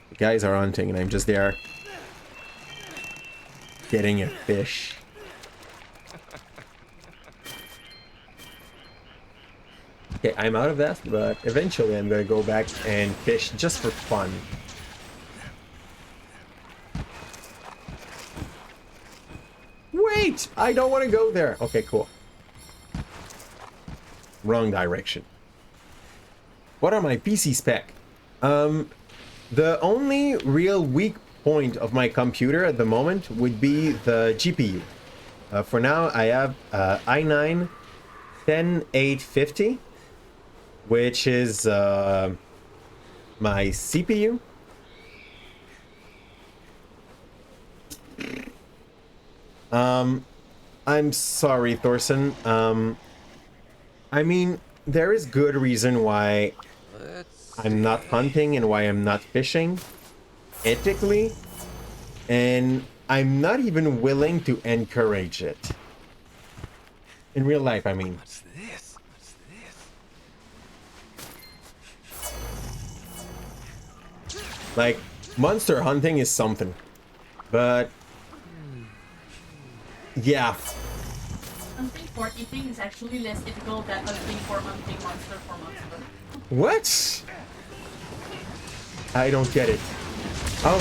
The guys are hunting, and I'm just there getting a fish. Okay, I'm out of that, but eventually I'm gonna go back and fish just for fun. Wait! I don't want to go there. Okay, cool. Wrong direction. What are my PC spec? The only real weak point of my computer at the moment would be the GPU. For now, I have i9 10850, which is my CPU. I'm sorry, Thorson. I mean, there is good reason why I'm not hunting and why I'm not fishing, ethically, and I'm not even willing to encourage it. In real life, I mean.
What's this? What's this?
Like, monster hunting is something. But yeah.
Hunting for eating is actually less ethical than hunting monster for monster.
What? I don't get it. Oh,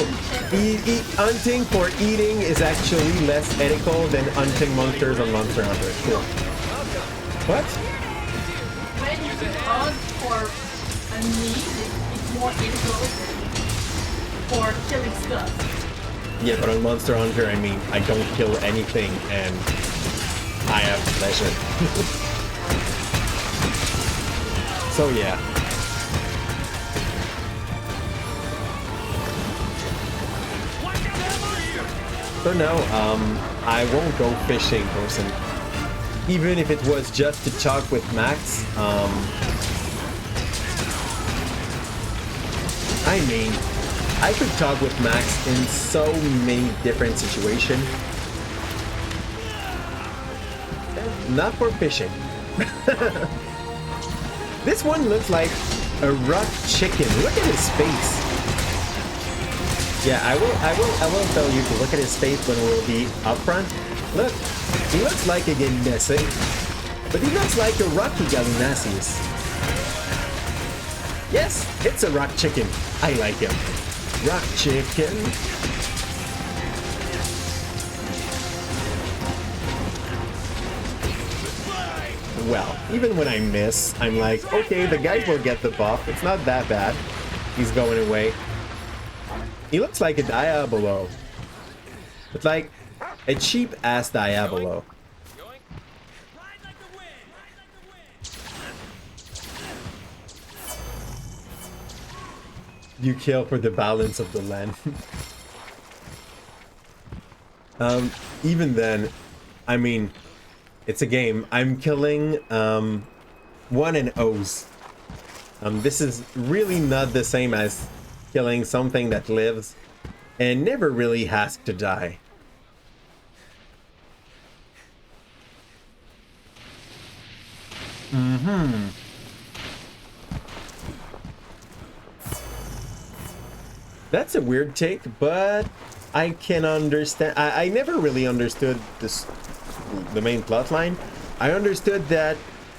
hunting for eating is actually less ethical than hunting monsters on Monster Hunter. Cool. What?
When you hunt for a need, it's more ethical for killing stuff.
Yeah, but on Monster Hunter, I mean, I don't kill anything and I have pleasure. So yeah. So no, I won't go fishing, person. Even if it was just to talk with Max, I mean, I could talk with Max in so many different situations. Not for fishing. This one looks like a rock chicken. Look at his face. Yeah, I will tell you to look at his face when we'll be up front. Look, he looks like a Gallinaceus, but he looks like a rocky Gallinaceus. Yes, it's a rock chicken. I like him. Rock chicken. Well, even when I miss, I'm like, okay, the guys will get the buff. It's not that bad. He's going away. He looks like a Diabolo. But like, a cheap-ass Diabolo. You kill for the balance of the land. Even then, I mean, it's a game. I'm killing 1 and O's. This is really not the same as killing something that lives and never really has to die. That's a weird take, but I can understand. I never really understood the main plot line. I understood that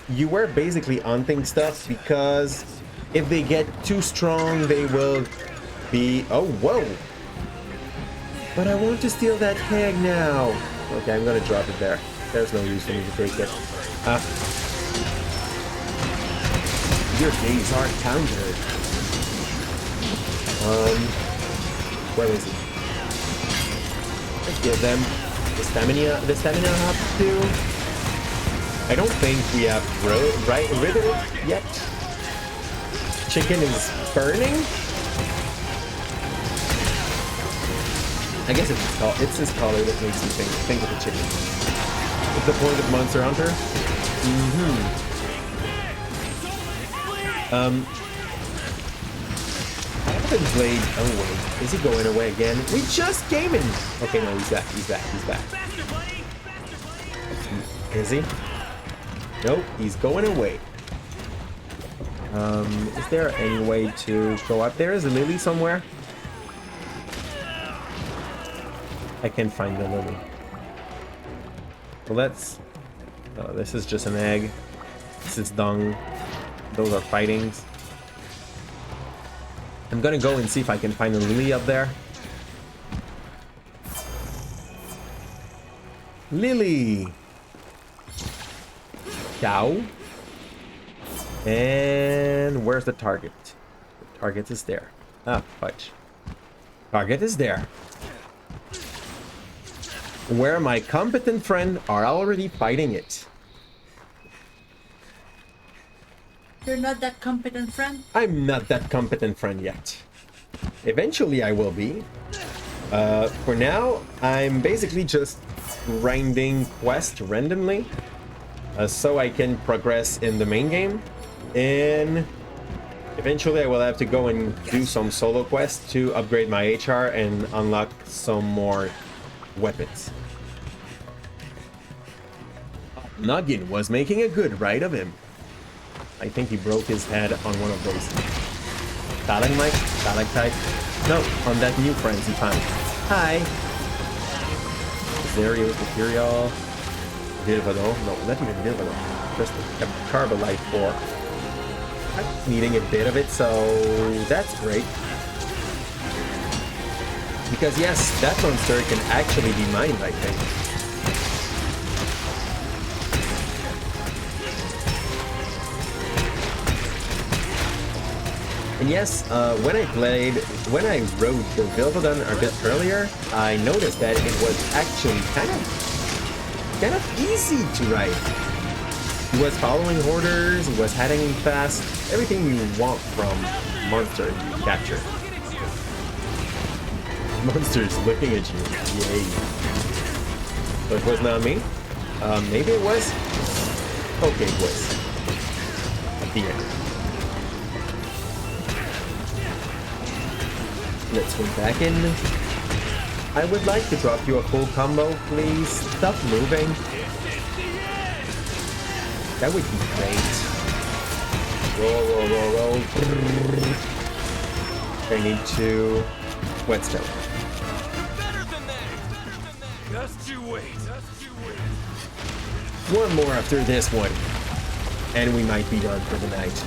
you were basically hunting stuff because if they get too strong, they will be... Oh, whoa! But I want to steal that egg now. Okay, I'm gonna drop it there. There's no use for me to take it. Your days are counted. Where is he? Let's give them the stamina up too. I don't think we have rid of it yet. Chicken is burning. I guess it's his color that makes me think of the chicken. What's the point of Monster Hunter? I have haven't played. Oh wait, is he going away again? We just came in. Okay, no, he's back. He's back. He's back.
Faster, buddy! Faster, buddy!
Is he? Nope, he's going away. Is there any way to go up there? Is a lily somewhere? I can't find the lily. Well, let's... Oh, this is just an egg. This is dung. Those are fightings. I'm gonna go and see if I can find a lily up there. Lily! Cow. And where's the target? The target is there. Ah, fudge. Target is there. Where my competent friend are already fighting it.
You're not that competent, friend.
I'm not that competent friend yet. Eventually I will be. For now, I'm basically just grinding quests randomly. So I can progress in the main game. And eventually I will have to go and do some solo quests to upgrade my HR and unlock some more weapons. Noggin was making a good ride of him. I think he broke his head on one of those stalagmite, stalactite. No, on that new frenzy time. Hi. Zerios material. Vilvador. No, not even Vilvador. Just a Carbolite 4. I'm needing a bit of it, so that's great. Because yes, that monster can actually be mined, I think. And yes, when I rode the Vilvadon a bit earlier, I noticed that it was actually kind of easy to ride. He was following orders, he was heading fast, everything you want from monster capture. Monsters looking at you, yay. So it was not me? Maybe it was? Okay, it was. At the end. Let's swing back in. I would like to drop you a full combo, please. Stop moving. That would be great. Roll, roll, roll, roll. I need to... Whetstone.
Better than that! Just you wait. Just you wait.
One more after this one. And we might be done for the night.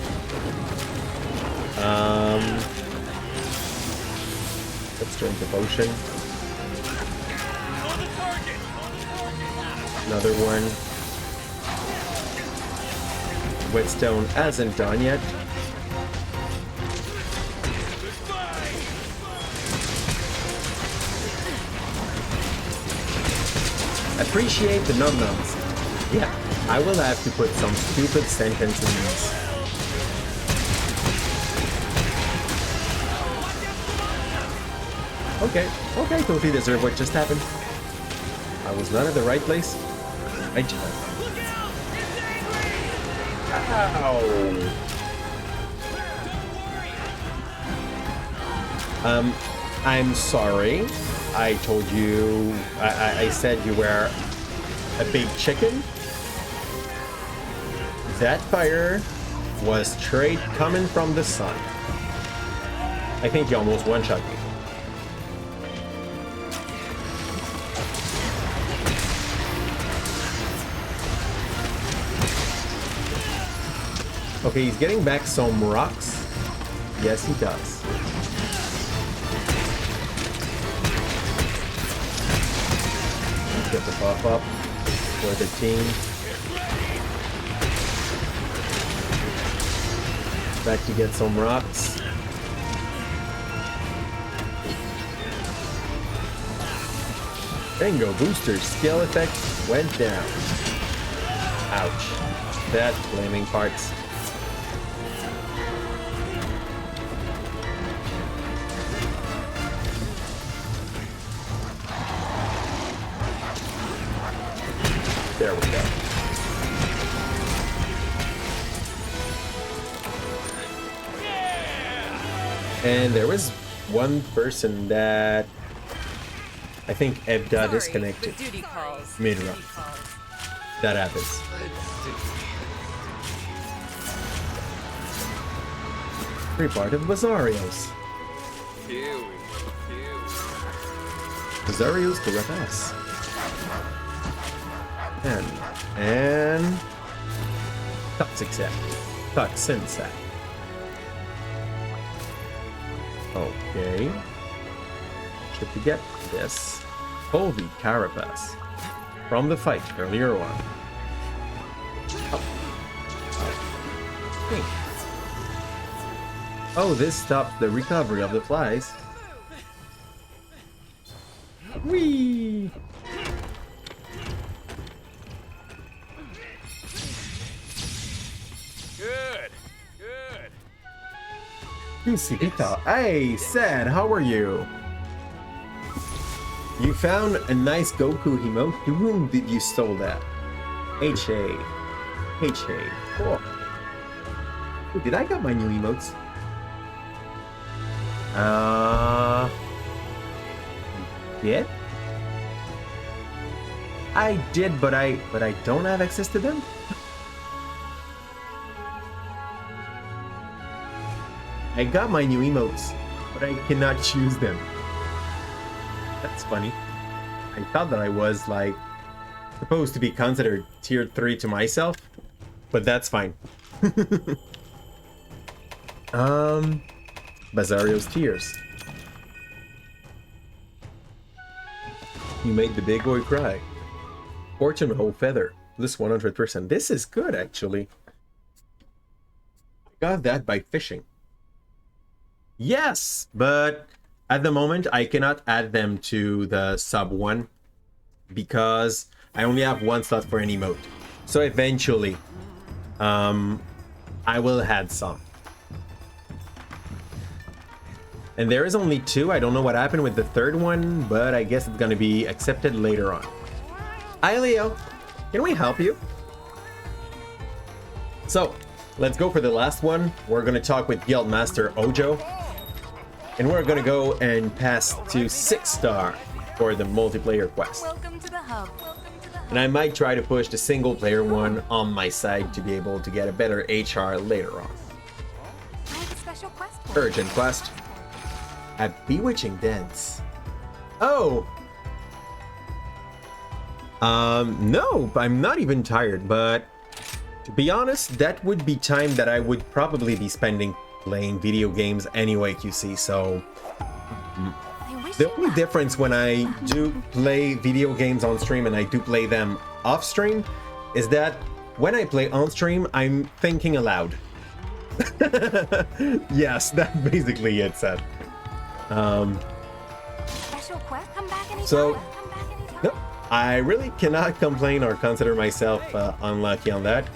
Let's drink the potion.
On the target!
Another one. Whetstone hasn't done yet. Appreciate the num-nums. Yeah, I will have to put some stupid sentence in these. Okay, totally deserve what just happened. I was not at the right place. I just... Ow! I'm sorry. I told you... I said you were a big chicken. That fire was straight coming from the sun. I think you almost one-shot me. Okay, he's getting back some rocks. Yes, he does. Let's get the buff up for the team. Back to get some rocks. Bingo booster skill effect went down. Ouch. That flaming parts. There we go. And there was one person that I think Ebda
Sorry,
disconnected
but duty calls.
mid-run.
Duty calls.
That happens. Free part of Bazarios.
Here we go. Here we go.
Bazarios to rep S. And Toxic Sack. Toxin Sack. Okay. Should we get this? Holy Carapace. From the fight earlier on. Okay. Oh, this stops the recovery of the flies. Whee!
Good. Good.
Principita. Hey, Sad, how are you? You found a nice Goku emote? To whom did you stole that? H.A. H.A. Cool. Ooh, did I get my new emotes? Did? I did, but I don't have access to them? I got my new emotes, but I cannot choose them. That's funny. I thought that I was, like, supposed to be considered tier 3 to myself, but that's fine. Bazario's tears. You made the big boy cry. Fortune Hoe Feather. This 100%. This is good, actually. I got that by fishing. Yes, but at the moment I cannot add them to the sub one because I only have one slot for an emote. So eventually, I will add some. And there is only 2. I don't know what happened with the third one, but I guess it's gonna be accepted later on. Hi, Leo. Can we help you? So, let's go for the last one. We're gonna talk with Guildmaster Ojo. And we're gonna go and pass to 6-star for the multiplayer quest.
Welcome to the hub. Welcome to the hub.
And I might try to push the single player one on my side to be able to get a better HR later on.
I have a special quest for you.
Urgent quest. A bewitching dance. Oh! No, I'm not even tired, but to be honest, that would be time that I would probably be spending playing video games anyway, QC, so
I wish
the
you
only
luck.
difference when I do play video games on stream and I do play them off stream is that when I play on stream, I'm thinking aloud. Yes, that's basically it, Seth.
Special quest. Come back anytime.
So-
Come back anytime.
Nope, I really cannot complain or consider myself unlucky on that.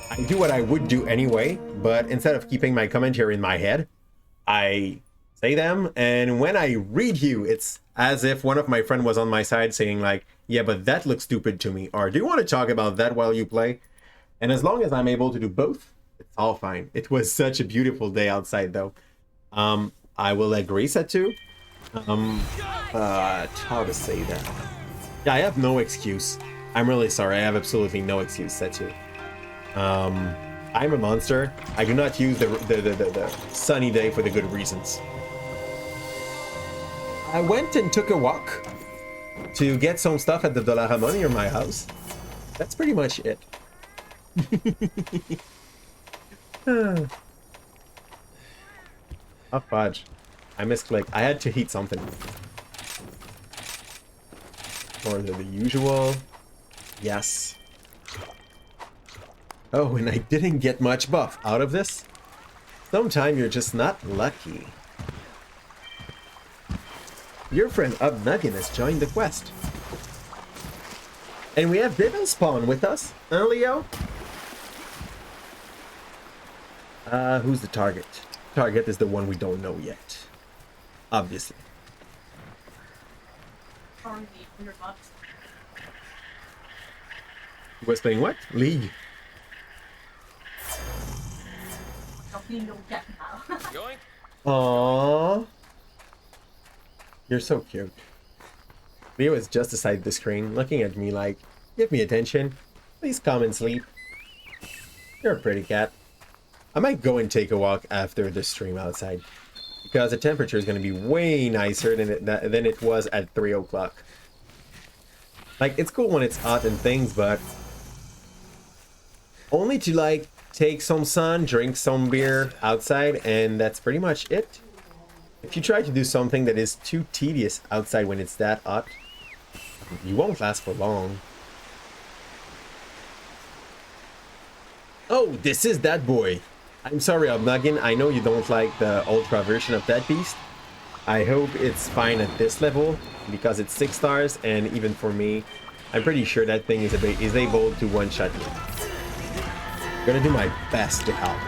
I do what I would do anyway, but instead of keeping my commentary in my head, I say them, and when I read you, it's as if one of my friends was on my side saying like, yeah, but that looks stupid to me, or do you want to talk about that while you play? And as long as I'm able to do both, it's all fine. It was such a beautiful day outside though. I will agree, Setu. How to say that? Yeah, I have no excuse. I'm really sorry, I have absolutely no excuse, Setu. I'm a monster. I do not use the sunny day for the good reasons. I went and took a walk to get some stuff at the Dollarama near my house. That's pretty much it. Oh, fudge. I misclicked. I had to heat something. More than the usual. Yes. Oh, and I didn't get much buff out of this. Sometimes you're just not lucky. Your friend Ubnuggin has joined the quest. And we have Devil Spawn with us, huh, Leo? Who's the target? Target is the one we don't know yet. Obviously.
Or the underdogs.
He was playing what? League.
Don't you know that now?
Yoink.
Aww. You're so cute. Leo is just beside the screen, looking at me like, give me attention. Please come and sleep. You're a pretty cat. I might go and take a walk after the stream outside, because the temperature is going to be way nicer than it was at 3 o'clock. Like, it's cool when it's hot and things, but only to, like, take some sun, drink some beer outside, and that's pretty much it. If you try to do something that is too tedious outside when it's that hot, you won't last for long. Oh, this is that boy. I'm sorry, Obnoggin. I know you don't like the ultra version of that beast. I hope it's fine at this level, because it's 6 stars, and even for me, I'm pretty sure that thing is able to one-shot me. I'm gonna do my best to help.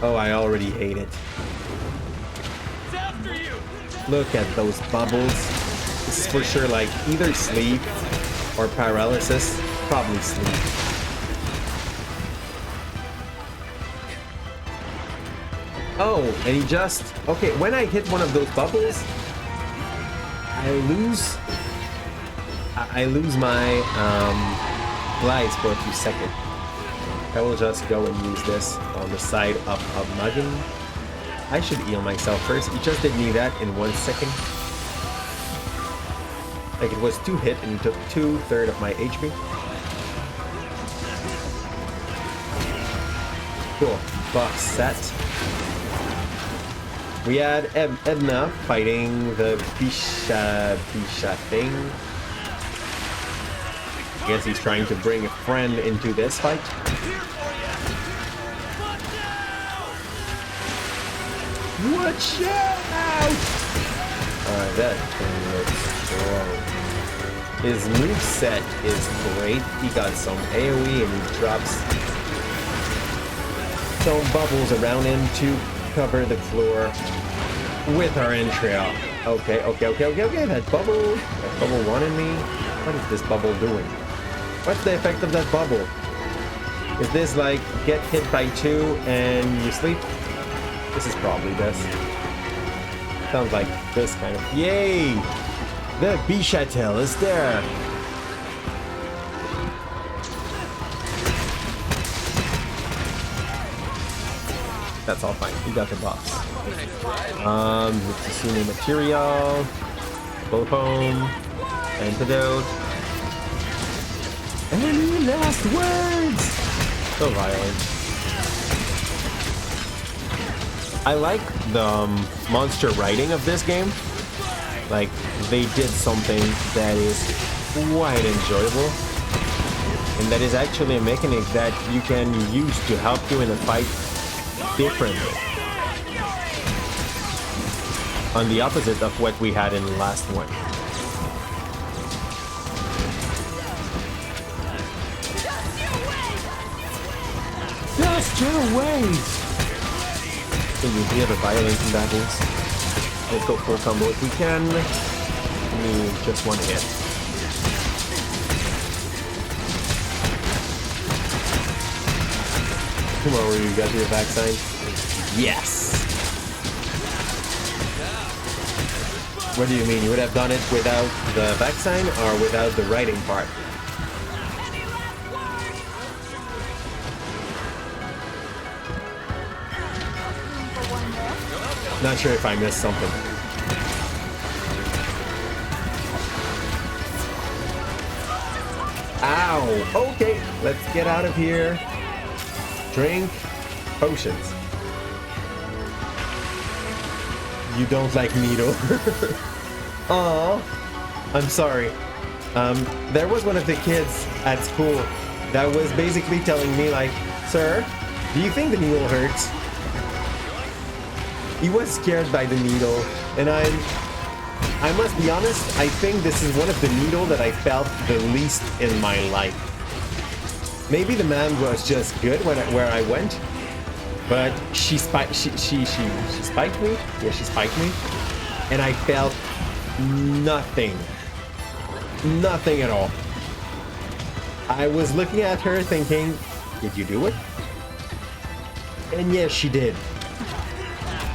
Oh, I already hate it.
It's after you.
Look at those bubbles. This is for sure like either sleep or paralysis. Probably sleep. Oh, and he just... Okay, when I hit one of those bubbles, I lose my glides for a few seconds. I will just go and use this on the side of Muggin. I should heal myself first. He just did me that in 1 second. Like, it was 2 hit and he took 2/3 of my HP. Cool. Box set. We had Edna fighting the Bisha thing. I guess he's trying to bring a friend into this fight. Watch out! That thing looks strong. His moveset is great. He got some AoE and he drops some bubbles around him to cover the floor with our entry up. Okay. That bubble wanted me. What is this bubble doing? What's the effect of that bubble? Is this like get hit by 2 and you sleep? This is probably this. Sounds like this kind of. Yay! The Bishatel is there. That's all fine. We got the box. Mitsusune material, Bowhone, antidote. Any last words? So violent. I like the monster writing of this game. Like, they did something that is quite enjoyable. And that is actually a mechanic that you can use to help you in a fight differently. On the opposite of what we had in the last one. Just your wait! So you hear the violence in battles. Let's go full combo if we can. Give me just 1 hit. Tomorrow you got your back sign? Yes! What do you mean? You would have done it without the back sign or without the writing part? Not sure if I missed something. Ow! Okay, let's get out of here. Drink potions. You don't like Needle. Aw, I'm sorry. There was one of the kids at school that was basically telling me like, sir, do you think the needle hurts? He was scared by the needle, and I must be honest, I think this is one of the needle that I felt the least in my life. Maybe the man was just good where I went, but she spiked me. Yeah, she spiked me, and I felt nothing at all. I was looking at her thinking, did you do it? And yes, she did.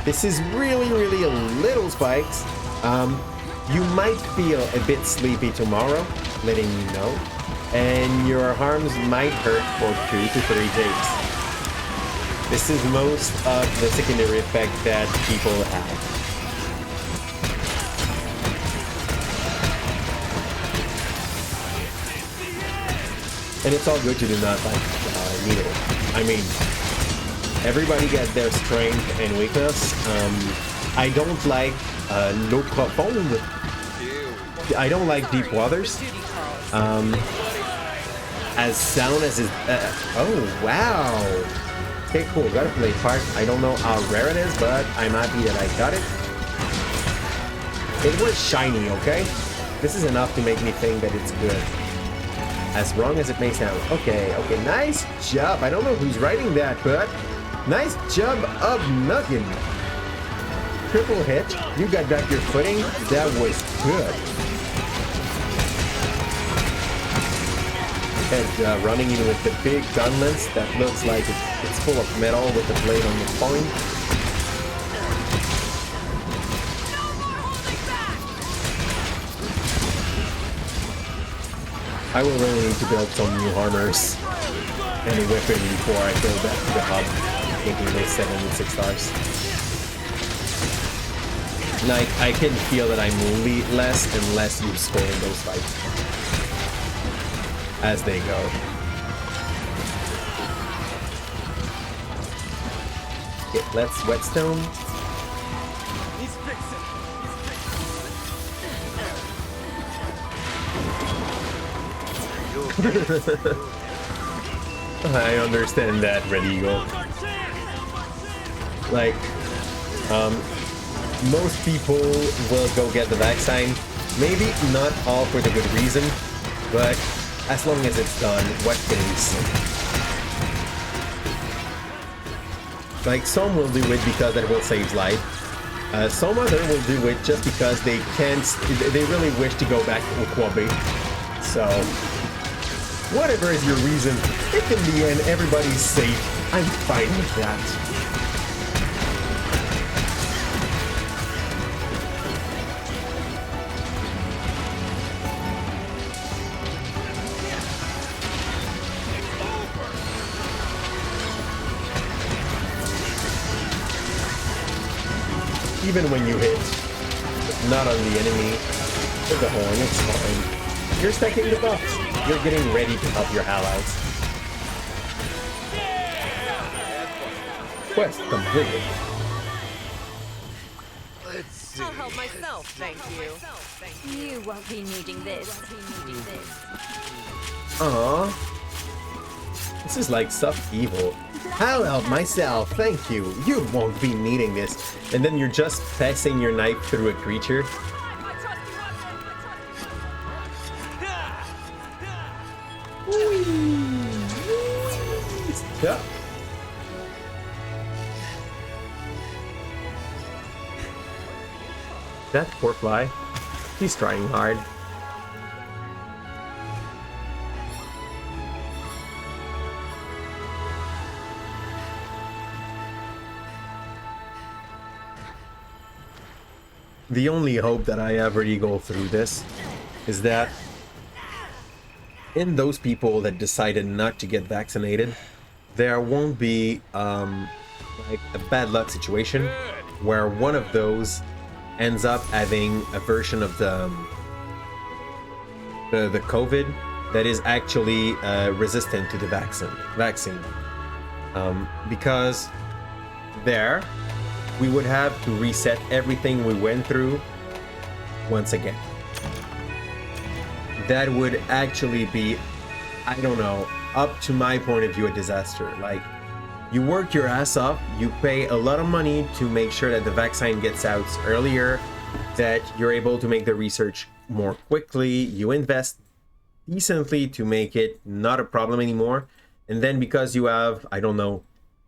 This is really, really a little spikes. You might feel a bit sleepy tomorrow, letting you know. And your arms might hurt for 2 to 3 days. This is most of the secondary effect that people have. And it's all good to do not like needle. I mean, everybody gets their strength and weakness. I don't like l'eau profonde. I don't like deep waters. As sound as it. Oh wow. Okay, cool. Got a play part. I don't know how rare it is, but I'm happy that I got it. It was shiny, okay? This is enough to make me think that it's good. As wrong as it may sound. Okay, nice job. I don't know who's writing that, but nice job of Nugget. Triple hit. You got back your footing. That was good. And running in with the big gunlets that looks like it's full of metal with the blade on the point. I will really need to build some new armors and a weapon before I go back to the hub, making those 7 and 6 stars. Like, I can feel that I'm less and less useful in those fights as they go. Okay, let's whetstone.
He's fixing.
I understand that, Red Eagle. Like, most people will go get the vaccine. Maybe not all for the good reason, but as long as it's done, what can we say? Like, some will do it because it will save life. Some other will do it just because they can't, they really wish to go back to Okwabe. So, whatever is your reason, if in the end everybody's safe, I'm fine with that. Even when you hit, not on the enemy, with the horn, it's fine. You're stacking the buffs. You're getting ready to help your allies. Quest completed.
I'll help myself, thank you.
You won't be needing this.
Aww. This is like soft evil. I'll help myself, thank you. You won't be needing this. And then you're just passing your knife through a creature. Yeah. That poor fly. He's trying hard. The only hope that I ever go through this is that in those people that decided not to get vaccinated, there won't be like a bad luck situation where one of those ends up having a version of the COVID that is actually resistant to the vaccine. Because there we would have to reset everything we went through once again. That would actually be, I don't know, up to my point of view, a disaster. Like, you work your ass off, you pay a lot of money to make sure that the vaccine gets out earlier, that you're able to make the research more quickly, you invest decently to make it not a problem anymore, and then because you have, I don't know,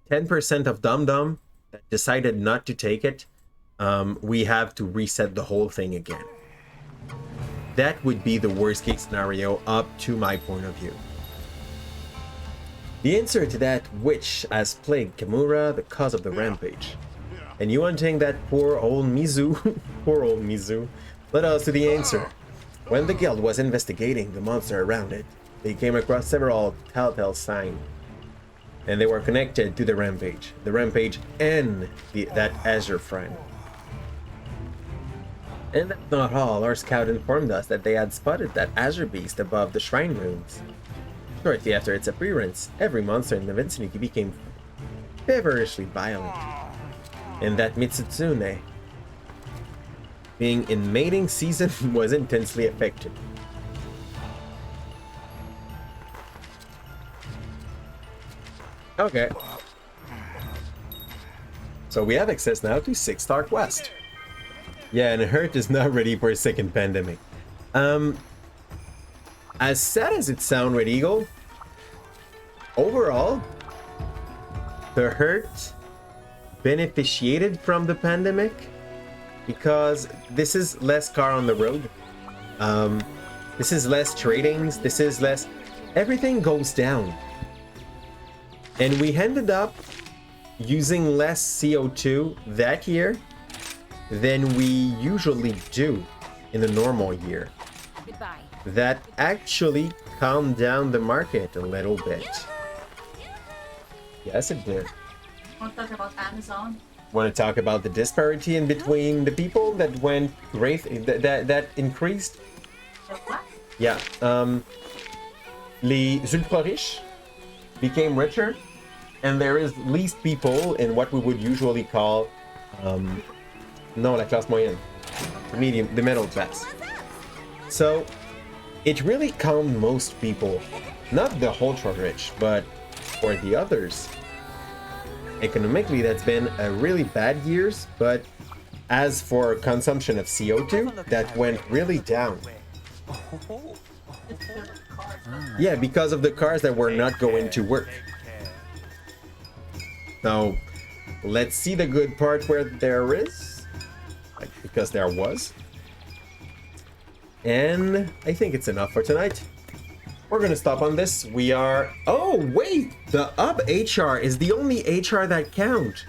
10% of dum-dum that decided not to take it, we have to reset the whole thing again. That would be the worst case scenario up to my point of view. The answer to that which has plagued Kimura the cause of the rampage. And you wanting that poor old Mizu, poor old Mizu, led us to the answer. When the guild was investigating the monster around it, they came across several telltale signs. And they were connected to the rampage and that Azure Shrine. And that's not all. Our scout informed us that they had spotted that Azure Beast above the shrine ruins. Shortly after its appearance, every monster in the vicinity became feverishly violent. And that Mitsutsume, being in mating season, was intensely affected. Okay. So we have access now to 6 Star Quest. Yeah, and Hurt is not ready for a second pandemic. As sad as it sounds, Red Eagle, overall, the Hurt beneficiated from the pandemic because this is less car on the road. This is less tradings. This is less... Everything goes down. And we ended up using less CO2 that year than we usually do in a normal year.
Goodbye.
That actually calmed down the market a little bit. Yes, it did.
Want to talk about Amazon?
Want to talk about the disparity in between the people that went great, that increased?
The what?
Yeah. Les ultra riches became richer, and there is least people in what we would usually call, no, la classe moyenne, the middle class. So it really calmed most people, not the ultra rich, but for the others. Economically, that's been a really bad years, but as for consumption of CO2, that went really down. Yeah, because of the cars that were not going to work. Now, let's see the good part where there is, because there was. And I think it's enough for tonight. We're gonna stop on this. We are... Oh, wait! The UB HR is the only HR that count.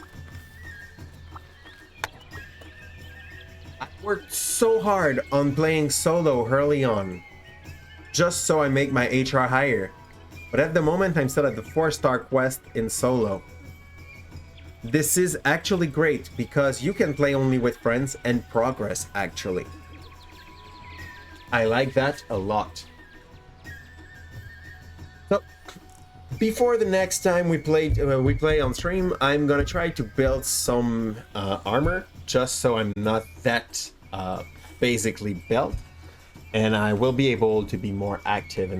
I worked so hard on playing solo early on, just so I make my HR higher. But at the moment, I'm still at the 4-star quest in solo. This is actually great because you can play only with friends and progress, actually. I like that a lot. So, before the next time we play on stream, I'm gonna try to build some armor, just so I'm not that basically built, and I will be able to be more active in the